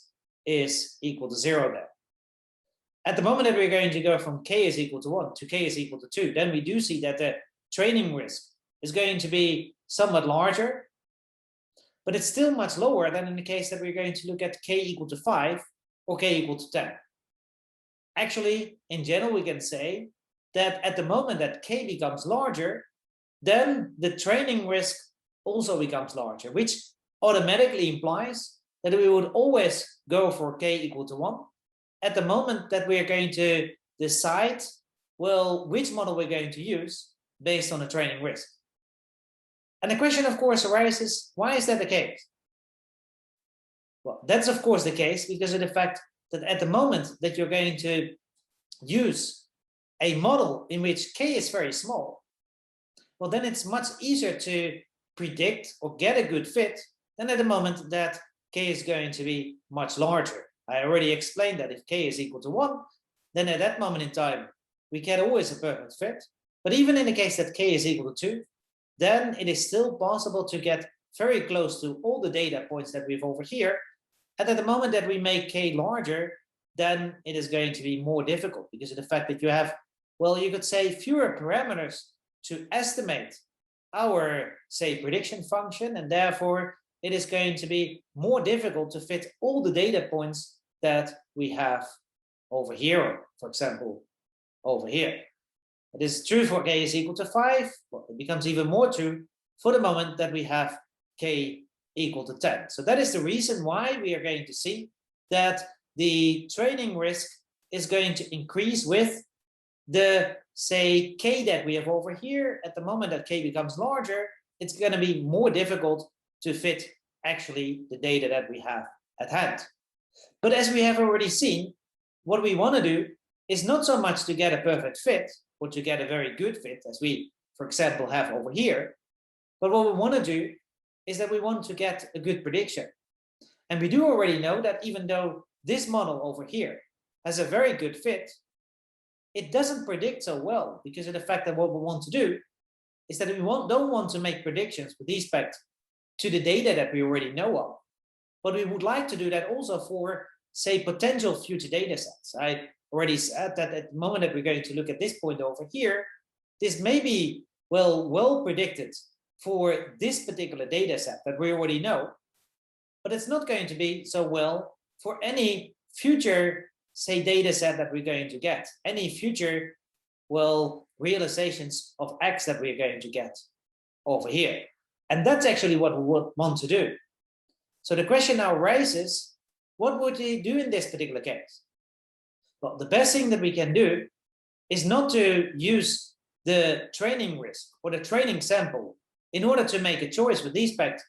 is equal to 0 there. At the moment that we're going to go from k is equal to 1 to k is equal to 2, then we do see that the training risk is going to be somewhat larger, but it's still much lower than in the case that we're going to look at k equal to 5 or k equal to 10. Actually, in general, we can say that at the moment that k becomes larger, then the training risk also becomes larger, which automatically implies that we would always go for k equal to 1 at the moment that we are going to decide, well, which model we're going to use based on the training risk. And the question, of course, arises, why is that the case? Well, that's of course the case because of the fact that at the moment that you're going to use a model in which k is very small, well, then it's much easier to predict or get a good fit than at the moment that k is going to be much larger. I already explained that if k is equal to 1, then at that moment in time, we get always a perfect fit. But even in the case that k is equal to 2, then it is still possible to get very close to all the data points that we have over here. And at the moment that we make k larger, then it is going to be more difficult because of the fact that you have, well, you could say fewer parameters to estimate our, say, prediction function, and therefore it is going to be more difficult to fit all the data points that we have over here, for example, over here. It is true for k is equal to 5, well, it becomes even more true for the moment that we have k equal to 10. So that is the reason why we are going to see that the training risk is going to increase with the, say, k that we have over here. At the moment that k becomes larger, it's going to be more difficult to fit actually the data that we have at hand. But as we have already seen, what we want to do is not so much to get a perfect fit or to get a very good fit as we, for example, have over here. But what we want to do is that we want to get a good prediction. And we do already know that even though this model over here has a very good fit, it doesn't predict so well because of the fact that what we want to do is that we don't want to make predictions with respect to the data that we already know of. But we would like to do that also for, say, potential future data sets. I already said that at the moment that we're going to look at this point over here, this may be well predicted for this particular data set that we already know, but it's not going to be so well for any future, say, data set that we're going to get, any future, well, realizations of X that we're going to get over here. And that's actually what we would want to do. So the question now arises, what would we do in this particular case? Well, the best thing that we can do is not to use the training risk or the training sample in order to make a choice with respect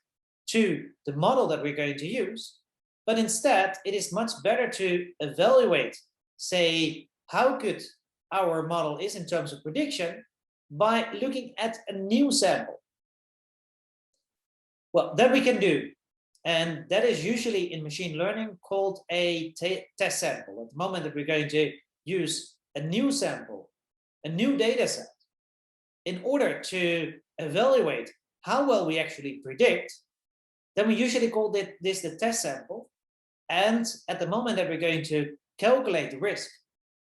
to the model that we're going to use, but instead it is much better to evaluate, say, how good our model is in terms of prediction by looking at a new sample. Well, that we can do, and that is usually in machine learning called a test sample. At the moment that we're going to use a new sample, a new data set, in order to evaluate how well we actually predict, then we usually call this the test sample. And at the moment that we're going to calculate the risk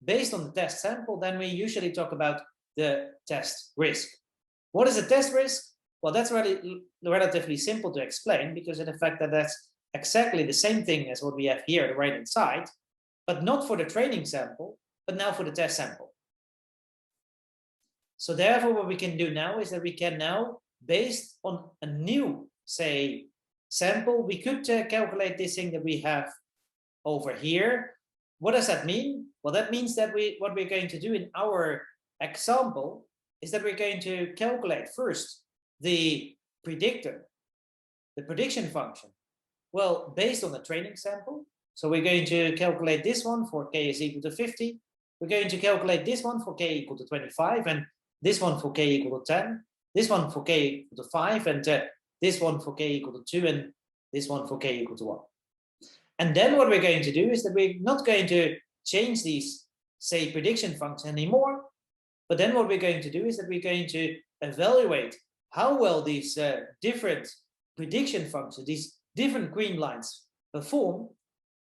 based on the test sample, then we usually talk about the test risk. What is a test risk? Well, that's really relatively simple to explain, because of the fact that that's exactly the same thing as what we have here, the right-hand side, but not for the training sample, but now for the test sample. So therefore, what we can do now is that we can now, based on a new, say, sample, we could calculate this thing that we have over here. What does that mean? Well, that means that what we're going to do in our example is that we're going to calculate first the predictor, the prediction function, well, based on the training sample. So we're going to calculate this one for k is equal to 50. We're going to calculate this one for k equal to 25, and this one for k equal to 10, this one for k equal to 5, and this one for k equal to 2, and this one for k equal to 1. And then what we're going to do is that we're not going to change these, say, prediction functions anymore, but then what we're going to do is that we're going to evaluate how well these different prediction functions, these different green lines, perform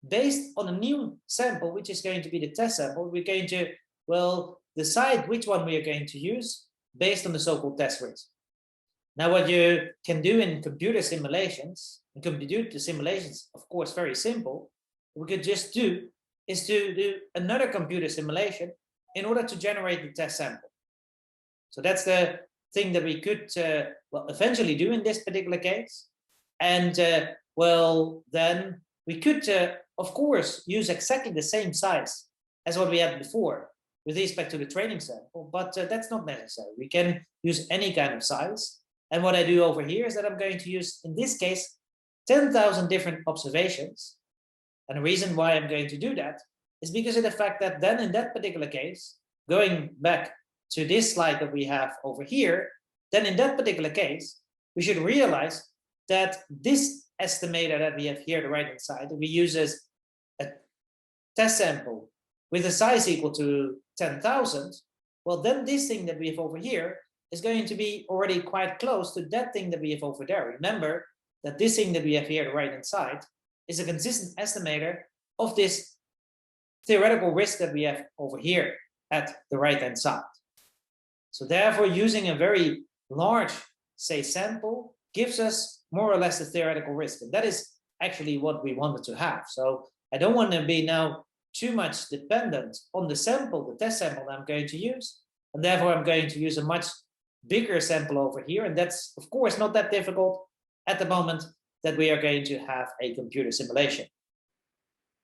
based on a new sample, which is going to be the test sample. We're going to, well, decide which one we are going to use based on the so-called test risk. Now, what you can do in computer simulations, and computer simulations, of course, very simple. What we could just do is to do another computer simulation in order to generate the test sample. So that's the thing that we could well, eventually do in this particular case. And well, then we could, of course, use exactly the same size as what we had before with respect to the training sample, but that's not necessary. We can use any kind of size. And what I do over here is that I'm going to use, in this case, 10,000 different observations. And the reason why I'm going to do that is because of the fact that then in that particular case, going back to this slide that we have over here, then in that particular case, we should realize that this estimator that we have here, the right-hand side, that we use as a test sample with a size equal to 10,000, well, then this thing that we have over here is going to be already quite close to that thing that we have over there. Remember that this thing that we have here, the right-hand side, is a consistent estimator of this theoretical risk that we have over here at the right-hand side. So therefore, using a very large, say, sample gives us more or less the theoretical risk. And that is actually what we wanted to have. So I don't want to be now too much dependent on the sample, the test sample that I'm going to use. And therefore, I'm going to use a much bigger sample over here. And that's, of course, not that difficult at the moment that we are going to have a computer simulation.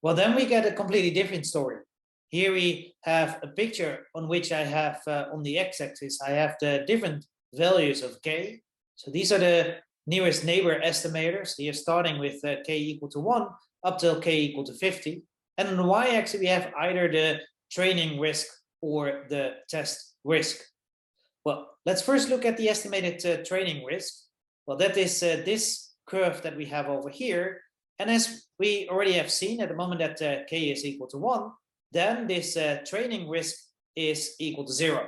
Well, then we get a completely different story. Here we have a picture on which I have, on the x-axis, I have the different values of k. So these are the nearest neighbor estimators. They are starting with k equal to 1 up till k equal to 50. And on the y-axis, we have either the training risk or the test risk. Well, let's first look at the estimated training risk. Well, that is this curve that we have over here. And as we already have seen, at the moment that k is equal to 1, then this training risk is equal to 0.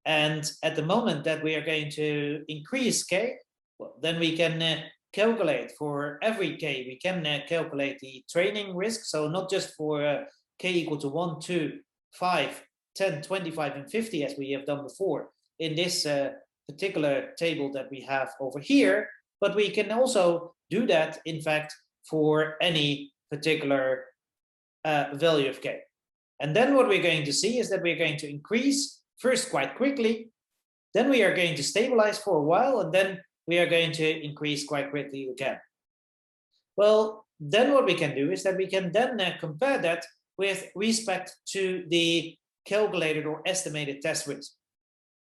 And at the moment that we are going to increase k, well, then we can calculate for every k, we can calculate the training risk. So not just for k equal to 1, 2, 5, 10, 25, and 50, as we have done before in this particular table that we have over here, but we can also do that, in fact, for any particular value of k. And then what we're going to see is that we're going to increase first quite quickly, then we are going to stabilize for a while, and then we are going to increase quite quickly again. Well, then what we can do is that we can then compare that with respect to the calculated or estimated test risk.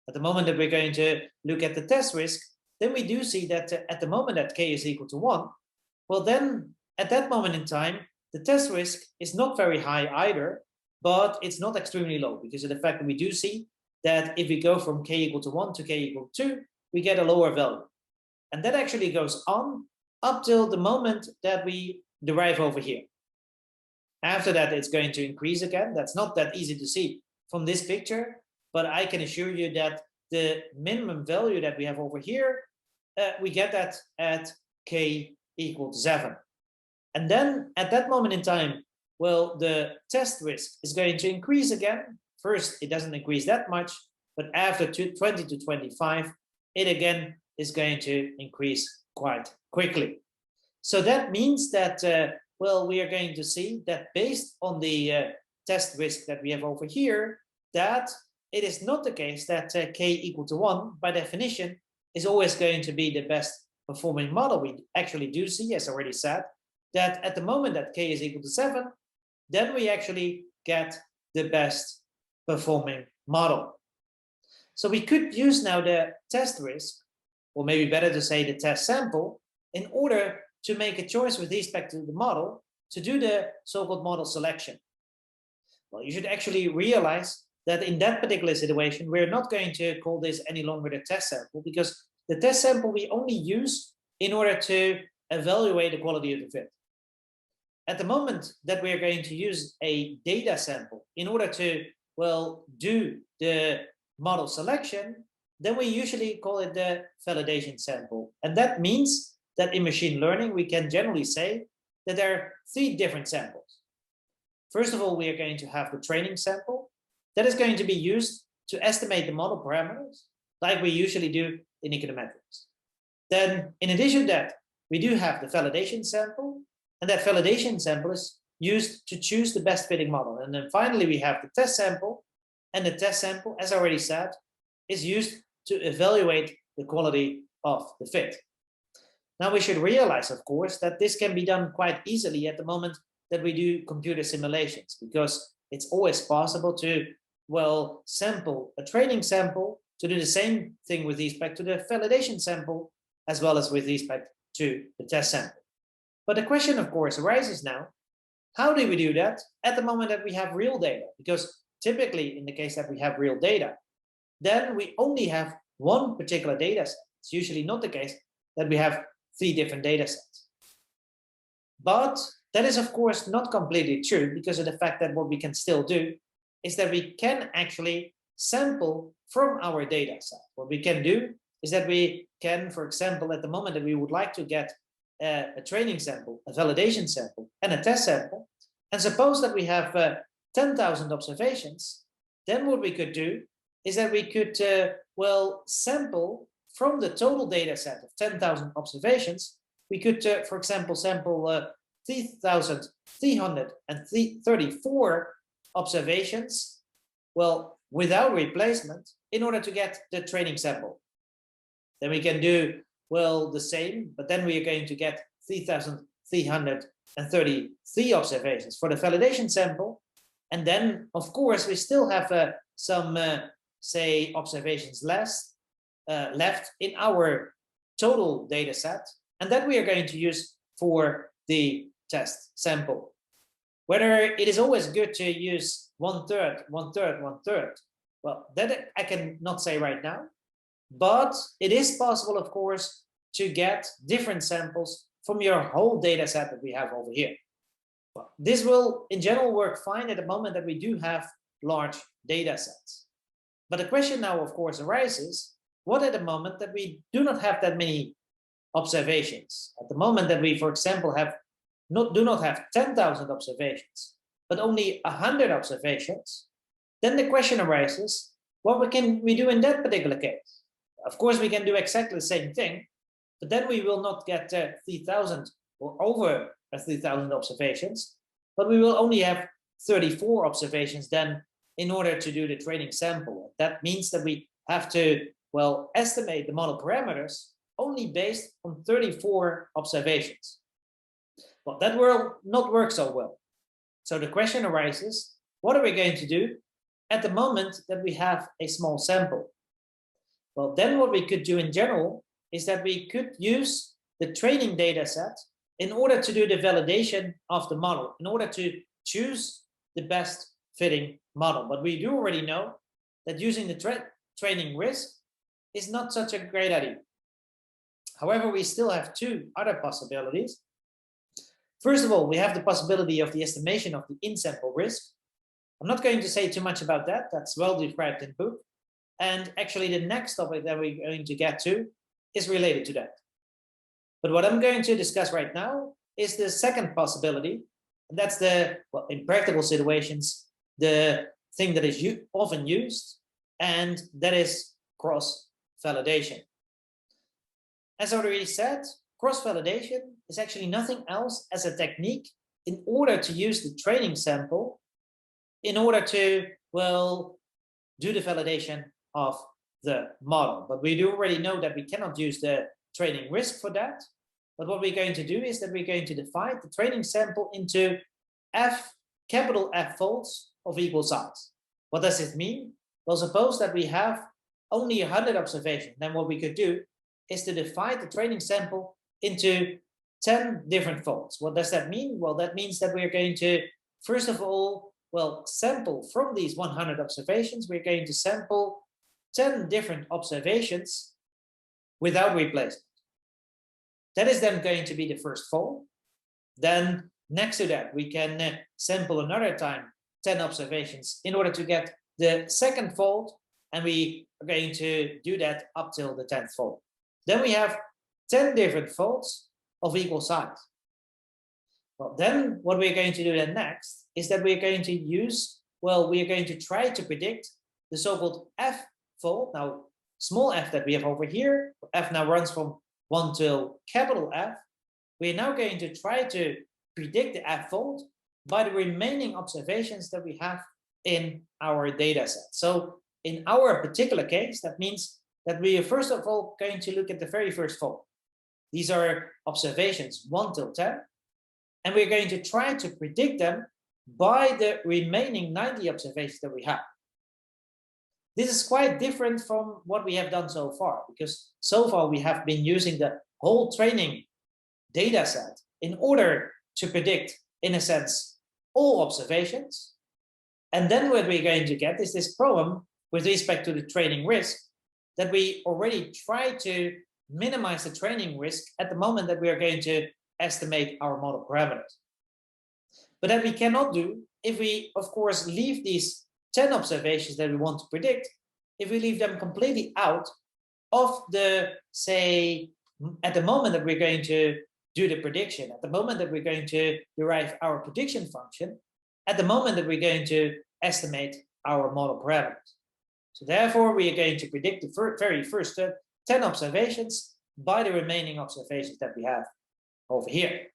At the moment that we're going to look at the test risk, then we do see that at the moment that k is equal to 1, well then at that moment in time, the test risk is not very high either, but it's not extremely low, because of the fact that we do see that if we go from k equal to 1 to k equal to 2, we get a lower value. And that actually goes on up till the moment that we derive over here. After that, it's going to increase again. That's not that easy to see from this picture, but I can assure you that the minimum value that we have over here, we get that at k equals 7. And then at that moment in time, well, the test risk is going to increase again. First, it doesn't increase that much, but after 20 to 25, it again is going to increase quite quickly. So that means that, well, we are going to see that based on the test risk that we have over here, that it is not the case that k equal to 1, by definition, is always going to be the best performing model. We actually do see, as already said, that at the moment that k is equal to 7, then we actually get the best performing model. So we could use now the test risk, or maybe better to say the test sample, in order to make a choice with respect to the model to do the so-called model selection. Well, you should actually realize that in that particular situation, we're not going to call this any longer the test sample, because the test sample we only use in order to evaluate the quality of the fit. At the moment that we are going to use a data sample in order to, well, do the model selection, then we usually call it the validation sample. And that means that in machine learning, we can generally say that there are 3 different samples. First of all, we are going to have the training sample that is going to be used to estimate the model parameters, like we usually do in econometrics. Then, in addition to that, we do have the validation sample, and that validation sample is used to choose the best fitting model. And then finally, we have the test sample, and the test sample, as I already said, is used to evaluate the quality of the fit. Now, we should realize, of course, that this can be done quite easily at the moment that we do computer simulations, because it's always possible to, well, sample a training sample to do the same thing with respect to the validation sample, as well as with respect to the test sample. But the question, of course, arises now, how do we do that at the moment that we have real data? Because typically, in the case that we have real data, then we only have one particular data set. It's usually not the case that we have 3 different data sets. But that is, of course, not completely true, because of the fact that what we can still do is that we can actually sample from our data set. What we can do is that we can, for example, at the moment that we would like to get a training sample, a validation sample, and a test sample, and suppose that we have 10,000 observations, then what we could do is that we could, well, sample from the total data set of 10,000 observations. We could, for example, sample 3,334 observations, well, without replacement, in order to get the training sample. Then we can do, well, the same, but then we are going to get 3,333 observations for the validation sample. And then, of course, we still have some, say, observations left in our total data set, and that we are going to use for the test sample. Whether it is always good to use 1/3, 1/3, 1/3, well, that I cannot say right now, but it is possible, of course, to get different samples from your whole data set that we have over here. Well, this will, in general, work fine at the moment that we do have large data sets. But the question now, of course, arises, what at the moment that we do not have that many observations? At the moment that we, for example, do not have 10,000 observations, but only 100 observations, then the question arises, what can we do in that particular case? Of course, we can do exactly the same thing, but then we will not get 3,000 or over 3,000 observations, but we will only have 34 observations then in order to do the training sample. That means that we have to, well, estimate the model parameters only based on 34 observations. Well, that will not work so well. So the question arises, what are we going to do at the moment that we have a small sample? Well, then what we could do in general is that we could use the training data set in order to do the validation of the model, in order to choose the best fitting model. But we do already know that using the training risk is not such a great idea. However, we still have 2 other possibilities. First of all, we have the possibility of the estimation of the in-sample risk. I'm not going to say too much about that. That's well described in the book. And actually the next topic that we're going to get to is related to that. But what I'm going to discuss right now is the second possibility, and that's the, well, in practical situations, the thing that is often used, and that is cross-validation. As I already said, cross-validation is actually nothing else as a technique in order to use the training sample in order to, well, do the validation of the model. But we do already know that we cannot use the training risk for that. But what we're going to do is that we're going to divide the training sample into capital F faults of equal size. What does it mean? Well, suppose that we have only 100 observations. Then what we could do is to divide the training sample into 10 different faults. What does that mean? Well, that means that we're going to, first of all, well, sample from these 100 observations. We're going to sample 10 different observations without replacement. That is then going to be the first fault. Then next to that, we can sample another time 10 observations in order to get the second fault, and we are going to do that up till the 10th fault. Then we have 10 different faults of equal size. Well, then what we're going to do then next is that we're going to use, well, we're going to try to predict the so-called F fault. Now, small f that we have over here, f now runs from 1 till capital F. We're now going to try to predict the F fault by the remaining observations that we have in our data set. So in our particular case, that means that we are first of all going to look at the very first fault. These are observations 1 till 10, and we're going to try to predict them by the remaining 90 observations that we have. This is quite different from what we have done so far, because so far we have been using the whole training data set in order to predict, in a sense, all observations. And then what we're going to get is this problem with respect to the training risk, that we already try to minimize the training risk at the moment that we are going to estimate our model parameters. But that we cannot do if we, of course, leave these 10 observations that we want to predict, if we leave them completely out of the, say, at the moment that we're going to do the prediction, at the moment that we're going to derive our prediction function, at the moment that we're going to estimate our model parameters. So therefore, we are going to predict the very first 10 observations by the remaining observations that we have over here.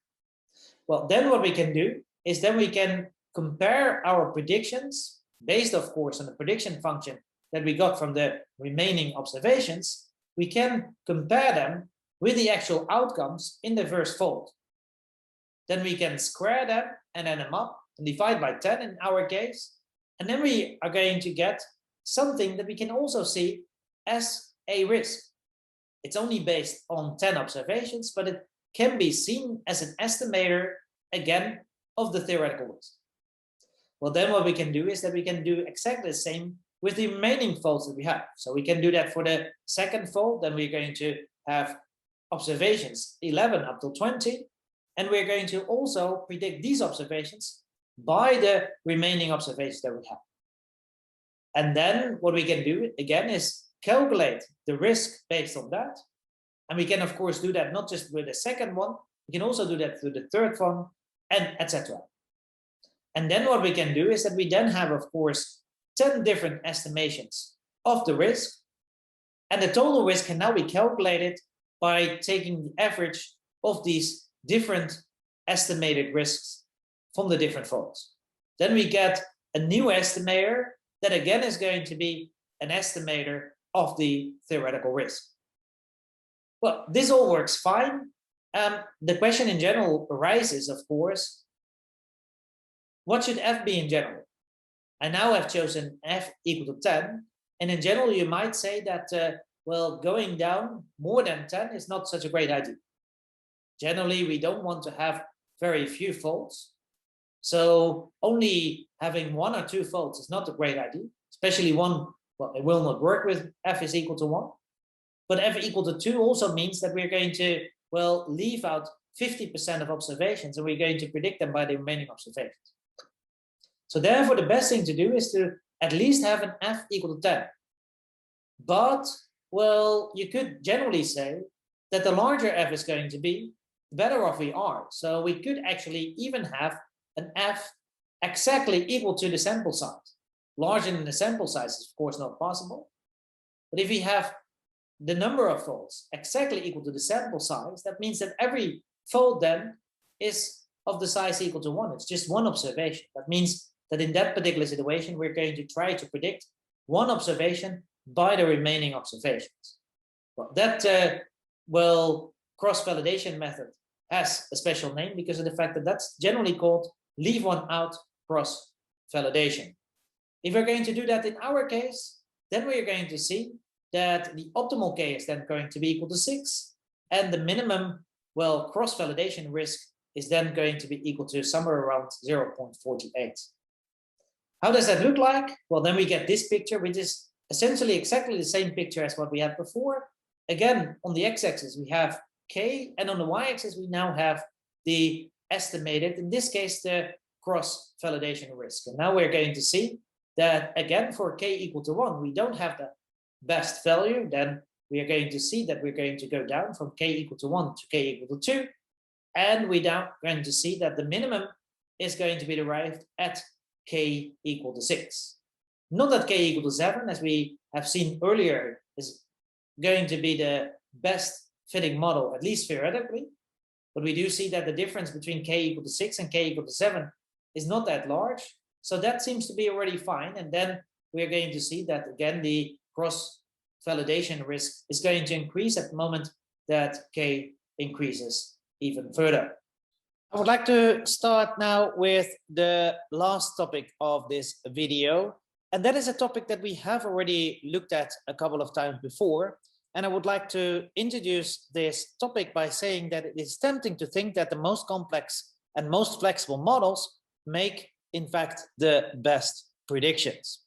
Well, then what we can do is then we can compare our predictions based, of course, on the prediction function that we got from the remaining observations. We can compare them with the actual outcomes in the first fault. Then we can square them and add them up and divide by 10 in our case. And then we are going to get something that we can also see as a risk. It's only based on 10 observations, but it can be seen as an estimator, again, of the theoretical risk. Well, then what we can do is that we can do exactly the same with the remaining faults that we have. So we can do that for the second fault. Then we're going to have observations 11 up to 20. And we're going to also predict these observations by the remaining observations that we have. And then what we can do, again, is calculate the risk based on that. And we can, of course, do that not just with the second one, we can also do that with the third one, and etc. And then what we can do is that we then have, of course, 10 different estimations of the risk. And the total risk can now be calculated by taking the average of these different estimated risks from the different faults. Then we get a new estimator that again is going to be an estimator of the theoretical risk. Well, this all works fine. The question in general arises, of course, what should f be in general? I now have chosen f equal to 10. And in general, you might say that, well, going down more than 10 is not such a great idea. Generally, we don't want to have very few faults. So only having 1 or 2 faults is not a great idea, especially one, well, it will not work with f is equal to 1. But f equal to 2 also means that we're going to, well, leave out 50% of observations, and we're going to predict them by the remaining observations. So therefore, the best thing to do is to at least have an f equal to 10. But, well, you could generally say that the larger f is going to be, the better off we are. So we could actually even have an f exactly equal to the sample size. Larger than the sample size is, of course, not possible. But if we have the number of folds exactly equal to the sample size, that means that every fold then is of the size equal to 1. It's just one observation. That means that in that particular situation, we're going to try to predict one observation by the remaining observations. Well, that cross-validation method has a special name because of the fact that that's generally called leave one out cross-validation. If we're going to do that in our case, then we're going to see that the optimal k is then going to be equal to 6, and the minimum, cross-validation risk is then going to be equal to somewhere around 0.48. How does that look like? Well, then we get this picture, which is essentially exactly the same picture as what we had before. Again, on the x-axis, we have k, and on the y-axis, we now have the estimated, in this case, the cross-validation risk. And now we're going to see that, again, for k equal to 1, we don't have the best value. Then we are going to see that we're going to go down from k equal to 1 to k equal to 2. And we're now going to see that the minimum is going to be derived at k equal to 6. Not that k equal to 7, as we have seen earlier, is going to be the best fitting model, at least theoretically. But we do see that the difference between k equal to 6 and k equal to 7 is not that large. So that seems to be already fine. And then we're going to see that, again, the cross-validation risk is going to increase at the moment that k increases even further. I would like to start now with the last topic of this video. And that is a topic that we have already looked at a couple of times before. And I would like to introduce this topic by saying that it is tempting to think that the most complex and most flexible models make, in fact, the best predictions.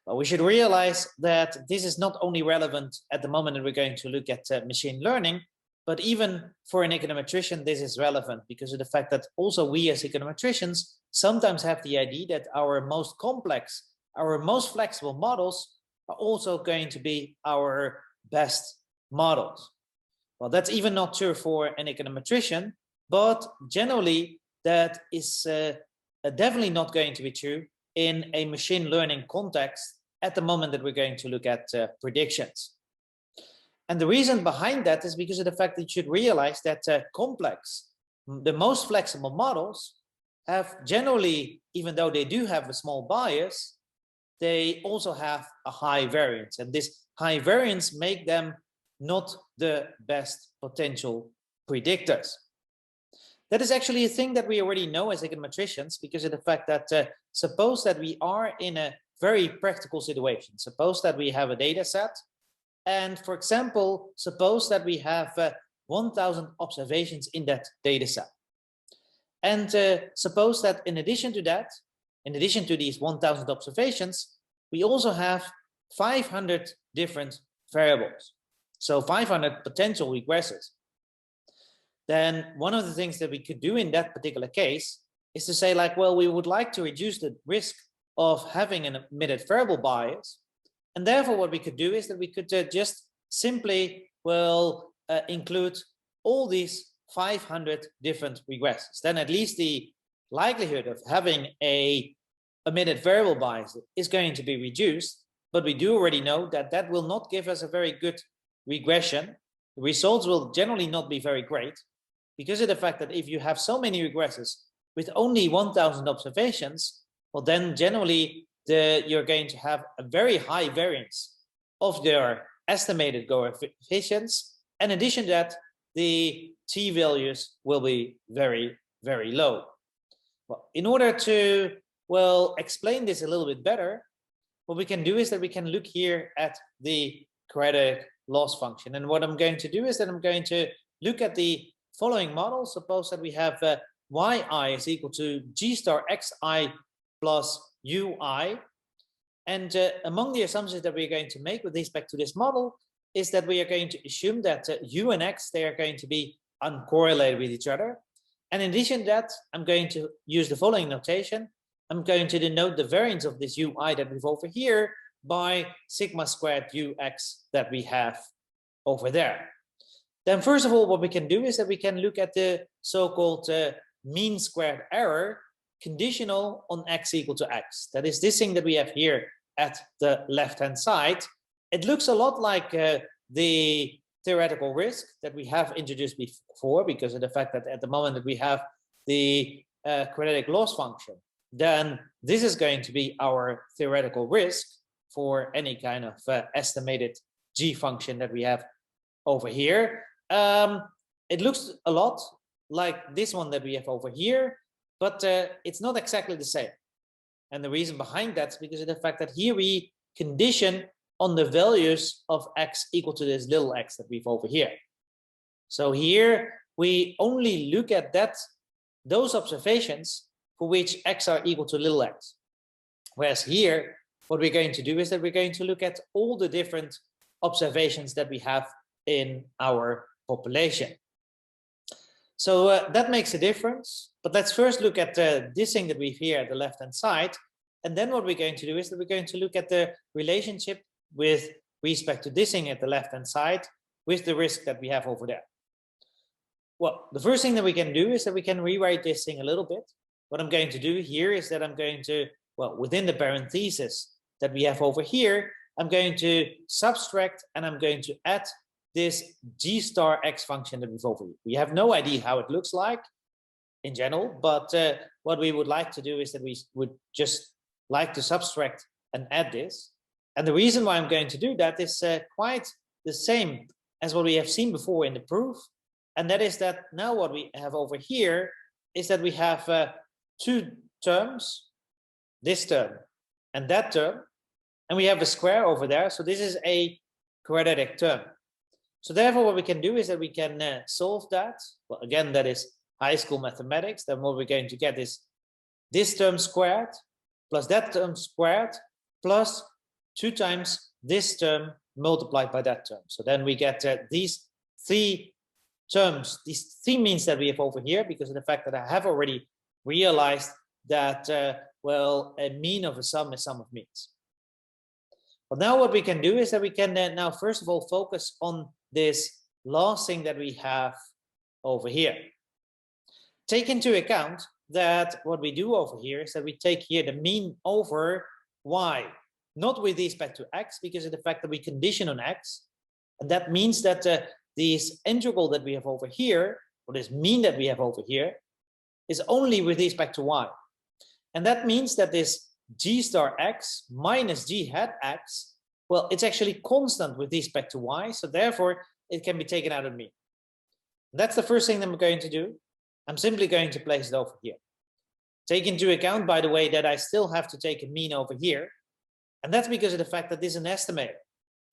But we should realize that this is not only relevant at the moment that we're going to look at machine learning, but even for an econometrician, this is relevant because of the fact that also we as econometricians sometimes have the idea that our most complex, our most flexible models are also going to be our best models. Well, that's even not true for an econometrician, but generally that is definitely not going to be true in a machine learning context at the moment that we're going to look at predictions. And the reason behind that is because of the fact that you should realize that the most flexible models have generally, even though they do have a small bias, they also have a high variance. And this high variance make them not the best potential predictors. That is actually a thing that we already know as econometricians because of the fact that suppose that we are in a very practical situation. Suppose that we have a data set. And for example, suppose that we have 1,000 observations in that data set. And suppose that in addition to that, in addition to these 1,000 observations, we also have 500 different variables. So 500 potential regressors. Then one of the things that we could do in that particular case is to say like, well, we would like to reduce the risk of having an admitted variable bias. And therefore, what we could do is that we could just simply, include all these 500 different regressors. Then at least the likelihood of having a admitted variable bias is going to be reduced. But we do already know that that will not give us a very good regression. The results will generally not be very great because of the fact that if you have so many regressors with only 1,000 observations, well, then generally you're going to have a very high variance of their estimated coefficients. And in addition to that, the t-values will be very, very low. Well, in order to, explain this a little bit better, what we can do is that we can look here at the quadratic loss function. And what I'm going to do is that I'm going to look at the following model. Suppose that we have yi is equal to g star xi plus ui. And among the assumptions that we're going to make with respect to this model is that we are going to assume that u and x, they are going to be uncorrelated with each other. And in addition to that, I'm going to use the following notation. I'm going to denote the variance of this ui that we've over here by sigma squared ux that we have over there. Then first of all, what we can do is that we can look at the so-called mean squared error conditional on x equal to x. That is this thing that we have here at the left-hand side. It looks a lot like the theoretical risk that we have introduced before, because of the fact that at the moment that we have the quadratic loss function, then this is going to be our theoretical risk for any kind of estimated g function that we have over here. It looks a lot like this one that we have over here, but it's not exactly the same. And the reason behind that is because of the fact that here we condition on the values of x equal to this little x that we've over here. So here we only look at those observations for which x are equal to little x. Whereas here, what we're going to do is that we're going to look at all the different observations that we have in our population. So that makes a difference. But let's first look at this thing that we've here at the left-hand side. And then what we're going to do is that we're going to look at the relationship with respect to this thing at the left-hand side with the risk that we have over there. Well, the first thing that we can do is that we can rewrite this thing a little bit. What I'm going to do here is that I'm going to, well, within the parentheses that we have over here, I'm going to subtract and I'm going to add this g star x function that we've over here. We have no idea how it looks like in general, but what we would like to do is that we would just like to subtract and add this. And the reason why I'm going to do that is quite the same as what we have seen before in the proof. And that is that now what we have over here is that we have two terms, this term and that term, and we have a square over there. So this is a quadratic term. So therefore what we can do is that we can solve that. Well, again, that is high school mathematics. Then what we're going to get is this term squared plus that term squared plus 2 times this term multiplied by that term. So then we get these three terms, these three means that we have over here, because of the fact that I have already realized that, well, a mean of a sum is sum of means. But now what we can do is that we can now first of all focus on this last thing that we have over here. Take into account that what we do over here is that we take here the mean over y, not with respect to x, because of the fact that we condition on x. And that means that this integral that we have over here, or this mean that we have over here, is only with respect to y. And that means that this g star x minus g hat x, well, it's actually constant with respect to y, so therefore it can be taken out of mean. That's the first thing that I'm going to do. I'm simply going to place it over here. Take into account, by the way, that I still have to take a mean over here. And that's because of the fact that this is an estimator.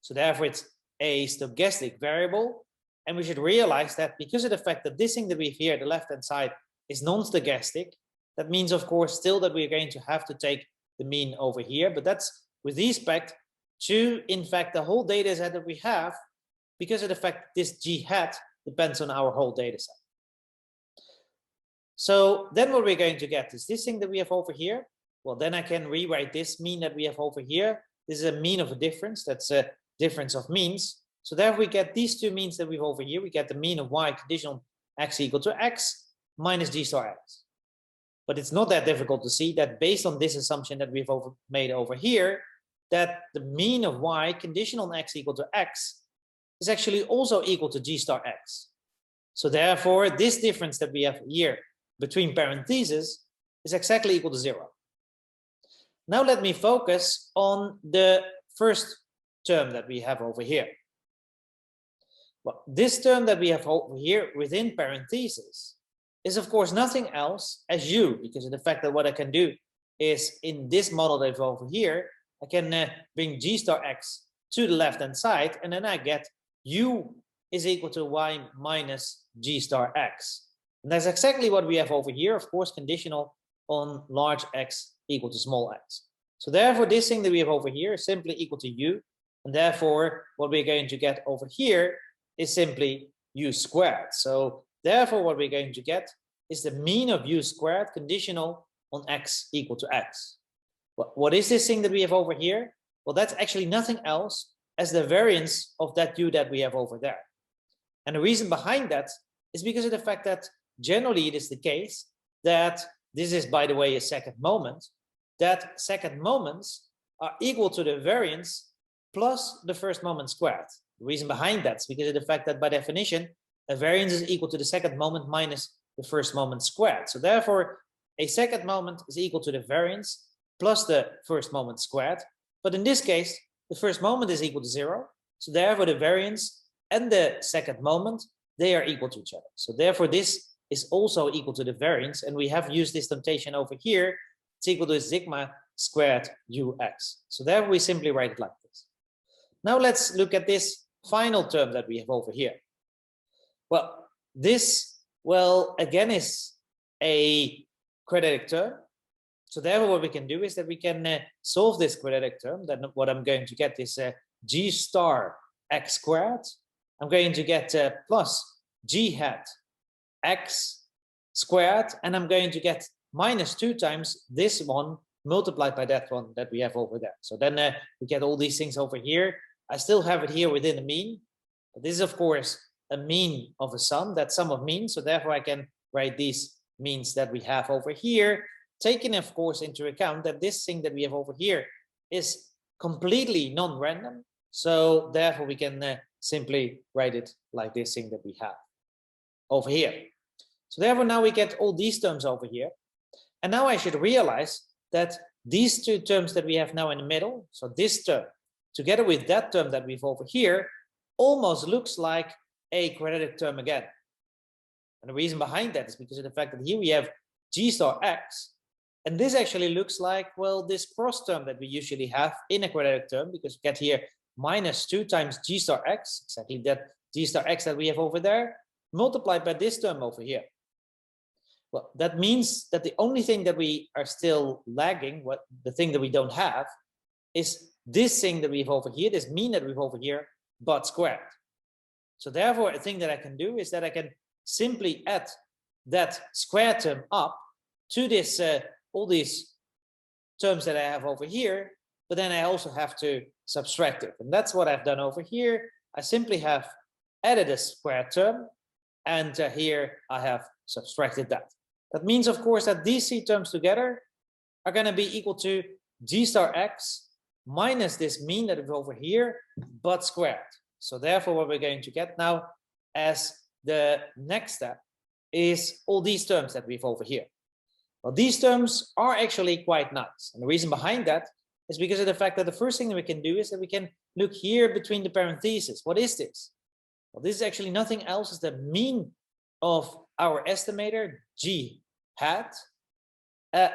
So therefore it's a stochastic variable. And we should realize that because of the fact that this thing that we have here, the left-hand side, is non-stochastic, that means, of course, still that we're going to have to take the mean over here. But that's with respect to, in fact, the whole data set that we have, because of the fact that this g hat depends on our whole data set. So then what we're going to get is this thing that we have over here. Well, then I can rewrite this mean that we have over here. This is a mean of a difference. That's a difference of means. So therefore we get these two means that we have over here. We get the mean of y conditional x equal to x minus g star x. But it's not that difficult to see that based on this assumption that we've made over here, that the mean of y conditional on x equal to x is actually also equal to g star x. So therefore this difference that we have here between parentheses is exactly equal to 0. Now let me focus on the first term that we have over here. Well, this term that we have over here within parentheses is of course nothing else as u, because of the fact that what I can do is in this model that I have over here, I can bring g star x to the left hand side, and then I get u is equal to y minus g star x. And that's exactly what we have over here, of course, conditional on large x equal to small x. So therefore, this thing that we have over here is simply equal to u. And therefore, what we're going to get over here is simply u squared. So therefore, what we're going to get is the mean of u squared conditional on x equal to x. What is this thing that we have over here? Well, that's actually nothing else as the variance of that u that we have over there. And the reason behind that is because of the fact that generally it is the case that this is, by the way, a second moment, that second moments are equal to the variance plus the first moment squared. The reason behind that is because of the fact that by definition, a variance is equal to the second moment minus the first moment squared. So therefore, a second moment is equal to the variance plus the first moment squared. But in this case, the first moment is equal to 0. So therefore, the variance and the second moment, they are equal to each other. So therefore, this is also equal to the variance. And we have used this notation over here. It's equal to sigma squared ux. So therefore, we simply write it like this. Now let's look at this final term that we have over here. Well, this, again, is a quadratic term. So therefore, what we can do is that we can solve this quadratic term. Then what I'm going to get is g star x squared. I'm going to get plus g hat x squared, and I'm going to get minus 2 times this one multiplied by that one that we have over there. So then we get all these things over here. I still have it here within the mean. But this is, of course, a mean of a sum, that sum of means. So therefore, I can write these means that we have over here, taking, of course, into account that this thing that we have over here is completely non-random. So therefore, we can simply write it like this thing that we have over here. So therefore, now we get all these terms over here. And now I should realize that these two terms that we have now in the middle, so this term, together with that term that we've over here, almost looks like a quadratic term again. And the reason behind that is because of the fact that here we have g star x, and this actually looks like, well, this cross term that we usually have in a quadratic term, because we get here minus 2 times g star x, exactly that g star x that we have over there, multiplied by this term over here. Well, that means that the only thing that we are still lagging, the thing that we don't have, is this thing that we have over here, this mean that we have over here, but squared. So therefore, a thing that I can do is that I can simply add that square term up to this all these terms that I have over here, but then I also have to subtract it. And that's what I've done over here. I simply have added a square term, and here I have subtracted that. That means, of course, that these three terms together are going to be equal to g star x minus this mean that is over here, but squared. So therefore, what we're going to get now as the next step is all these terms that we've over here. Well, these terms are actually quite nice. And the reason behind that is because of the fact that the first thing that we can do is that we can look here between the parentheses. What is this? Well, this is actually nothing else as the mean of our estimator, g hat,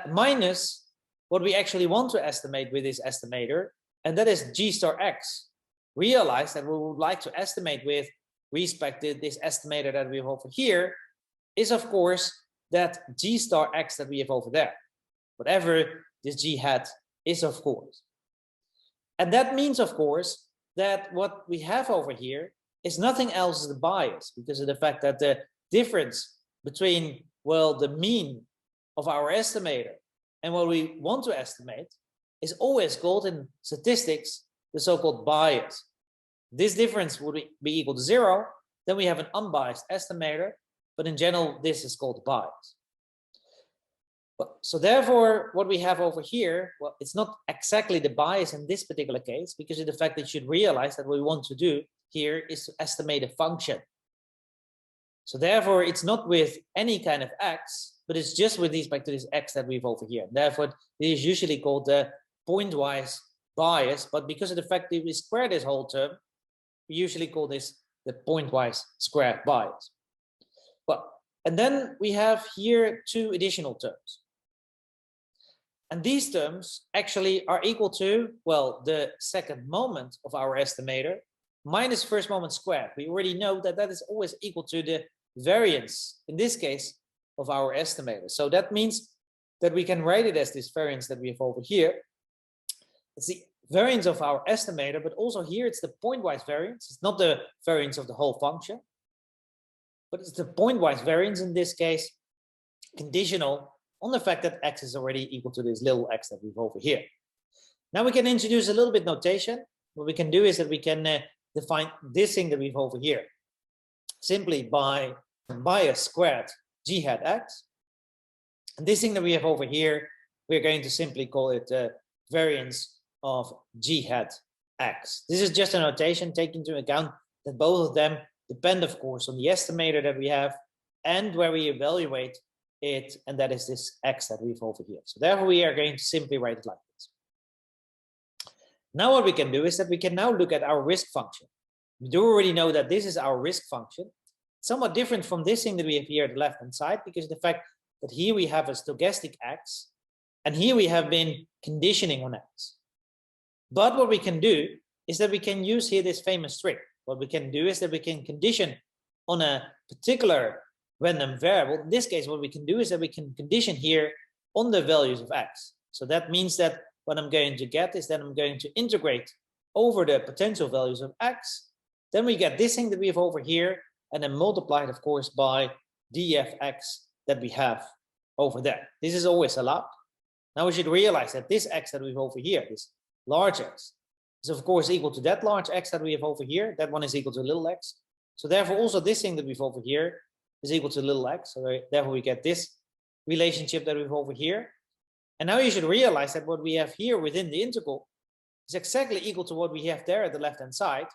minus what we actually want to estimate with this estimator, and that is g star x. Realize that we would like to estimate with respect to this estimator that we have over here is, of course, that g star x that we have over there, whatever this g hat is, of course. And that means, of course, that what we have over here is nothing else than the bias, because of the fact that the difference between, well, the mean of our estimator and what we want to estimate is always called in statistics the so-called bias. This difference would be equal to 0, then we have an unbiased estimator, but in general, this is called bias. So therefore, what we have over here, well, it's not exactly the bias in this particular case, because of the fact that you should realize that what we want to do here is to estimate a function. So therefore, it's not with any kind of x, but it's just with respect to this x that we've over here. Therefore, it is usually called the pointwise bias, but because of the fact that we square this whole term, we usually call this the pointwise squared bias. Well, and then we have here two additional terms. And these terms actually are equal to, well, the second moment of our estimator minus first moment squared. We already know that that is always equal to the variance, in this case, of our estimator. So that means that we can write it as this variance that we have over here. It's the variance of our estimator, but also here it's the pointwise variance. It's not the variance of the whole function, but it's the pointwise variance in this case, conditional on the fact that x is already equal to this little x that we've over here. Now we can introduce a little bit notation. What we can do is that we can define this thing that we have over here simply by bias squared g hat x. And this thing that we have over here, we're going to simply call it variance of g hat x. This is just a notation taking into account that both of them depend, of course, on the estimator that we have and where we evaluate it, and that is this x that we have over here. So therefore, we are going to simply write it like this. Now what we can do is that we can now look at our risk function. We do already know that this is our risk function. It's somewhat different from this thing that we have here at the left-hand side, because of the fact that here we have a stochastic x, and here we have been conditioning on x. But what we can do is that we can use here this famous trick. What we can do is that we can condition on a particular random variable. In this case, what we can do is that we can condition here on the values of x. So that means that what I'm going to get is that I'm going to integrate over the potential values of x. Then we get this thing that we have over here, and then multiply it, of course, by dfx that we have over there. This is always allowed. Now we should realize that this x that we have over here, this large x, is of course equal to that large x that we have over here. That one is equal to little x. So therefore also this thing that we have over here is equal to little x. So therefore we get this relationship that we have over here. And now you should realize that what we have here within the integral is exactly equal to what we have there at the left-hand side.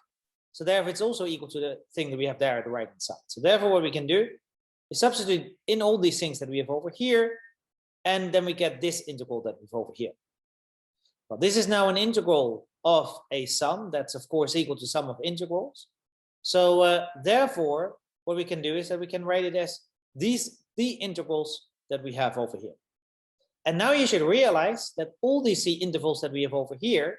So therefore it's also equal to the thing that we have there at the right-hand side. So therefore what we can do is substitute in all these things that we have over here, and then we get this integral that we have over here. Well, this is now an integral of a sum that's of course equal to sum of integrals. So therefore what we can do is that we can write it as the integrals that we have over here. And now you should realize that all these c intervals that we have over here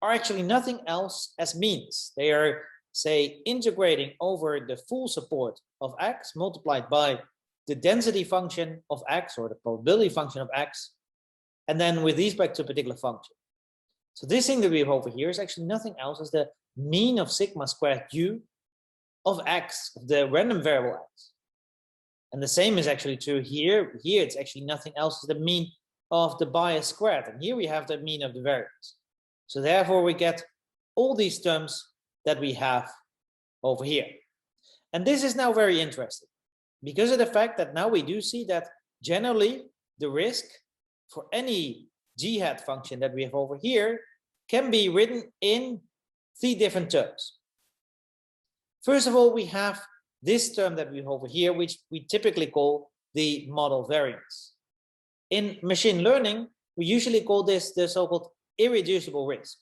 are actually nothing else as means. They are, say, integrating over the full support of x multiplied by the density function of x, or the probability function of x, and then with respect to a particular function. So this thing that we have over here is actually nothing else as the mean of sigma squared u of x, of the random variable x. And the same is actually true here. Here it's actually nothing else as the mean of the bias squared, and here we have the mean of the variance. So therefore we get all these terms that we have over here. And this is now very interesting because of the fact that now we do see that generally the risk for any g hat function that we have over here can be written in 3 different terms. First of all, we have this term that we have over here, which we typically call the model variance. In machine learning, we usually call this the so-called irreducible risk.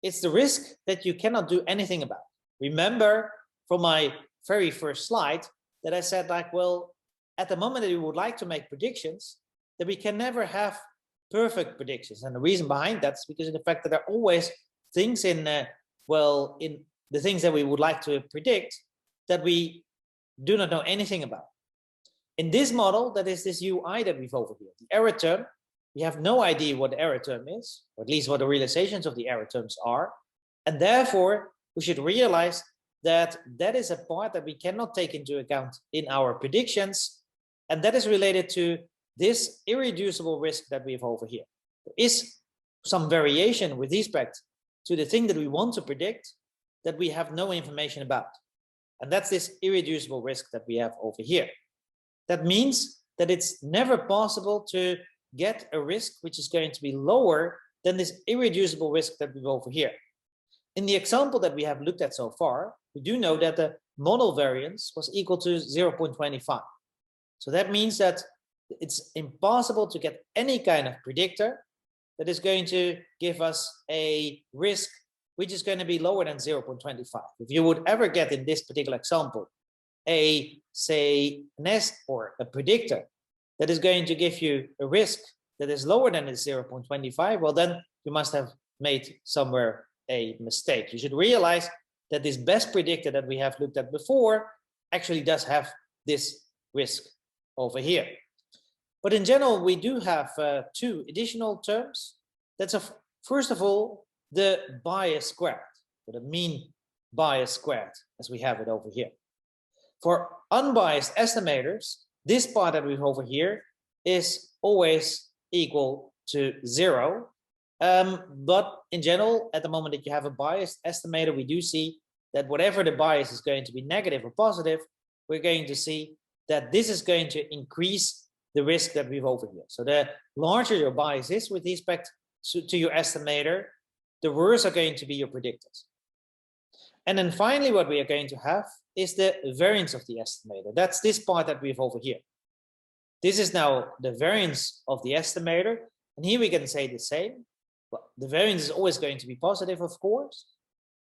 It's the risk that you cannot do anything about. Remember from my very first slide that I said, like, well, at the moment that we would like to make predictions, that we can never have perfect predictions. And the reason behind that is because of the fact that there are always things in, in the things that we would like to predict that we do not know anything about. In this model, that is this UI that we've over here, the error term, we have no idea what the error term is, or at least what the realizations of the error terms are. And therefore, we should realize that that is a part that we cannot take into account in our predictions. And that is related to this irreducible risk that we have over here. There is some variation with respect to the thing that we want to predict that we have no information about. And that's this irreducible risk that we have over here. That means that it's never possible to get a risk which is going to be lower than this irreducible risk that we have over here. In the example that we have looked at so far, we do know that the model variance was equal to 0.25. So that means that it's impossible to get any kind of predictor that is going to give us a risk which is going to be lower than 0.25. If you would ever get in this particular example a, say, nest or a predictor that is going to give you a risk that is lower than this 0.25, well, then you must have made somewhere a mistake. You should realize that this best predictor that we have looked at before actually does have this risk over here. But in general, we do have 2 additional terms. That's first of all, the bias squared, or the mean bias squared, as we have it over here. For unbiased estimators, this part that we have over here is always equal to 0. But in general, at the moment that you have a biased estimator, we do see that whatever the bias is going to be negative or positive, we're going to see that this is going to increase the risk that we've over here. So the larger your bias is with respect to your estimator, the worse are going to be your predictors. And then finally, what we are going to have is the variance of the estimator. That's this part that we have over here. This is now the variance of the estimator. And here we can say the same. Well, the variance is always going to be positive, of course.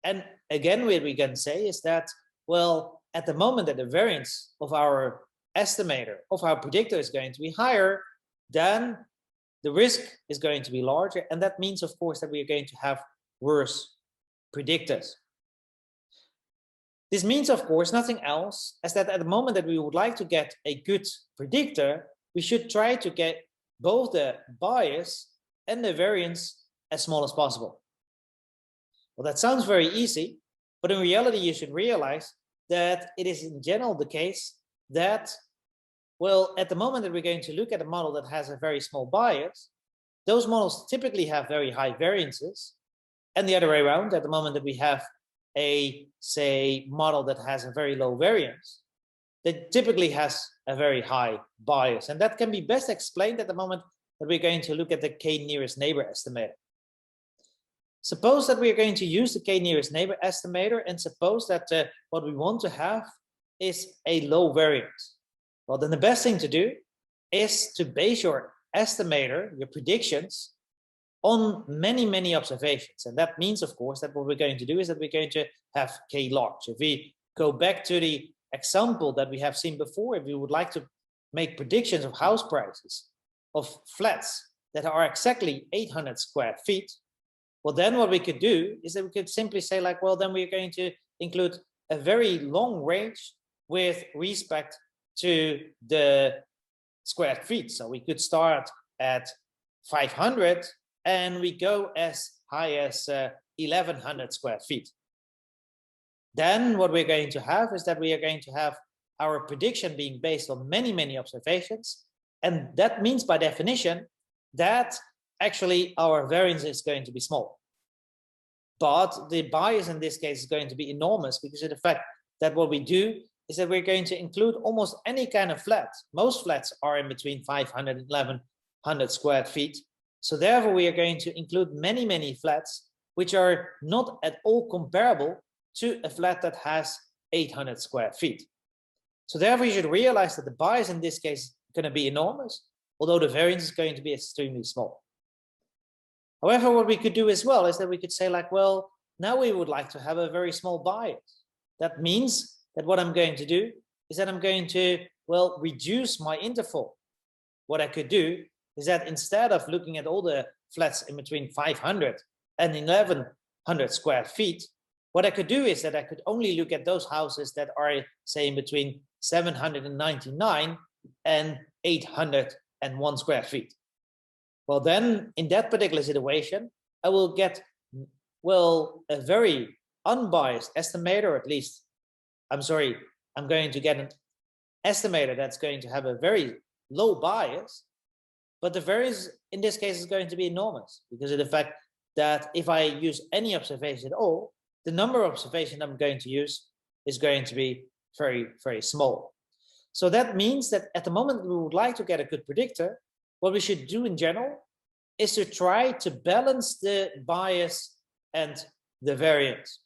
And again, what we can say is that, well, at the moment that the variance of our estimator, of our predictor is going to be higher, then the risk is going to be larger. And that means, of course, that we are going to have worse predictors. This means, of course, nothing else as that at the moment that we would like to get a good predictor, we should try to get both the bias and the variance as small as possible. Well, that sounds very easy, but in reality, you should realize that it is in general the case that, well, at the moment that we're going to look at a model that has a very small bias, those models typically have very high variances. And the other way around, at the moment that we have a, say, model that has a very low variance, that typically has a very high bias. And that can be best explained at the moment that we're going to look at the k-nearest neighbor estimator. Suppose that we are going to use the k-nearest neighbor estimator, and suppose that what we want to have is a low variance. Well, then the best thing to do is to base your estimator, your predictions, on many, many observations. And that means, of course, that what we're going to do is that we're going to have k large. If we go back to the example that we have seen before, if we would like to make predictions of house prices of flats that are exactly 800 square feet, well, then what we could do is that we could simply say like, well, then we're going to include a very long range with respect to the square feet. So we could start at 500 and we go as high as 1100 square feet. Then what we're going to have is that we are going to have our prediction being based on many, many observations. And that means by definition that actually our variance is going to be small. But the bias in this case is going to be enormous because of the fact that what we do is that we're going to include almost any kind of flat. Most flats are in between 500 and 1100 square feet. So therefore we are going to include many, many flats which are not at all comparable to a flat that has 800 square feet. So therefore you should realize that the bias in this case is going to be enormous, although the variance is going to be extremely small. However, what we could do as well is that we could say like, well, now we would like to have a very small bias. That means that what I'm going to do is that I'm going to, well, reduce my interval. What I could do is that instead of looking at all the flats in between 500 and 1100 square feet, what I could do is that I could only look at those houses that are, say, in between 799 and 801 square feet. Well, then in that particular situation, I will get, well, a very unbiased estimator, or at least, I'm going to get an estimator that's going to have a very low bias, but the variance in this case is going to be enormous because of the fact that if I use any observation at all, the number of observations I'm going to use is going to be very, very small. So that means that at the moment we would like to get a good predictor, what we should do in general is to try to balance the bias and the variance.